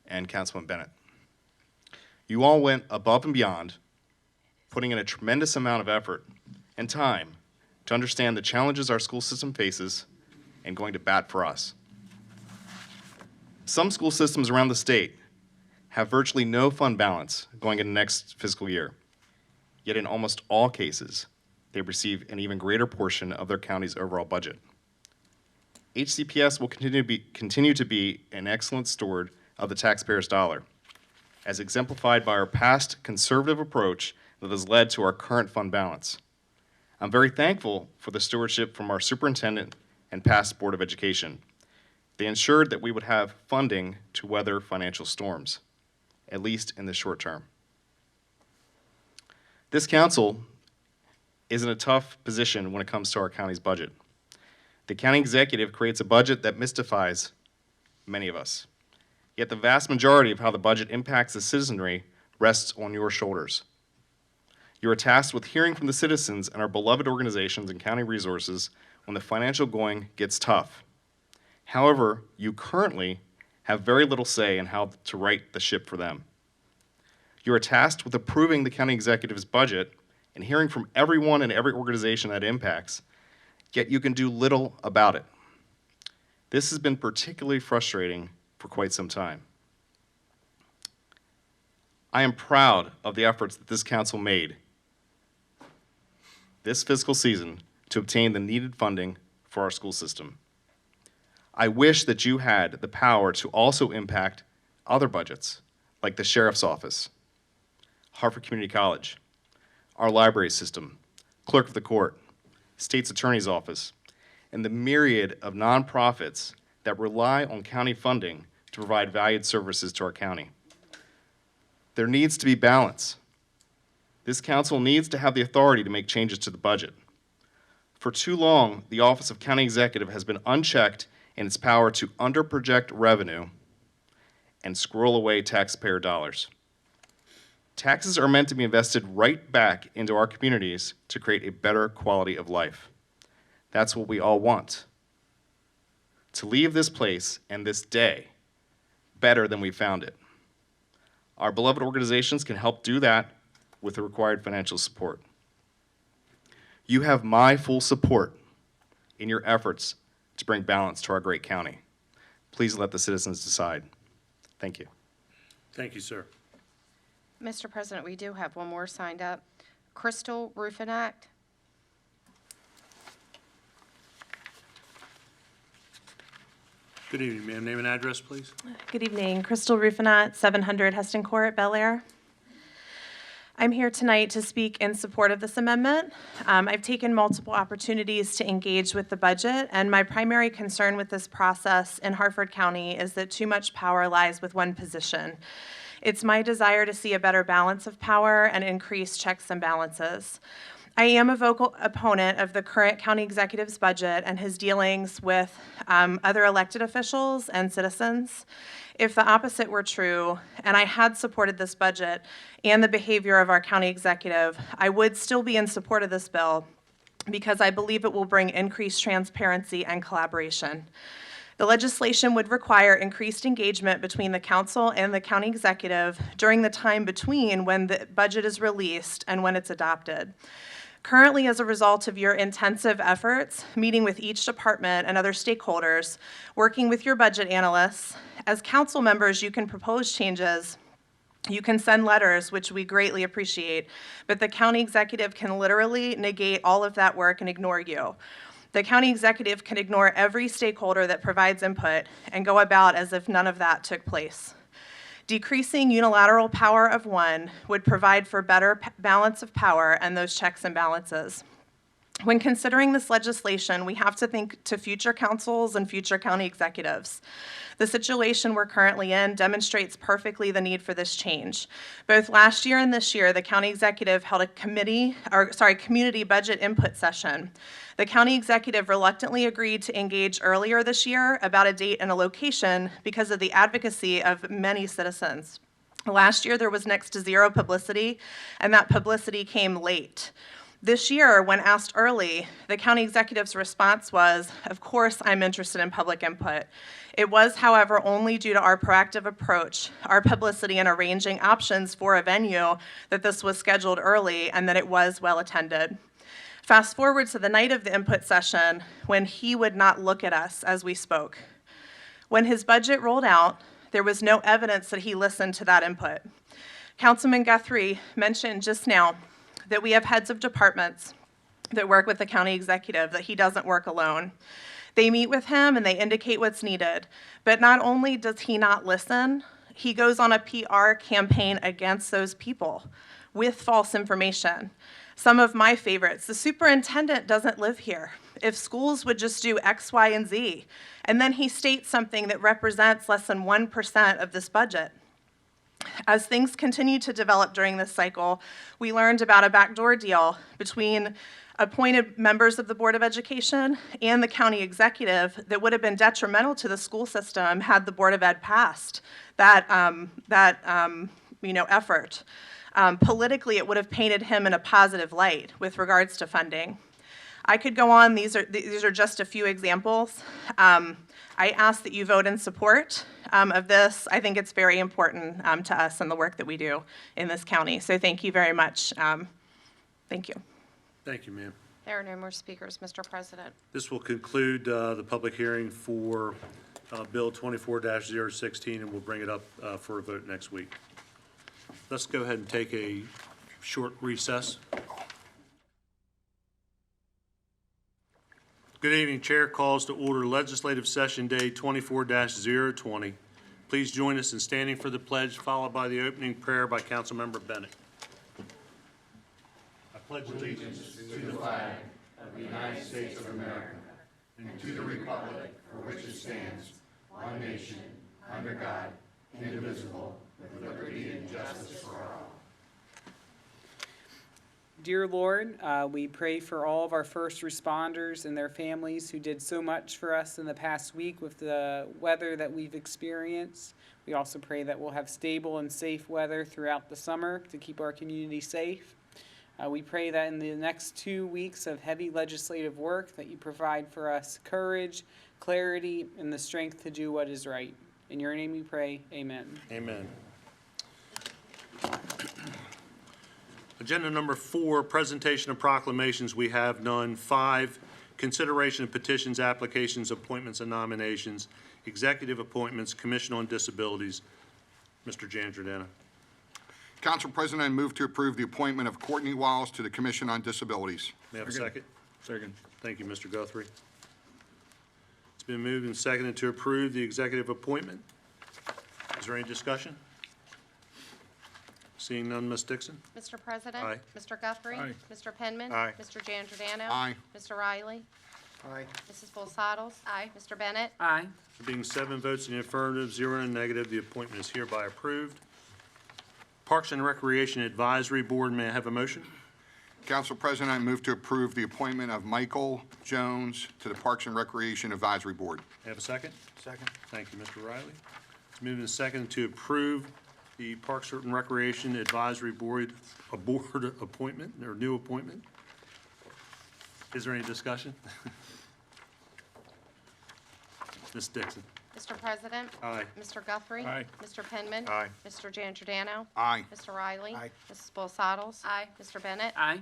S19: and Councilman Bennett. You all went above and beyond, putting in a tremendous amount of effort and time to understand the challenges our school system faces and going to bat for us. Some school systems around the state have virtually no fund balance going into next fiscal year. Yet in almost all cases, they receive an even greater portion of their county's overall budget. HCPS will continue to be an excellent steward of the taxpayer's dollar, as exemplified by our past conservative approach that has led to our current fund balance. I'm very thankful for the stewardship from our superintendent and past Board of Education. They ensured that we would have funding to weather financial storms, at least in the short term. This council is in a tough position when it comes to our county's budget. The county executive creates a budget that mystifies many of us. Yet the vast majority of how the budget impacts the citizenry rests on your shoulders. You are tasked with hearing from the citizens and our beloved organizations and county resources when the financial going gets tough. However, you currently have very little say in how to right the ship for them. You are tasked with approving the county executive's budget and hearing from everyone and every organization that impacts, yet you can do little about it. This has been particularly frustrating for quite some time. I am proud of the efforts that this council made this fiscal season to obtain the needed funding for our school system. I wish that you had the power to also impact other budgets, like the sheriff's office, Harford Community College, our library system, clerk of the court, state's attorney's office, and the myriad of nonprofits that rely on county funding to provide valued services to our county. There needs to be balance. This council needs to have the authority to make changes to the budget. For too long, the Office of County Executive has been unchecked in its power to underproject revenue and squirrel away taxpayer dollars. Taxes are meant to be invested right back into our communities to create a better quality of life. That's what we all want. To leave this place and this day better than we found it. Our beloved organizations can help do that with the required financial support. You have my full support in your efforts to bring balance to our great county. Please let the citizens decide. Thank you.
S1: Thank you, sir.
S9: Mr. President, we do have one more signed up. Crystal Rufinact.
S1: Good evening, ma'am. Name and address, please.
S5: Good evening. Crystal Rufinat, 700 Heston Court, Bel Air. I'm here tonight to speak in support of this amendment. I've taken multiple opportunities to engage with the budget, and my primary concern with this process in Harford County is that too much power lies with one position. It's my desire to see a better balance of power and increased checks and balances. I am a vocal opponent of the current county executive's budget and his dealings with other elected officials and citizens. If the opposite were true, and I had supported this budget and the behavior of our county executive, I would still be in support of this bill because I believe it will bring increased transparency and collaboration. The legislation would require increased engagement between the council and the county executive during the time between when the budget is released and when it's adopted. Currently, as a result of your intensive efforts, meeting with each department and other stakeholders, working with your budget analysts, as council members, you can propose changes, you can send letters, which we greatly appreciate, but the county executive can literally negate all of that work and ignore you. The county executive can ignore every stakeholder that provides input and go about as if none of that took place. Decreasing unilateral power of one would provide for better balance of power and those checks and balances. When considering this legislation, we have to think to future councils and future county executives. The situation we're currently in demonstrates perfectly the need for this change. Both last year and this year, the county executive held a community budget input session. The county executive reluctantly agreed to engage earlier this year about a date and a location because of the advocacy of many citizens. Last year, there was next to zero publicity, and that publicity came late. This year, when asked early, the county executive's response was, "Of course I'm interested in public input." It was, however, only due to our proactive approach, our publicity and arranging options for a venue that this was scheduled early and that it was well attended. Fast forward to the night of the input session when he would not look at us as we spoke. When his budget rolled out, there was no evidence that he listened to that input. Councilman Guthrie mentioned just now that we have heads of departments that work with the county executive that he doesn't work alone. They meet with him and they indicate what's needed. But not only does he not listen, he goes on a PR campaign against those people with false information. Some of my favorites: the superintendent doesn't live here. If schools would just do X, Y, and Z. And then he states something that represents less than 1% of this budget. As things continued to develop during this cycle, we learned about a backdoor deal between appointed members of the Board of Education and the county executive that would have been detrimental to the school system had the Board of Ed passed that effort. Politically, it would have painted him in a positive light with regards to funding. I could go on. These are just a few examples. I ask that you vote in support of this. I think it's very important to us and the work that we do in this county. So thank you very much. Thank you.
S1: Thank you, ma'am.
S9: There are no more speakers, Mr. President.
S1: This will conclude the public hearing for Bill 24-016, and we'll bring it up for a vote next week. Let's go ahead and take a short recess. Good evening. Chair calls to order Legislative Session Day 24-020. Please join us in standing for the pledge, followed by the opening prayer by Councilmember Bennett. I pledge allegiance to the flag of the United States of America and to the republic for which it stands, one nation, under God, indivisible, with liberty and justice for all.
S6: Dear Lord, we pray for all of our first responders and their families who did so much for us in the past week with the weather that we've experienced. We also pray that we'll have stable and safe weather throughout the summer to keep our community safe. We pray that in the next 2 weeks of heavy legislative work that you provide for us courage, clarity, and the strength to do what is right. In your name we pray, amen.
S1: Amen. Agenda number 4, presentation of proclamations. We have none. 5, consideration of petitions, applications, appointments, and nominations. Executive appointments, Commission on Disabilities. Mr. Giangiordano.
S4: Council President, I move to approve the appointment of Courtney Wallace to the Commission on Disabilities.
S1: May I have a second? Second. Thank you, Mr. Guthrie. It's been moved and seconded to approve the executive appointment. Is there any discussion? Seeing none, Ms. Dixon?
S9: Mr. President?
S1: Aye.
S9: Mr. Guthrie?
S1: Aye.
S9: Mr. Penman?
S1: Aye.
S9: Mr. Giangiordano?
S4: Aye.
S9: Mr. Riley?
S21: Aye.
S9: Mrs. Bolsados? Aye. Mr. Bennett?
S6: Aye.
S1: There being 7 votes in the affirmative, 0 in the negative, the appointment is hereby approved. Parks and Recreation Advisory Board, may I have a motion?
S4: Council President, I move to approve the appointment of Michael Jones to the Parks and Recreation Advisory Board.
S1: May I have a second?
S21: Second.
S1: Thank you, Mr. Riley. It's moved and seconded to approve the Parks and Recreation Advisory Board, a board appointment, or new appointment. Is there any discussion? Ms. Dixon?
S9: Mr. President?
S1: Aye.
S9: Mr. Guthrie?
S1: Aye.
S9: Mr. Penman?
S1: Aye.
S9: Mr. Giangiordano?
S4: Aye.
S9: Mr. Riley?
S21: Aye.
S9: Mrs. Bolsados? Aye. Mr. Bennett?
S6: Aye.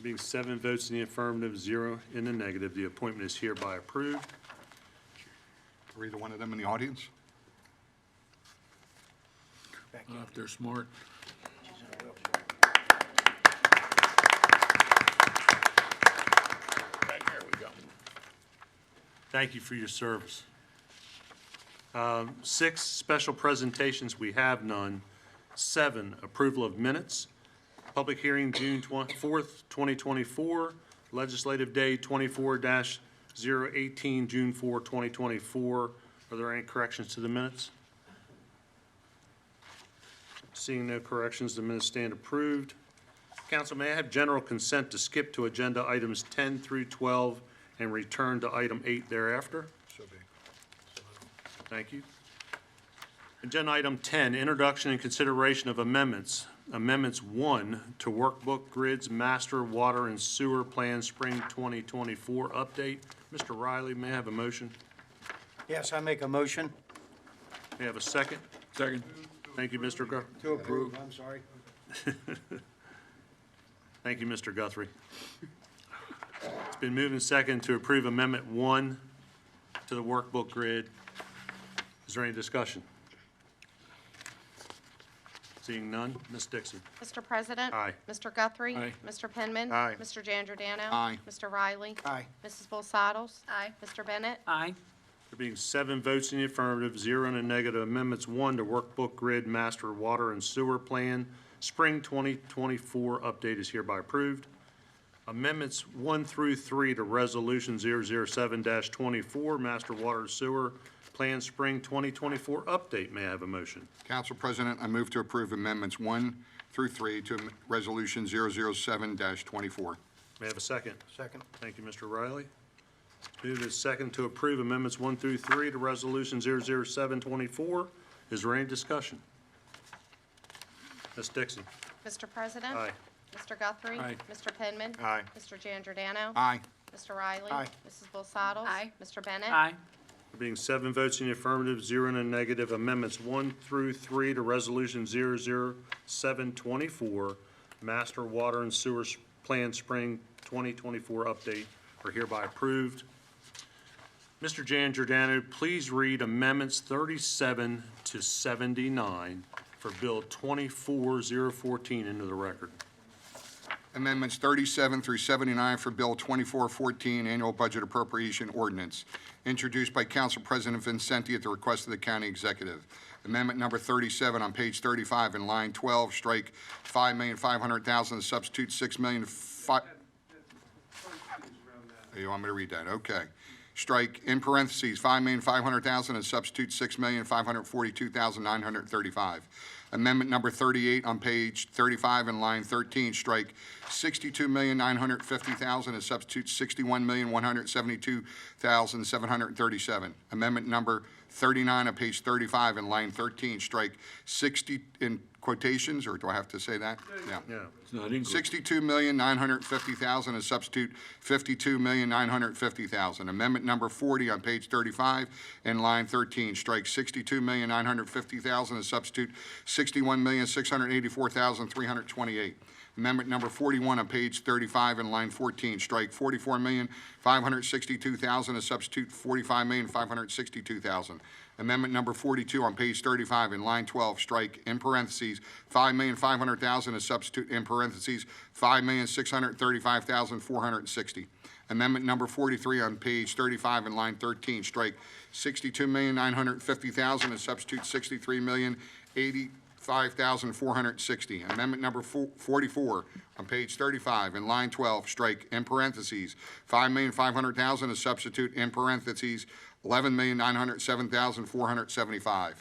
S1: Being 7 votes in the affirmative, 0 in the negative, the appointment is hereby approved.
S4: Are either one of them in the audience?
S3: If they're smart. There we go.
S1: Thank you for your service. 6, special presentations, we have none. 7, approval of minutes. Public hearing June 4th, 2024. Legislative Day 24-018, June 4, 2024. Are there any corrections to the minutes? Seeing no corrections, the minutes stand approved. Council, may I have general consent to skip to agenda items 10 through 12 and return to item 8 thereafter?
S4: So be.
S1: Thank you. Agenda item 10, introduction and consideration of amendments. Amendments 1 to Workbook Grids Master Water and Sewer Plan Spring 2024 update. Mr. Riley, may I have a motion?
S21: Yes, I make a motion.
S1: May I have a second?
S3: Second.
S1: Thank you, Mr. Guthrie.
S21: To approve, I'm sorry.
S1: Thank you, Mr. Guthrie. It's been moved and seconded to approve Amendment 1 to the Workbook Grid. Is there any discussion? Seeing none, Ms. Dixon.
S9: Mr. President?
S1: Aye.
S9: Mr. Guthrie?
S3: Aye.
S9: Mr. Penman?
S2: Aye.
S9: Mr. Giangiordano?
S4: Aye.
S9: Mr. Riley?
S21: Aye.
S9: Mrs. Bolsados? Aye. Mr. Bennett?
S6: Aye.
S1: There being 7 votes in the affirmative, 0 in the negative, amendments 1 to Workbook Grid Master Water and Sewer Plan, Spring 2024 update is hereby approved. Amendments 1 through 3 to Resolution 007-24, Master Water and Sewer Plan, Spring 2024 update. May I have a motion?
S4: Council President, I move to approve amendments 1 through 3 to Resolution 007-24.
S1: May I have a second?
S21: Second.
S1: Thank you, Mr. Riley. Moved as second to approve amendments 1 through 3 to Resolution 007-24. Is there any discussion? Ms. Dixon.
S9: Mr. President?
S1: Aye.
S9: Mr. Guthrie?
S3: Aye.
S9: Mr. Penman?
S2: Aye.
S9: Mr. Giangiordano?
S4: Aye.
S9: Mr. Riley?
S21: Aye.
S9: Mrs. Bolsados? Aye. Mr. Bennett?
S6: Aye.
S1: There being 7 votes in the affirmative, 0 in the negative, amendments 1 through 3 to Resolution 007-24, Master Water and Sewer Plan Spring 2024 update are hereby approved. Mr. Giangiordano, please read amendments 37 to 79 for Bill 24014 into the record.
S4: Amendments 37 through 79 for Bill 2414, Annual Budget Appropriation Ordinance, introduced by Council President Vincenti at the request of the County Executive. Amendment number 37 on page 35 in line 12, strike $5,500,000 and substitute $6,000,000. You want me to read that? Okay. Strike in parentheses $5,500,000 and substitute $6,542,935. Amendment number 38 on page 35 in line 13, strike $62,950,000 and substitute $61,172,737. Amendment number 39 on page 35 in line 13, strike 60 in quotations, or do I have to say that? Yeah.
S3: It's not English.
S4: $62,950,000 and substitute $52,950,000. Amendment number 40 on page 35 in line 13, strike $62,950,000 and substitute $61,684,328. Amendment number 41 on page 35 in line 14, strike $44,562,000 and substitute $45,562,000. Amendment number 42 on page 35 in line 12, strike in parentheses $5,500,000 and substitute in parentheses $5,635,460. Amendment number 43 on page 35 in line 13, strike $62,950,000 and substitute $63,085,460. Amendment number 44 on page 35 in line 12, strike in parentheses $5,500,000 and substitute in parentheses $11,907,475.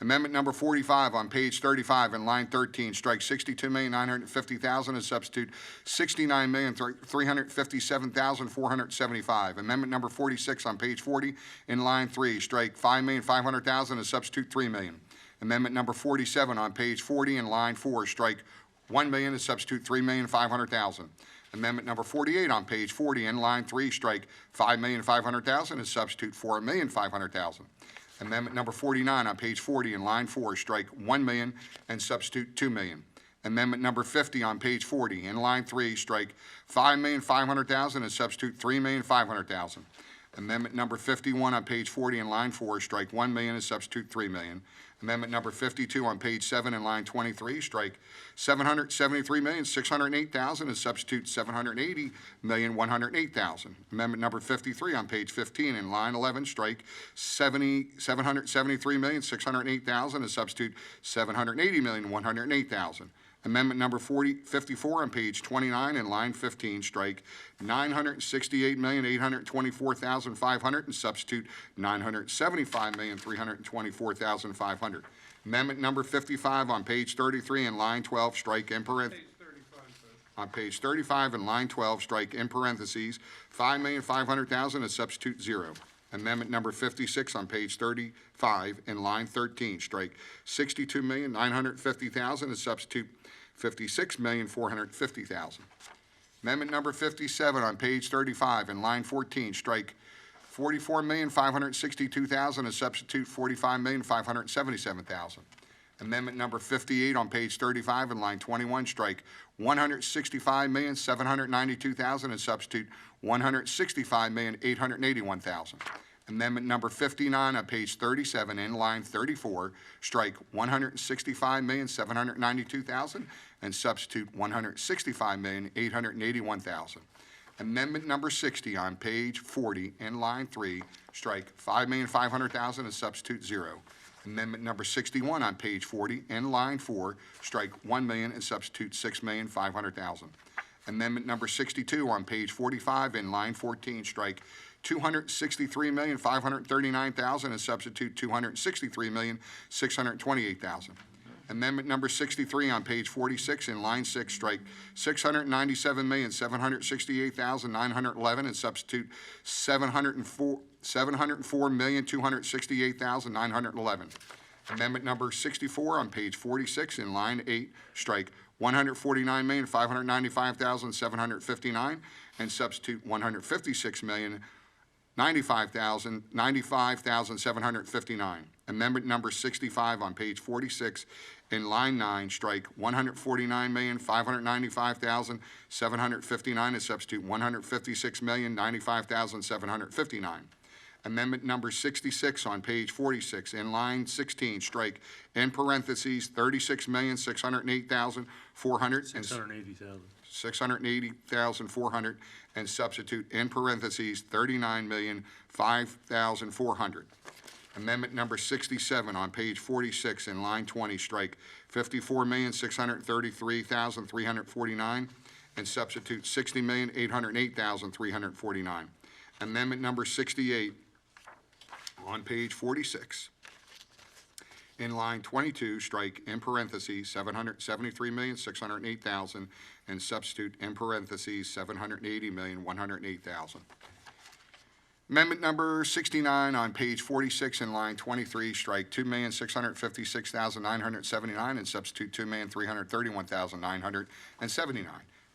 S4: Amendment number 45 on page 35 in line 13, strike $62,950,000 and substitute $69,357,475. Amendment number 46 on page 40 in line 3, strike $5,500,000 and substitute $3 million. Amendment number 47 on page 40 in line 4, strike $1 million and substitute $3,500,000. Amendment number 48 on page 40 in line 3, strike $5,500,000 and substitute $4,500,000. Amendment number 49 on page 40 in line 4, strike $1 million and substitute $2 million. Amendment number 50 on page 40 in line 3, strike $5,500,000 and substitute $3,500,000. Amendment number 51 on page 40 in line 4, strike $1 million and substitute $3 million. Amendment number 52 on page 7 in line 23, strike $773,608,000 and substitute $780,108,000. Amendment number 53 on page 15 in line 11, strike $773,608,000 and substitute $780,108,000. Amendment number 54 on page 29 in line 15, strike $968,824,500 and substitute $975,324,500. Amendment number 55 on page 33 in line 12, strike in parentheses. On page 35 in line 12, strike in parentheses $5,500,000 and substitute 0. Amendment number 56 on page 35 in line 13, strike $62,950,000 and substitute $56,450,000. Amendment number 57 on page 35 in line 14, strike $44,562,000 and substitute $45,577,000. Amendment number 58 on page 35 in line 21, strike $165,792,000 and substitute $165,881,000. Amendment number 59 on page 37 in line 34, strike $165,792,000 and substitute $165,881,000. Amendment number 60 on page 40 in line 3, strike $5,500,000 and substitute 0. Amendment number 61 on page 40 in line 4, strike $1 million and substitute $6,500,000. Amendment number 62 on page 45 in line 14, strike $263,539,000 and substitute $263,628,000. Amendment number 63 on page 46 in line 6, strike $697,768,911 and substitute $704,268,911. Amendment number 64 on page 46 in line 8, strike $149,595,759 and substitute $156,095,759. Amendment number 65 on page 46 in line 9, strike $149,595,759 and substitute $156,095,759. Amendment number 66 on page 46 in line 16, strike in parentheses $36,608,400 $680,400 and substitute in parentheses $39,005,400. Amendment number 67 on page 46 in line 20, strike $54,633,349 and substitute $60,808,349. Amendment number 68 on page 46 in line 22, strike in parentheses $773,608,000 and substitute in parentheses $780,108,000. Amendment number 69 on page 46 in line 23, strike $2,656,979 and substitute $2,331,979.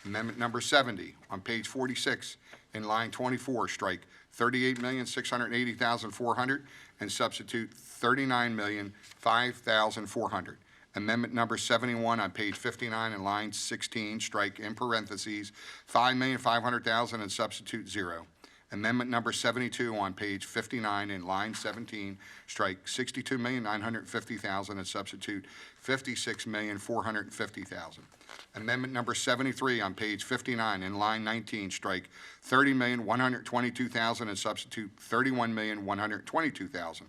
S4: Amendment number 70 on page 46 in line 24, strike $38,680,400 and substitute $39,005,400. Amendment number 71 on page 59 in line 16, strike in parentheses $5,500,000 and substitute 0. Amendment number 72 on page 59 in line 17, strike $62,950,000 and substitute $56,450,000. Amendment number 73 on page 59 in line 19, strike $30,122,000 and substitute $31,122,000.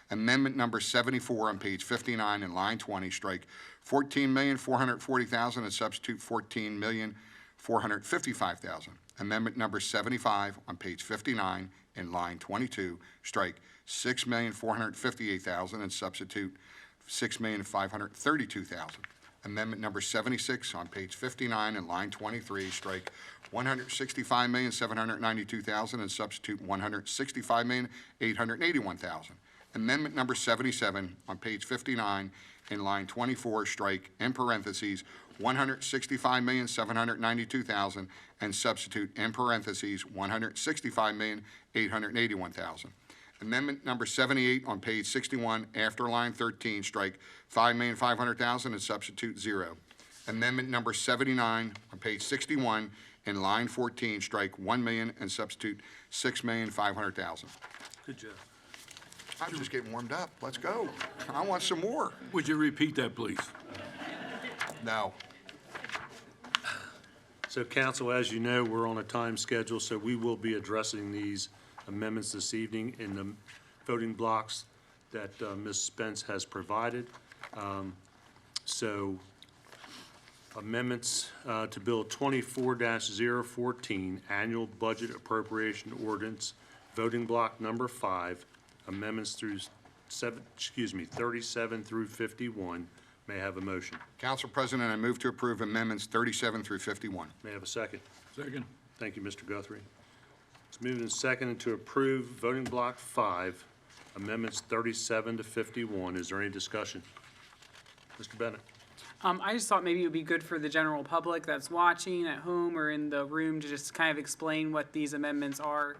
S4: Amendment number 74 on page 59 in line 20, strike $14,440,000 and substitute $14,455,000. Amendment number 75 on page 59 in line 22, strike $6,458,000 and substitute $6,532,000. Amendment number 76 on page 59 in line 23, strike $165,792,000 and substitute $165,881,000. Amendment number 77 on page 59 in line 24, strike in parentheses $165,792,000 and substitute in parentheses $165,881,000. Amendment number 78 on page 61 after line 13, strike $5,500,000 and substitute 0. Amendment number 79 on page 61 in line 14, strike $1 million and substitute $6,500,000.
S1: Good job.
S4: I'm just getting warmed up. Let's go. I want some more.
S3: Would you repeat that, please?
S4: No.
S1: So, council, as you know, we're on a time schedule, so we will be addressing these amendments this evening in the voting blocks that Ms. Spence has provided. So, amendments to Bill 24-014, Annual Budget Appropriation Ordinance, voting block number 5, amendments through 37 through 51. May I have a motion?
S4: Council President, I move to approve amendments 37 through 51.
S1: May I have a second?
S3: Second.
S1: Thank you, Mr. Guthrie. It's moved and seconded to approve voting block 5, amendments 37 to 51. Is there any discussion? Mr. Bennett?
S6: I just thought maybe it would be good for the general public that's watching at home or in the room to just kind of explain what these amendments are.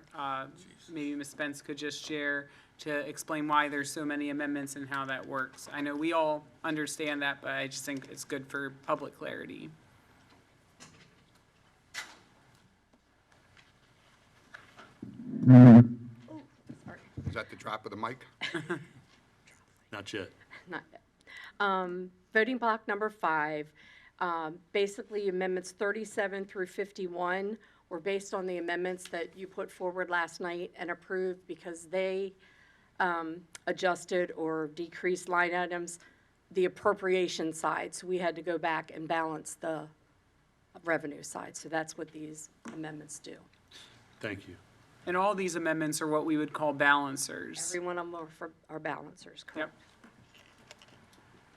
S6: Maybe Ms. Spence could just share to explain why there's so many amendments and how that works. I know we all understand that, but I just think it's good for public clarity.
S4: Is that the drop of the mic?
S1: Not yet.
S7: Not yet. Voting block number 5, basically amendments 37 through 51 were based on the amendments that you put forward last night and approved because they adjusted or decreased line items, the appropriation side. So we had to go back and balance the revenue side. So that's what these amendments do.
S1: Thank you.
S6: And all these amendments are what we would call balancers.
S7: Every one of them are balancers, correct?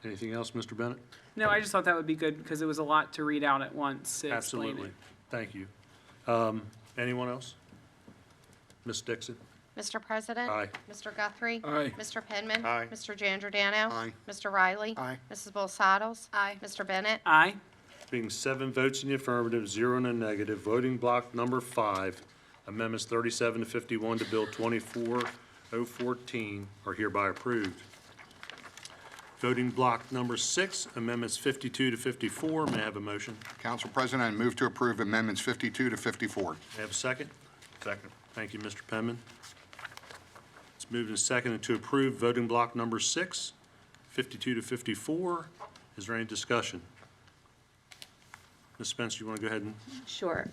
S1: Anything else, Mr. Bennett?
S6: No, I just thought that would be good because it was a lot to read out at once to explain
S1: Absolutely.
S6: it.
S1: Thank you. Anyone else? Ms. Dixon?
S9: Mr. President?
S1: Aye.
S9: Mr. Guthrie?
S3: Aye.
S9: Mr. Penman?
S2: Aye.
S9: Mr. Giangiordano?
S4: Aye.
S9: Mr. Riley?
S4: Aye.
S9: Mrs. Bolsados? Aye. Mr. Bennett?
S6: Aye.
S1: Being 7 votes in the affirmative, 0 in the negative, voting block number 5, amendments 37 to 51 to Bill 24014 are hereby approved. Voting block number 6, amendments 52 to 54, may I have a motion?
S4: Council President, I move to approve amendments 52 to 54.
S1: May I have a second?
S2: Second.
S1: Thank you, Mr. Penman. It's moved and seconded to approve voting block number 6, 52 to 54. Is there any discussion? Ms. Spencer, you want to go ahead and?
S7: Sure.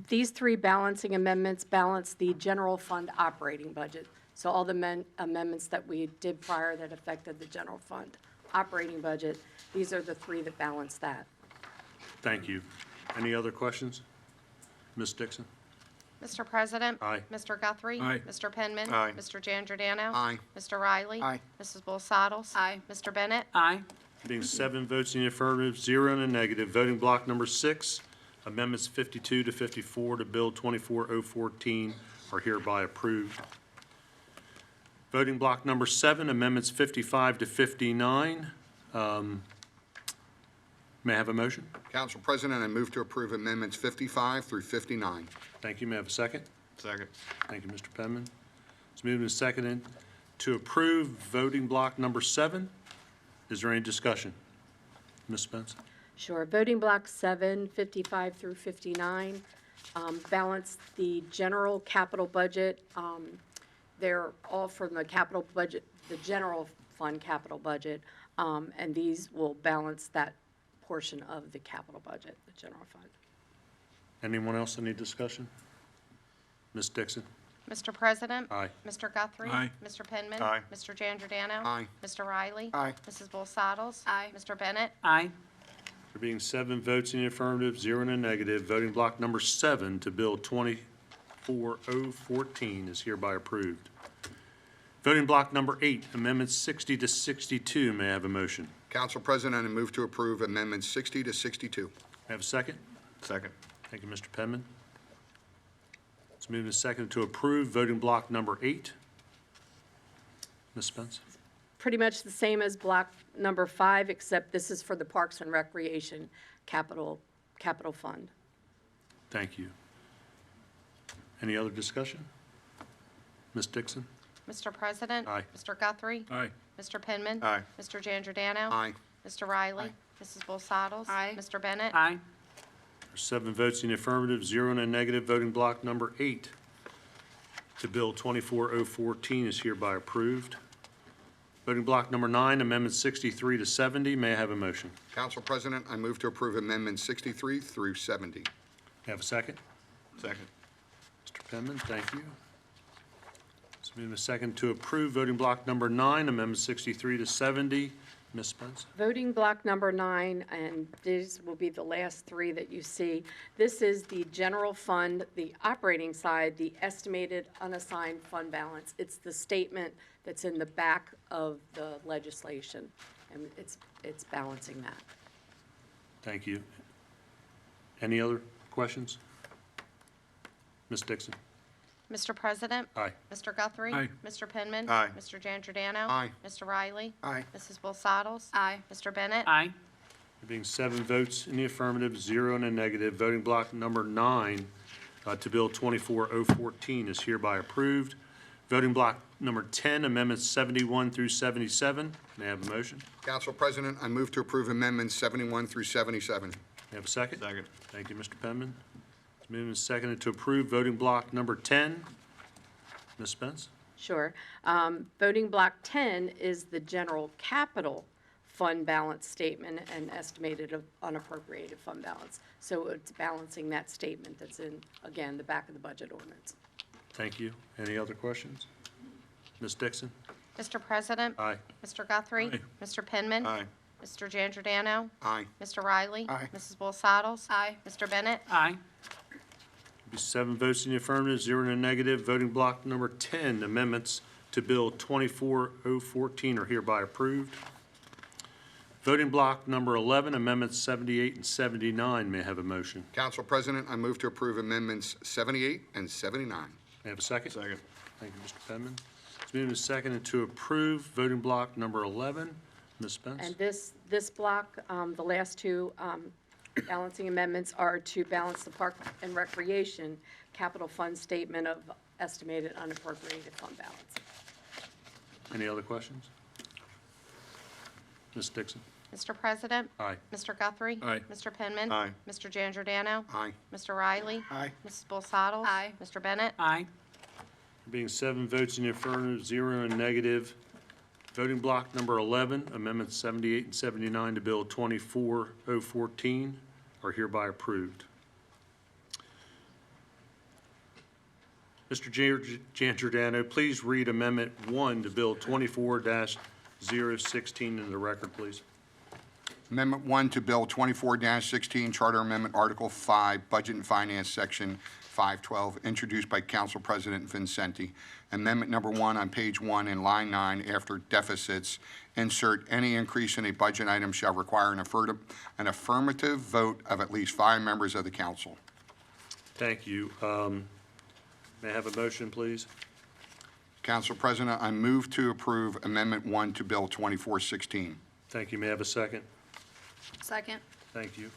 S7: These 3 balancing amendments balance the general fund operating budget. So all the amendments that we did prior that affected the general fund operating budget, these are the 3 that balance that.
S1: Thank you. Any other questions? Ms. Dixon?
S9: Mr. President?
S1: Aye.
S9: Mr. Guthrie?
S3: Aye.
S9: Mr. Penman?
S2: Aye.
S9: Mr. Giangiordano?
S4: Aye.
S9: Mr. Riley?
S4: Aye.
S9: Mrs. Bolsados? Aye. Mr. Bennett?
S6: Aye.
S1: Being 7 votes in the affirmative, 0 in the negative, voting block number 6, amendments 52 to 54 to Bill 24014 are hereby approved. Voting block number 7, amendments 55 to 59. May I have a motion?
S4: Council President, I move to approve amendments 55 through 59.
S1: Thank you. May I have a second?
S2: Second.
S1: Thank you, Mr. Penman. It's moved and seconded to approve voting block number 7. Is there any discussion? Ms. Spence?
S7: Sure. Voting block 7, 55 through 59, balance the general capital budget. They're all from the capital budget, the general fund capital budget, and these will balance that portion of the capital budget, the general fund.
S1: Anyone else any discussion? Ms. Dixon?
S9: Mr. President?
S1: Aye.
S9: Mr. Guthrie?
S3: Aye.
S9: Mr. Penman?
S2: Aye.
S9: Mr. Giangiordano?
S4: Aye.
S9: Mr. Riley?
S4: Aye.
S9: Mrs. Bolsados? Aye. Mr. Bennett?
S6: Aye.
S1: There being 7 votes in the affirmative, 0 in the negative, voting block number 7 to Bill 24014 is hereby approved. Voting block number 8, amendments 60 to 62. May I have a motion?
S4: Council President, I move to approve amendments 60 to 62.
S1: May I have a second?
S2: Second.
S1: Thank you, Mr. Penman. It's moved and seconded to approve voting block number 8. Ms. Spence?
S7: Pretty much the same as block number 5, except this is for the Parks and Recreation capital fund.
S1: Thank you. Any other discussion? Ms. Dixon?
S9: Mr. President?
S1: Aye.
S9: Mr. Guthrie?
S3: Aye.
S9: Mr. Penman?
S2: Aye.
S9: Mr. Giangiordano?
S4: Aye.
S9: Mr. Riley? Mrs. Bolsados? Aye. Mr. Bennett?
S6: Aye.
S1: There's 7 votes in the affirmative, 0 in the negative. Voting block number 8 to Bill 24014 is hereby approved. Voting block number 9, amendments 63 to 70. May I have a motion?
S4: Council President, I move to approve amendments 63 through 70.
S1: May I have a second?
S2: Second.
S1: Mr. Penman, thank you. It's moved and second to approve voting block number 9, amendments 63 to 70. Ms. Spence?
S7: Voting block number 9, and these will be the last 3 that you see. This is the general fund, the operating side, the estimated unassigned fund balance. It's the statement that's in the back of the legislation, and it's balancing that.
S1: Thank you. Any other questions? Ms. Dixon?
S9: Mr. President?
S1: Aye.
S9: Mr. Guthrie?
S3: Aye.
S9: Mr. Penman?
S2: Aye.
S9: Mr. Giangiordano?
S4: Aye.
S9: Mr. Riley?
S4: Aye.
S9: Mrs. Bolsados? Aye. Mr. Bennett?
S6: Aye.
S1: There being 7 votes in the affirmative, 0 in the negative, voting block number 9 to Bill 24014 is hereby approved. Voting block number 10, amendments 71 through 77. May I have a motion?
S4: Council President, I move to approve amendments 71 through 77.
S1: May I have a second?
S2: Second.
S1: Thank you, Mr. Penman. It's moved and seconded to approve voting block number 10. Ms. Spence?
S7: Sure. Voting block 10 is the general capital fund balance statement and estimated of unappropriated fund balance. So it's balancing that statement that's in, again, the back of the budget ordinance.
S1: Thank you. Any other questions? Ms. Dixon?
S9: Mr. President?
S1: Aye.
S9: Mr. Guthrie?
S3: Aye.
S9: Mr. Penman?
S2: Aye.
S9: Mr. Giangiordano?
S4: Aye.
S9: Mr. Riley?
S21: Aye.
S9: Mrs. Bolsados? Aye. Mr. Bennett?
S6: Aye.
S1: Be 7 votes in the affirmative, 0 in the negative. Voting block number 10, amendments to Bill 24014 are hereby approved. Voting block number 11, amendments 78 and 79. May I have a motion?
S4: Council President, I move to approve amendments 78 and 79.
S1: May I have a second?
S2: Second.
S1: Thank you, Mr. Penman. It's moved and seconded to approve voting block number 11. Ms. Spence?
S7: And this block, the last two balancing amendments are to balance the Park and Recreation capital fund statement of estimated unappropriated fund balance.
S1: Any other questions? Ms. Dixon?
S9: Mr. President?
S1: Aye.
S9: Mr. Guthrie?
S3: Aye.
S9: Mr. Penman?
S2: Aye.
S9: Mr. Giangiordano?
S4: Aye.
S9: Mr. Riley?
S21: Aye.
S9: Mrs. Bolsados? Aye. Mr. Bennett?
S6: Aye.
S1: Being 7 votes in the affirmative, 0 in negative. Voting block number 11, amendments 78 and 79 to Bill 24014 are hereby approved. Mr. Giangiordano, please read Amendment 1 to Bill 24-016 into the record, please.
S4: Amendment 1 to Bill 24-16, Charter Amendment Article 5, Budget and Finance, Section 512, introduced by Council President Vincenti. Amendment number 1 on page 1 in line 9, after deficits, insert any increase in a budget item shall require an affirmative vote of at least 5 members of the council.
S1: Thank you. May I have a motion, please?
S4: Council President, I move to approve Amendment 1 to Bill 24-16.
S1: Thank you. May I have a second?
S9: Second.
S1: Thank you.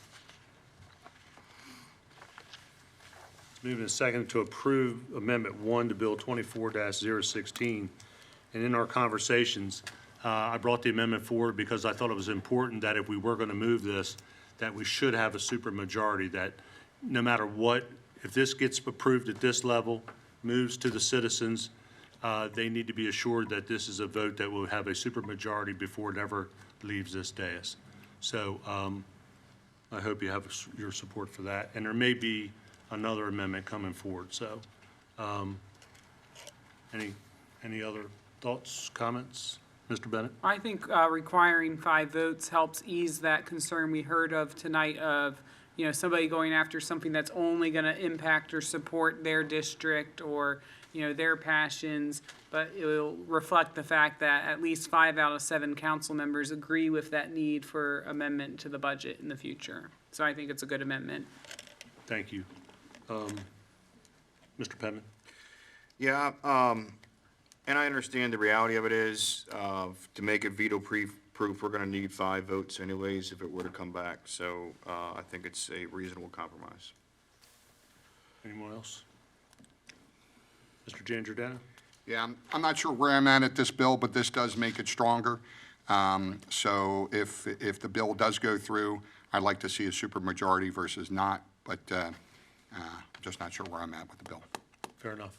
S1: It's moved and seconded to approve Amendment 1 to Bill 24-016. And in our conversations, I brought the amendment forward because I thought it was important that if we were going to move this, that we should have a supermajority, that no matter what, if this gets approved at this level, moves to the citizens, they need to be assured that this is a vote that will have a supermajority before it ever leaves this dais. So I hope you have your support for that. And there may be another amendment coming forward. So any other thoughts, comments? Mr. Bennett?
S6: I think requiring 5 votes helps ease that concern we heard of tonight of, you know, somebody going after something that's only going to impact or support their district or, you know, their passions, but it will reflect the fact that at least 5 out of 7 council members agree with that need for amendment to the budget in the future. So I think it's a good amendment.
S1: Thank you. Mr. Penman?
S2: Yeah, and I understand the reality of it is, to make it veto-proof, we're going to need 5 votes anyways if it were to come back. So I think it's a reasonable compromise.
S1: Anyone else? Mr. Giangiordano?
S4: Yeah, I'm not sure where I'm at this bill, but this does make it stronger. So if the bill does go through, I'd like to see a supermajority versus not, but just not sure where I'm at with the bill.
S1: Fair enough.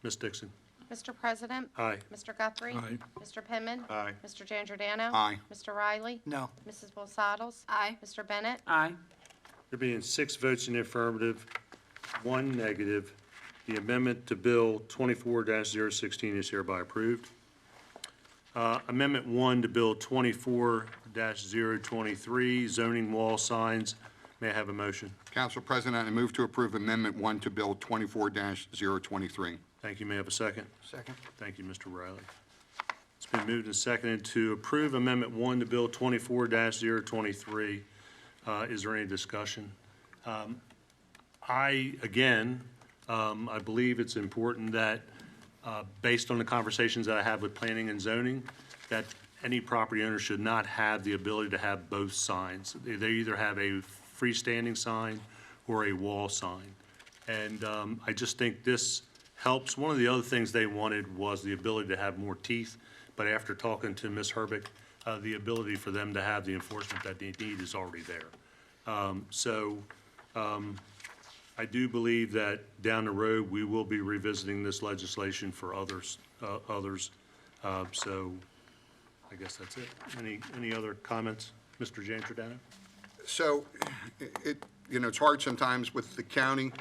S1: Ms. Dixon?
S9: Mr. President?
S1: Aye.
S9: Mr. Guthrie?
S3: Aye.
S9: Mr. Penman?
S2: Aye.
S9: Mr. Giangiordano?
S4: Aye.
S9: Mr. Riley?
S21: No.
S9: Mrs. Bolsados? Aye. Mr. Bennett?
S6: Aye.
S1: There being 6 votes in the affirmative, 1 negative, the amendment to Bill 24-016 is hereby approved. Amendment 1 to Bill 24-023, zoning wall signs. May I have a motion?
S4: Council President, I move to approve Amendment 1 to Bill 24-023.
S1: Thank you. May I have a second?
S21: Second.
S1: Thank you, Mr. Riley. It's been moved and seconded to approve Amendment 1 to Bill 24-023. Is there any discussion? I believe it's important that, based on the conversations that I have with planning and zoning, that any property owner should not have the ability to have both signs. They either have a freestanding sign or a wall sign. And I just think this helps. One of the other things they wanted was the ability to have more teeth, but after talking to Ms. Herbeck, the ability for them to have the enforcement that they need is already there. I do believe that down the road, we will be revisiting this legislation for others, others. So I guess that's it. Any other comments? Mr. Giangiordano?
S4: So it's hard sometimes with the county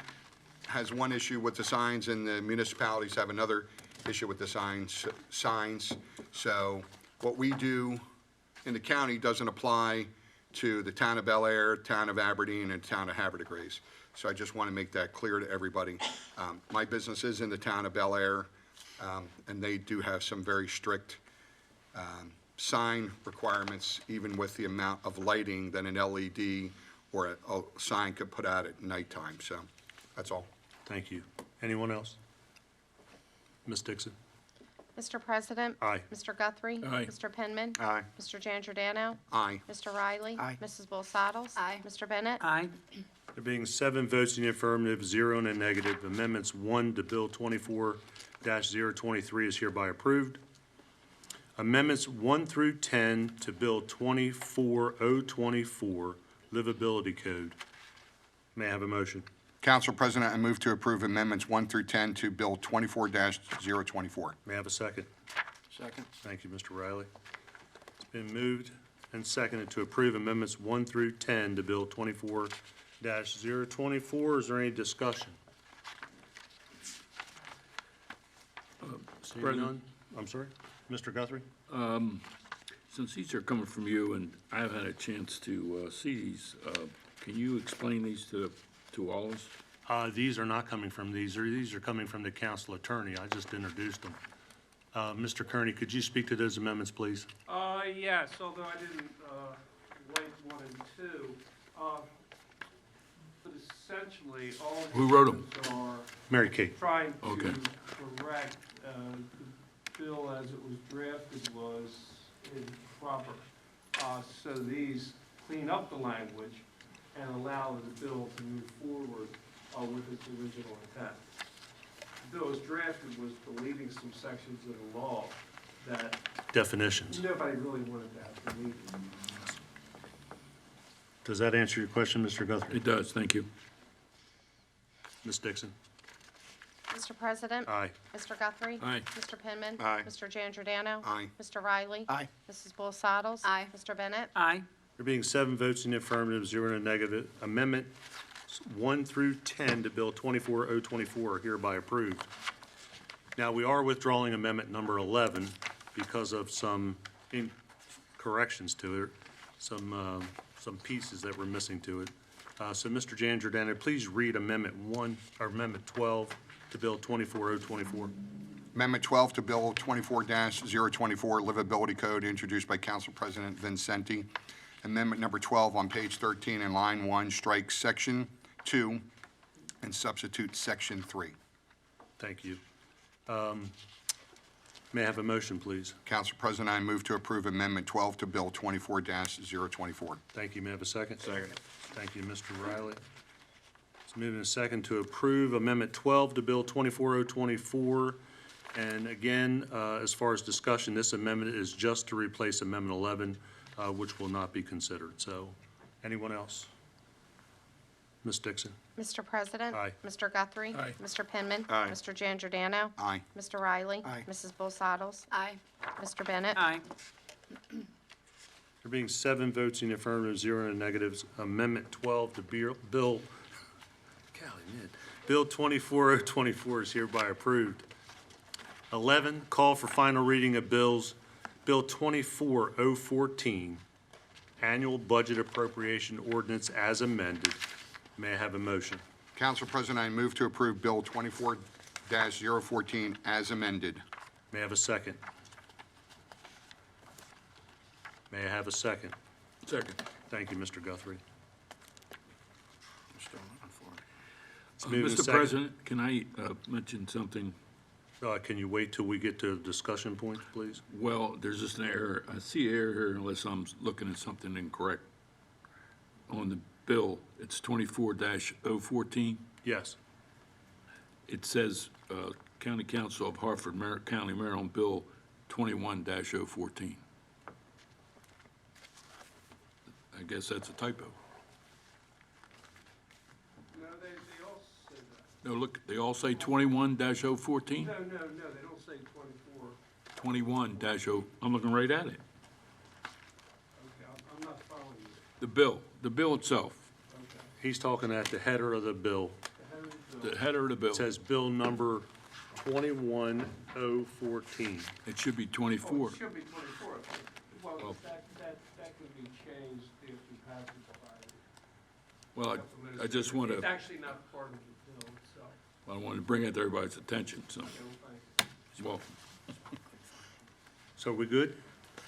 S4: has one issue with the signs and the municipalities have another issue with the signs. So what we do in the county doesn't apply to the town of Bel Air, town of Aberdeen, and town of Havre de Grace. So I just want to make that clear to everybody. My business is in the town of Bel Air, and they do have some very strict sign requirements, even with the amount of lighting that an LED or a sign could put out at nighttime. So that's all.
S1: Thank you. Anyone else? Ms. Dixon?
S9: Mr. President?
S1: Aye.
S9: Mr. Guthrie?
S3: Aye.
S9: Mr. Penman?
S2: Aye.
S9: Mr. Giangiordano?
S4: Aye.
S9: Mr. Riley?
S2: Aye.
S9: Mrs. Bolsados?
S7: Aye.
S9: Mr. Bennett?
S6: Aye.
S1: There being 7 votes in the affirmative, 0 in the negative, amendments 1 to Bill 24-023 is hereby approved. Amendments 1 through 10 to Bill 24024, Livability Code. May I have a motion?
S4: Council President, I move to approve amendments 1 through 10 to Bill 24-024.
S1: May I have a second?
S21: Second.
S1: Thank you, Mr. Riley. It's been moved and seconded to approve amendments 1 through 10 to Bill 24-024. Is there any discussion? Seeing
S3: President.
S1: none? I'm sorry? Mr. Guthrie?
S3: Since these are coming from you and I've had a chance to see these, can you explain these to all of us?
S1: These are not coming from these are coming from the council attorney. I just introduced them. Mr. Kearney, could you speak to those amendments, please?
S8: Yes, although I didn't like 1 and 2. But essentially, all
S3: Who wrote 'em?
S8: these are
S1: Mary Kate.
S8: trying
S3: Okay.
S8: to correct the bill as it was drafted was improper. So these clean up the language and allow the bill to move forward with its original intent. The bill as drafted was deleting some sections of the law that
S1: Definitions.
S8: nobody really wanted to have deleted.
S1: Does that answer your question, Mr. Guthrie?
S3: It does, thank you.
S1: Ms. Dixon?
S9: Mr. President?
S1: Aye.
S9: Mr. Guthrie?
S3: Aye.
S9: Mr. Penman?
S2: Aye.
S9: Mr. Giangiordano?
S4: Aye.
S9: Mr. Riley?
S21: Aye.
S9: Mrs. Bolsados?
S7: Aye.
S9: Mr. Bennett?
S6: Aye.
S1: There being 7 votes in the affirmative, 0 in the negative, amendments 1 through 10 to Bill 24024 are hereby approved. Now, we are withdrawing amendment number 11 because of some corrections to it, some pieces that were missing to it. So, Mr. Giangiordano, please read amendment 12 to Bill 24024.
S4: Amendment 12 to Bill 24-024, Livability Code, introduced by Council President Vincenti. Amendment number 12 on page 13 in line 1, strike section 2 and substitute section 3.
S1: Thank you. May I have a motion, please?
S4: Council President, I move to approve Amendment 12 to Bill 24-024.
S1: Thank you. May I have a second? Second. Thank you, Mr. Riley. It's moved in a second to approve Amendment 12 to Bill 24024. And again, as far as discussion, this amendment is just to replace Amendment 11, which will not be considered. So, anyone else? Ms. Dixon?
S9: Mr. President?
S1: Aye.
S9: Mr. Guthrie?
S3: Aye.
S9: Mr. Penman?
S2: Aye.
S9: Mr. Giangiordano?
S4: Aye.
S9: Mr. Riley?
S21: Aye.
S9: Mrs. Bolsados?
S7: Aye.
S9: Mr. Bennett?
S6: Aye.
S1: There being 7 votes in the affirmative, 0 in the negatives, Amendment 12 to Bill 24024 is hereby approved. 11, call for final reading of bills. Bill 24014, Annual Budget Appropriation Ordinance as amended. May I have a motion?
S4: Council President, I move to approve Bill 24-014 as amended.
S1: May I have a second? May I have a second?
S3: Second.
S1: Thank you, Mr. Guthrie.
S21: I'm still looking for it.
S1: It's moved and
S3: Mr.
S1: seconded.
S3: President, can I mention something?
S1: Can you wait till we get to discussion points, please?
S3: Well, there's just an error. I see error here unless I'm looking at something incorrect. On the bill, it's 24-014.
S1: Yes.
S3: It says County Council of Harford, County, Maryland, Bill 21-014. I guess that's a typo.
S8: No, they all say that.
S3: No, look, they all say 21-014?
S8: No, they don't say 24.
S3: 21-0, I'm looking right at it.
S8: Okay, I'm not following you.
S3: The bill itself,
S1: He's talking at the header of the bill.
S3: the header of the bill.
S1: It says bill number 21014.
S3: It should be
S8: Oh,
S3: 24.
S8: it should be 24. Well, that could be changed if you pass it by.
S3: Well, I just want
S8: It's
S3: to,
S8: actually not part of the bill itself.
S3: I wanted to bring it to everybody's attention, so,
S8: Okay, well, thank you.
S3: well,
S1: So we good?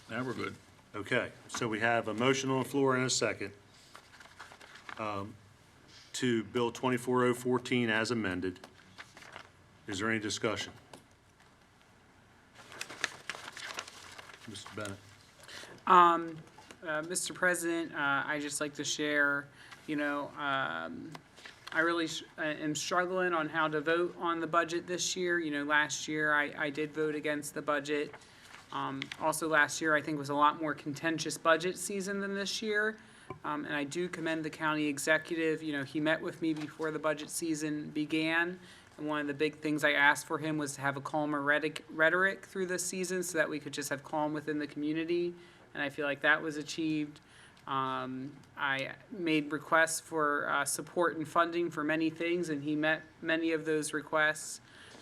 S3: now we're good.
S1: Okay, so we have a motion on the floor and a second to Bill 24014 as amended. Is there any discussion? Mr. Bennett?
S6: Mr. President, I just like to share, I really am struggling on how to vote on the budget this year. Last year I did vote against the budget. Also last year, I think was a lot more contentious budget season than this year. And I do commend the county executive. He met with me before the budget season began. And one of the big things I asked for him was to have a calmer rhetoric through this season so that we could just have calm within the community. And I feel like that was achieved. I made requests for support and funding for many things, and he met many of those requests.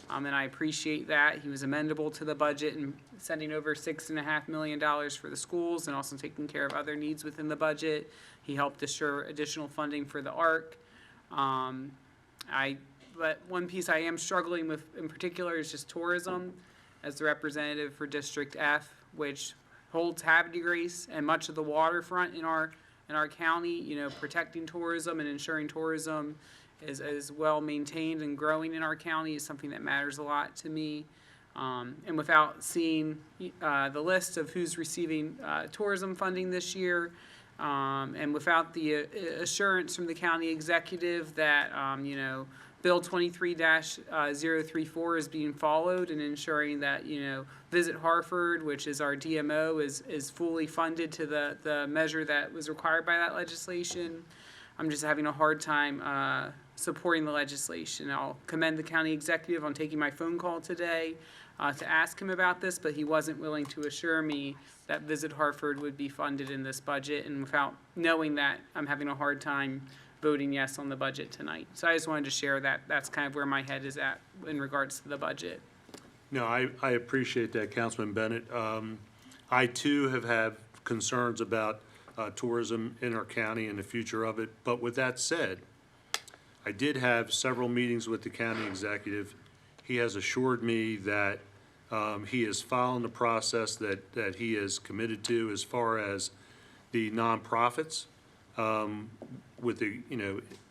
S6: And I appreciate that. He was amenable to the budget and sending over $6.5 million for the schools and also taking care of other needs within the budget. He helped assure additional funding for the ARC. But one piece I am struggling with in particular is just tourism as the representative for District F, which holds Havre Grace and much of the waterfront in our county. Protecting tourism and ensuring tourism is well maintained and growing in our county is something that matters a lot to me. And without seeing the list of who's receiving tourism funding this year, and without the assurance from the county executive that Bill 23-034 is being followed and ensuring that Visit Harford, which is our DMO, is fully funded to the measure that was required by that legislation. I'm just having a hard time supporting the legislation. I'll commend the county executive on taking my phone call today to ask him about this, but he wasn't willing to assure me that Visit Harford would be funded in this budget, and without knowing that, I'm having a hard time voting yes on the budget tonight. So I just wanted to share that. That's kind of where my head is at in regards to the budget.
S1: No, I appreciate that, Councilman Bennett. I too have had concerns about tourism in our county and the future of it. But with that said, I did have several meetings with the county executive. He has assured me that he is following the process that he is committed to as far as the nonprofits, with the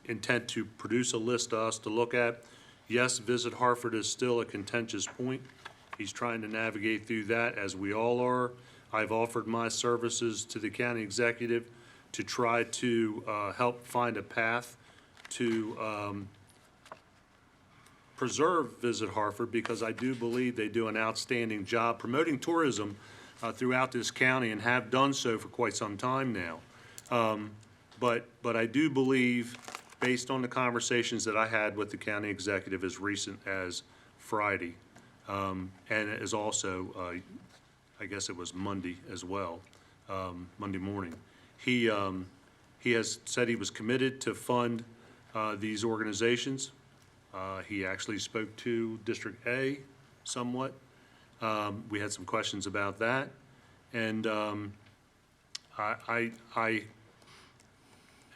S1: intent to produce a list to us to look at. Yes, Visit Harford is still a contentious point. He's trying to navigate through that, as we all are. I've offered my services to the county executive to try to help find a path to preserve Visit Harford, because I do believe they do an outstanding job promoting tourism throughout this county and have done so for quite some time now. But I do believe, based on the conversations that I had with the county executive as recent as Friday, and as also, I guess it was Monday as well, Monday morning, he has said he was committed to fund these organizations. He actually spoke to District A somewhat. We had some questions about that, and I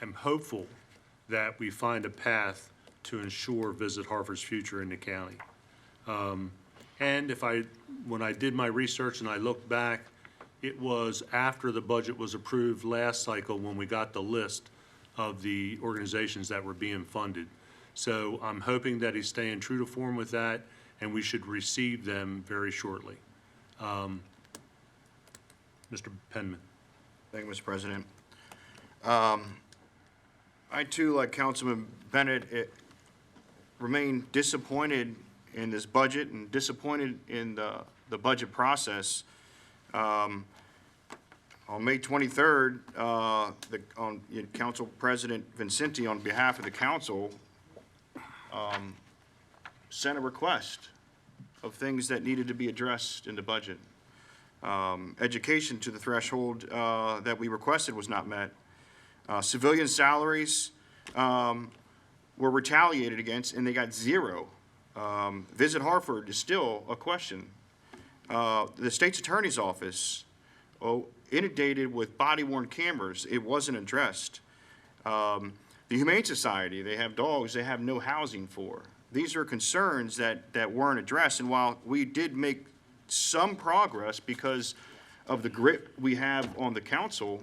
S1: am hopeful that we find a path to ensure Visit Harford's future in the county. And when I did my research and I looked back, it was after the budget was approved last cycle when we got the list of the organizations that were being funded. So I'm hoping that he's staying true to form with that, and we should receive them very shortly. Mr. Penman.
S2: Thank you, Mr. President. I too, like Councilman Bennett, remain disappointed in this budget and disappointed in the budget process. On May 23rd, Council President Vincenti, on behalf of the council, sent a request of things that needed to be addressed in the budget. Education to the threshold that we requested was not met. Civilian salaries were retaliated against, and they got zero. Visit Harford is still a question. The state's attorney's office, inundated with body-worn cameras, it wasn't addressed. The Humane Society, they have dogs they have no housing for. These are concerns that weren't addressed, and while we did make some progress because of the grit we have on the council,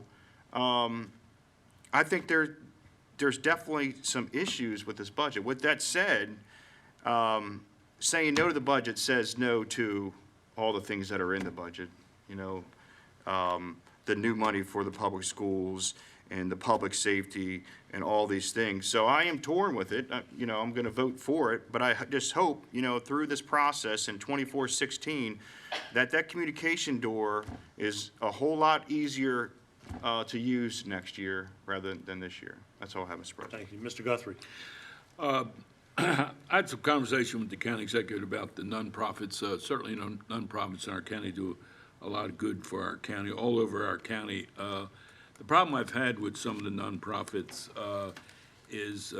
S2: I think there's definitely some issues with this budget. With that said, saying no to the budget says no to all the things that are in the budget, you know, the new money for the public schools and the public safety and all these things. So I am torn with it. You know, I'm going to vote for it, but I just hope, you know, through this process in 2416, that communication door is a whole lot easier to use next year rather than this year. That's all I have, Mr. President.
S1: Thank you. Mr. Guthrie.
S3: I had some conversation with the county executive about the nonprofits. Certainly, nonprofits in our county do a lot of good for our county, all over our county. The problem I've had with some of the nonprofits is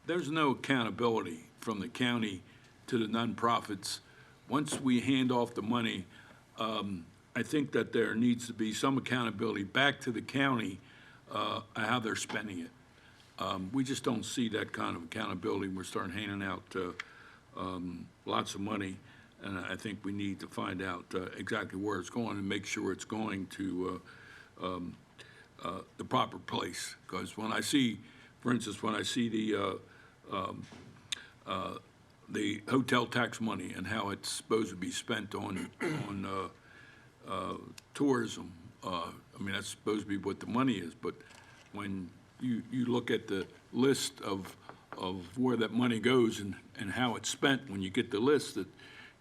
S3: there's no accountability from the county to the nonprofits. Once we hand off the money, I think that there needs to be some accountability back to the county how they're spending it. We just don't see that kind of accountability. We're starting handing out lots of money, and I think we need to find out exactly where it's going and make sure it's going to the proper place. Because when I see, for instance, when I see the hotel tax money and how it's supposed to be spent on tourism, I mean, that's supposed to be what the money is, but when you look at the list of where that money goes and how it's spent, when you get the list, that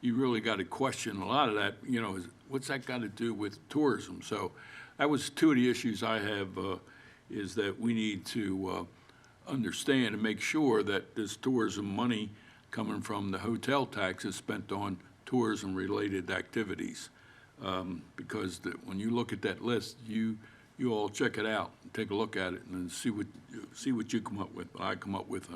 S3: you really got to question a lot of that, you know, what's that got to do with tourism? So that was two of the issues I have, is that we need to understand and make sure that this tourism money coming from the hotel tax is spent on tourism-related activities. Because when you look at that list, you all check it out, take a look at it, and then see what you come up with. But I come up with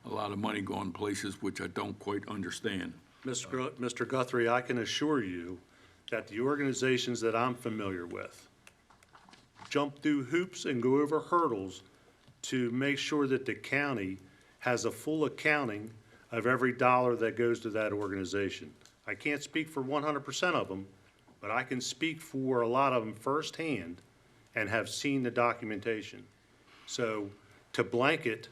S3: a lot of money going places which I don't quite understand.
S1: Mr. Guthrie, I can assure you that the organizations that I'm familiar with jump through hoops and go over hurdles to make sure that the county has a full accounting of every dollar that goes to that organization. I can't speak for 100% of them, but I can speak for a lot of them firsthand and have seen the documentation. So to blanket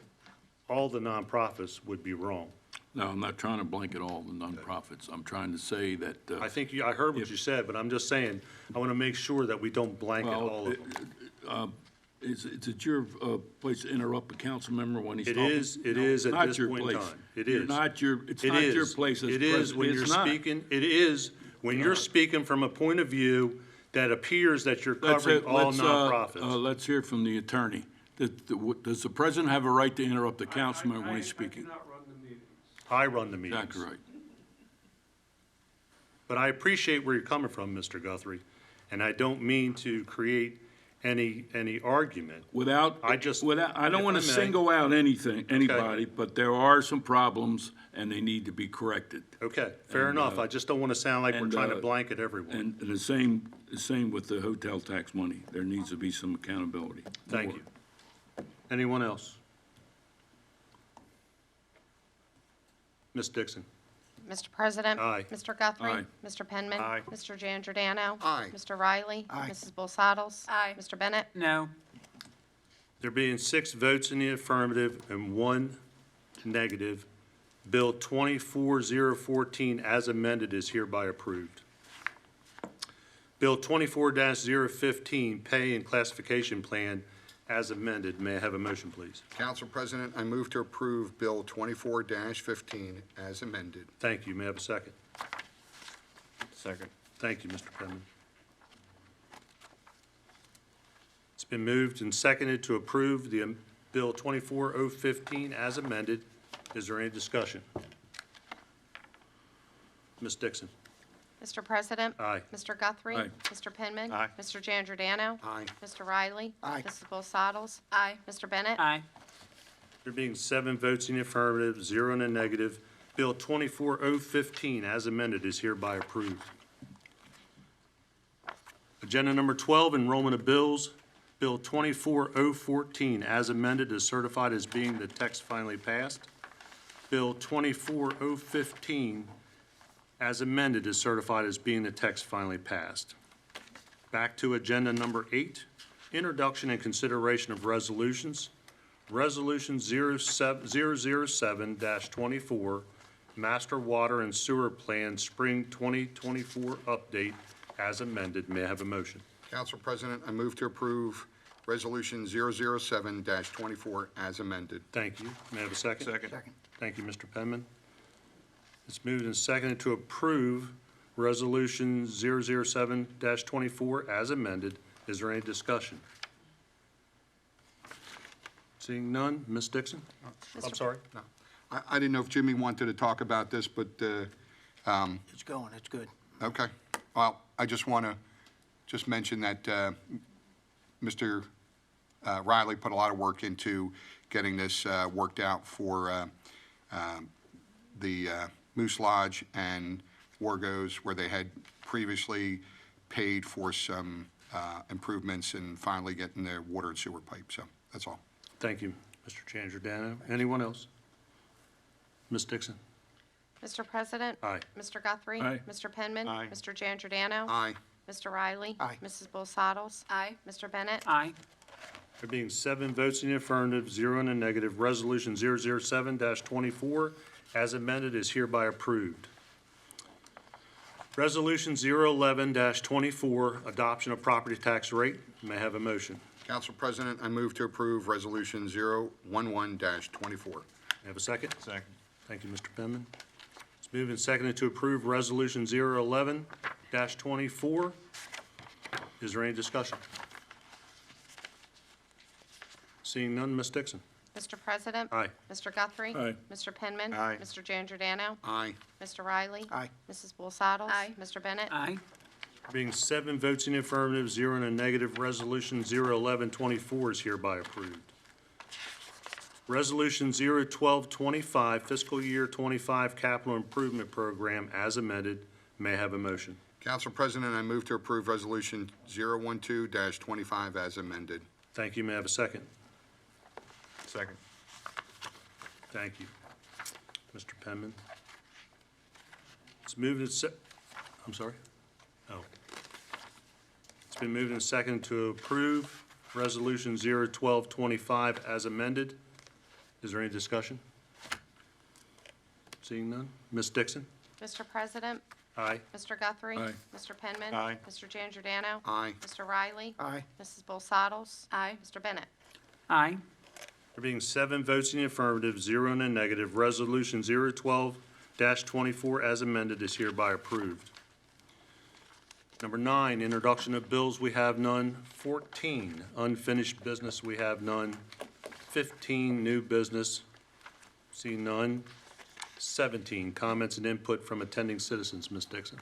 S1: all the nonprofits would be wrong.
S3: No, I'm not trying to blanket all the nonprofits. I'm trying to say that.
S1: I think I heard what you said, but I'm just saying, I want to make sure that we don't blanket all of them.
S3: Is it your place to interrupt a council member when he's talking?
S1: It is at this point in time. It is.
S3: It's not your place as president.
S1: It is when you're speaking, it is when you're speaking from a point of view that appears that you're covering all nonprofits.
S3: Let's hear from the attorney. Does the president have a right to interrupt the council member when he's speaking?
S8: I do not run the meetings.
S1: I run the meetings.
S3: Exactly right.
S1: But I appreciate where you're coming from, Mr. Guthrie, and I don't mean to create any argument.
S3: I don't want to single out anybody, but there are some problems and they need to be corrected.
S1: Okay, fair enough. I just don't want to sound like we're trying to blanket everyone.
S3: And the same with the hotel tax money. There needs to be some accountability.
S1: Thank you. Anyone else? Ms. Dixon?
S9: Mr. President?
S1: Aye.
S9: Mr. Guthrie?
S3: Aye.
S9: Mr. Penman?
S2: Aye.
S9: Mr. Giordano?
S4: Aye.
S9: Mr. Riley?
S21: Aye.
S9: Mrs. Bolsados?
S7: Aye.
S9: Mr. Bennett?
S6: No.
S1: There being 6 votes in the affirmative and 1 negative, Bill 24-014 as amended is hereby approved. Bill 24-015, Pay and Classification Plan as amended. May I have a motion, please?
S4: Council President, I move to approve Bill 24-15 as amended.
S1: Thank you. May I have a second?
S2: Second.
S1: Thank you, Mr. Penman. It's been moved and seconded to approve the Bill 24-015 as amended. Is there any discussion? Ms. Dixon?
S9: Mr. President?
S1: Aye.
S9: Mr. Guthrie?
S3: Aye.
S9: Mr. Penman?
S2: Aye.
S9: Mr. Giangiordano?
S4: Aye.
S9: Mr. Riley?
S21: Aye.
S9: Mrs. Bolsados? Aye. Mr. Bennett?
S6: Aye.
S1: There being 7 votes in the affirmative, 0 in the negative, Bill 24015 as amended is hereby approved. Agenda number 12, enrollment of bills. Bill 24014 as amended is certified as being the text finally passed. Bill 24015 as amended is certified as being the text finally passed. Back to agenda number 8, introduction and consideration of resolutions. Resolution 007-24, Master Water and Sewer Plan Spring 2024 Update as amended. May I have a motion?
S4: Council President, I move to approve Resolution 007-24 as amended.
S1: Thank you. May I have a second?
S2: Second.
S1: Thank you, Mr. Penman. It's moved and seconded to approve Resolution 007-24 as amended. Is there any discussion? Seeing none, Ms. Dixon? I'm sorry?
S4: No. I didn't know if Jimmy wanted to talk about this, but,
S21: It's going, it's good.
S4: okay. Well, I just want to just mention that Mr. Riley put a lot of work into getting this worked out for the Moose Lodge and Wargos, where they had previously paid for some improvements and finally getting their water and sewer pipe. So that's all.
S1: Thank you, Mr. Giangiordano. Anyone else? Ms. Dixon?
S9: Mr. President?
S1: Aye.
S9: Mr. Guthrie?
S3: Aye.
S9: Mr. Penman?
S2: Aye.
S9: Mr. Giangiordano?
S4: Aye.
S9: Mr. Riley?
S21: Aye.
S9: Mrs. Bolsados? Aye. Mr. Bennett?
S6: Aye.
S1: There being 7 votes in the affirmative, 0 in the negative, Resolution 007-24 as amended is hereby approved. Resolution 011-24, adoption of property tax rate. May I have a motion?
S4: Council President, I move to approve Resolution 011-24.
S1: May I have a second?
S2: Second.
S1: Thank you, Mr. Penman. It's moved and seconded to approve Resolution 011-24. Is there any discussion? Seeing none, Ms. Dixon?
S9: Mr. President?
S1: Aye.
S9: Mr. Guthrie?
S3: Aye.
S9: Mr. Penman?
S2: Aye.
S9: Mr. Giangiordano?
S4: Aye.
S9: Mr. Riley?
S21: Aye.
S9: Mrs. Bolsados? Aye. Mr. Bennett?
S6: Aye.
S1: Being 7 votes in the affirmative, 0 in the negative, Resolution 011-24 is hereby approved. Resolution 012-25, fiscal year 25 capital improvement program as amended. May I have a motion?
S4: Council President, I move to approve Resolution 012-25 as amended.
S1: Thank you. May I have a second?
S2: Second.
S1: Thank you. Mr. Penman. It's moved and I'm sorry? Oh. It's been moved and seconded to approve Resolution 012-25 as amended. Is there any discussion? Seeing none? Ms. Dixon?
S9: Mr. President?
S1: Aye.
S9: Mr. Guthrie?
S3: Aye.
S9: Mr. Penman?
S2: Aye.
S9: Mr. Giangiordano?
S4: Aye.
S9: Mr. Riley?
S21: Aye.
S9: Mrs. Bolsados? Aye. Mr. Bennett?
S6: Aye.
S1: There being 7 votes in the affirmative, 0 in the negative, Resolution 012-24 as amended is hereby approved. Number 9, introduction of bills, we have none. 14, unfinished business, we have none. 15, new business, see none. 17, comments and input from attending citizens. Ms. Dixon,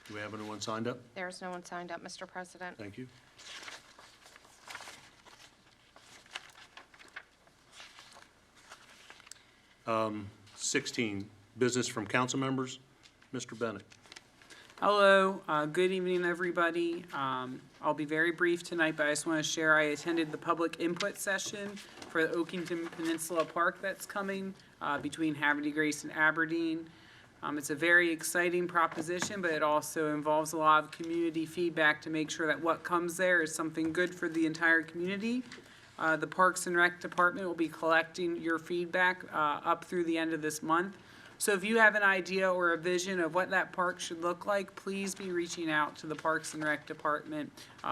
S1: do we have anyone signed up?
S9: There is no one signed up, Mr. President.
S1: Thank you. Um, 16, business from council members. Mr. Bennett.
S6: Hello, good evening, everybody. I'll be very brief tonight, but I just want to share, I attended the public input session for the Oakington Peninsula Park that's coming between Havre Grace and Aberdeen. It's a very exciting proposition, but it also involves a lot of community feedback to make sure that what comes there is something good for the entire community. The Parks and Rec Department will be collecting your feedback up through the end of this month. So if you have an idea or a vision of what that park should look like, please be reaching out to the Parks and Rec Department,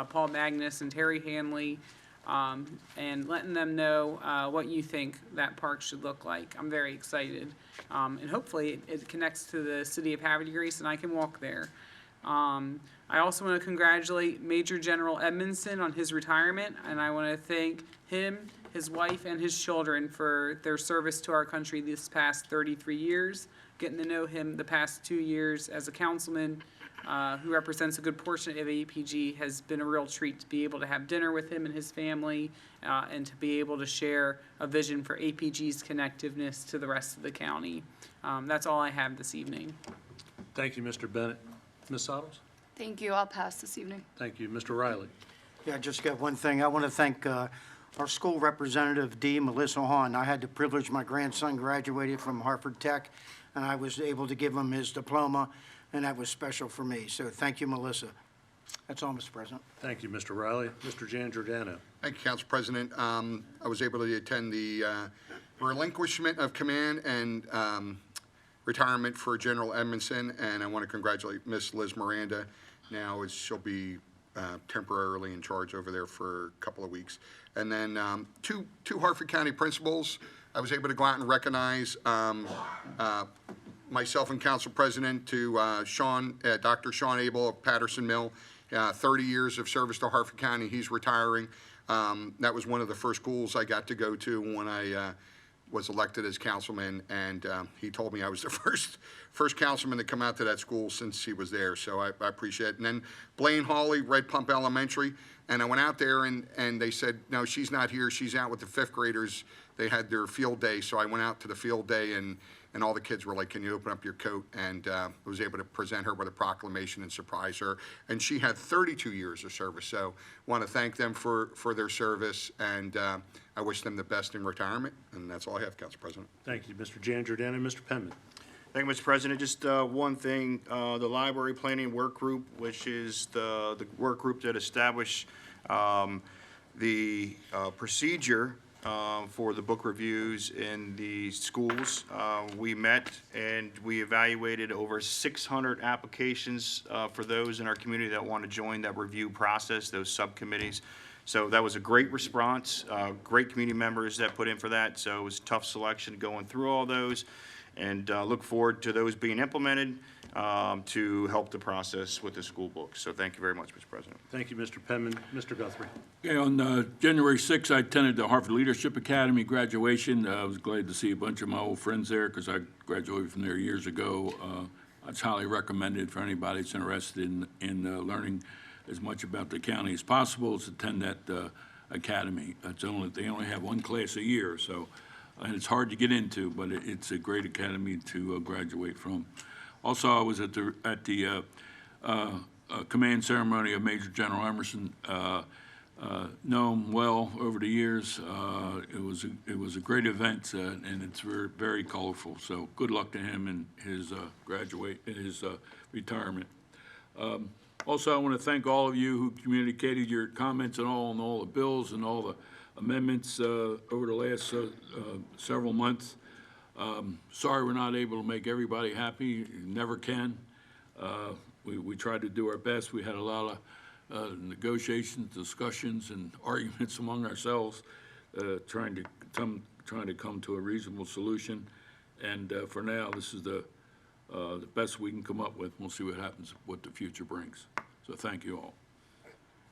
S6: Paul Magnus and Terry Hanley, and letting them know what you think that park should look like. I'm very excited. And hopefully it connects to the city of Havre de Grace and I can walk there. I also want to congratulate Major General Edmondson on his retirement, and I want to thank him, his wife, and his children for their service to our country this past 33 years. Getting to know him the past 2 years as a councilman who represents a good portion of APG, has been a real treat to be able to have dinner with him and his family and to be able to share a vision for APG's connectiveness to the rest of the county. That's all I have this evening.
S1: Thank you, Mr. Bennett. Ms. Sottles?
S10: Thank you. I'll pass this evening.
S1: Thank you. Mr. Riley?
S20: Yeah, I just got one thing. I want to thank our school representative, D. Melissa Hahn. I had the privilege, my grandson graduated from Harford Tech, and I was able to give him his diploma, and that was special for me. So thank you, Melissa. That's all, Mr. President.
S1: Thank you, Mr. Riley. Mr. Jan Giordano?
S4: Thank you, Council President. I was able to attend the relinquishment of command and retirement for General Edmondson, and I want to congratulate Miss Liz Miranda. Now she'll be temporarily in charge over there for a couple of weeks. And then two Harford County principals, I was able to go out and recognize myself and Council President to Dr. Sean Abel of Patterson Mill, 30 years of service to Harford County. He's retiring. That was one of the first schools I got to go to when I was elected as councilman, and he told me I was the first councilman to come out to that school since he was there, so I appreciate it. And then Blaine Hawley, Red Pump Elementary, and I went out there and they said, no, she's not here, she's out with the fifth graders. They had their field day, so I went out to the field day and all the kids were like, can you open up your coat? And I was able to present her with a proclamation and surprise her. And she had 32 years of service, so I want to thank them for their service, and I wish them the best in retirement, and that's all I have, Council President.
S1: Thank you, Mr. Jan Giordano. Mr. Penman?
S2: Thank you, Mr. President. Just one thing, the Library Planning Work Group, which is the work group that established the procedure for the book reviews in the schools. We met and we evaluated over 600 applications for those in our community that want to join that review process, those subcommittees. So that was a great response, great community members that put in for that. So it was a tough selection going through all those, and look forward to those being implemented to help the process with the school books. So thank you very much, Mr. President.
S1: Thank you, Mr. Penman. Mr. Guthrie?
S3: Okay, on January 6th, I attended the Harford Leadership Academy graduation. I was glad to see a bunch of my old friends there because I graduated from there years ago. It's highly recommended for anybody that's interested in learning as much about the county as possible to attend that academy. They only have one class a year, so and it's hard to get into, but it's a great academy to graduate from. Also, I was at the command ceremony of Major General Emerson. Know him well over the years. It was a great event, and it's very colorful. So good luck to him in his retirement. Also, I want to thank all of you who communicated your comments on all the bills and all the amendments over the last several months. Sorry we're not able to make everybody happy. You never can. We tried to do our best. We had a lot of negotiations, discussions, and arguments among ourselves, trying to come to a reasonable solution. And for now, this is the best we can come up with. We'll see what happens, what the future brings. So thank you all.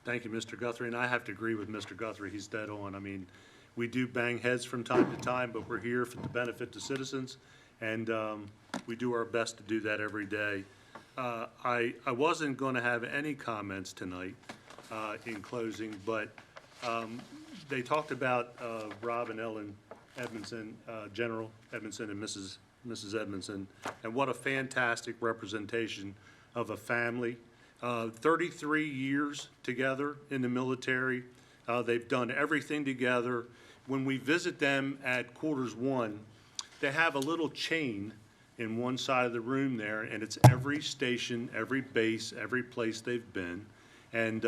S1: Thank you, Mr. Guthrie, and I have to agree with Mr. Guthrie. He's dead on. I mean, we do bang heads from time to time, but we're here for the benefit to citizens, and we do our best to do that every day. I wasn't going to have any comments tonight in closing, but they talked about Rob and Ellen Edmondson, General Edmondson and Mrs. Edmondson, and what a fantastic representation of a family. 33 years together in the military. They've done everything together. When we visit them at quarters 1, they have a little chain in one side of the room there, and it's every station, every base, every place they've been. And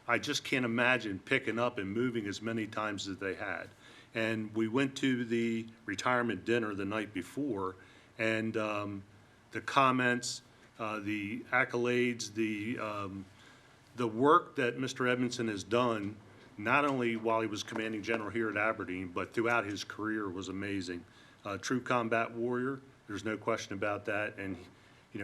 S1: I just can't imagine picking up and moving as many times as they had. And we went to the retirement dinner the night before, and the comments, the accolades, the work that Mr. Edmondson has done, not only while he was commanding general here at Aberdeen, but throughout his career, was amazing. True combat warrior, there's no question about that, and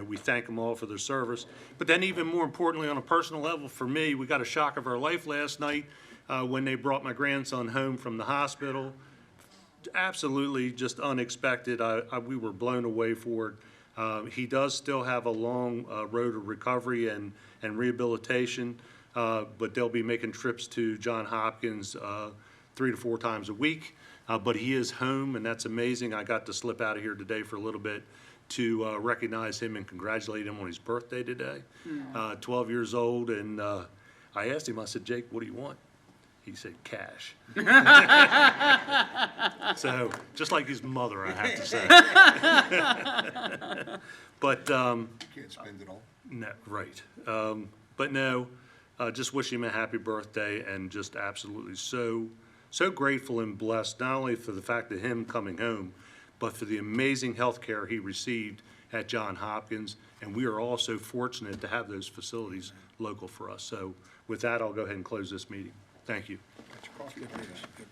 S1: we thank them all for their service. But then even more importantly, on a personal level for me, we got a shock of our life last night when they brought my grandson home from the hospital. Absolutely just unexpected. We were blown away for it. He does still have a long road of recovery and rehabilitation, but they'll be making trips to Johns Hopkins 3 to 4 times a week. But he is home, and that's amazing. I got to slip out of here today for a little bit to recognize him and congratulate him on his birthday today. 12 years old, and I asked him, I said, Jake, what do you want? He said, cash. So, just like his mother, I have to say. But,
S4: You can't spend it all.
S1: no, right. But no, just wish him a happy birthday and just absolutely so grateful and blessed, not only for the fact of him coming home, but for the amazing health care he received at Johns Hopkins. And we are also fortunate to have those facilities local for us. So with that, I'll go ahead and close this meeting. Thank you.
S4: Got your coffee up here.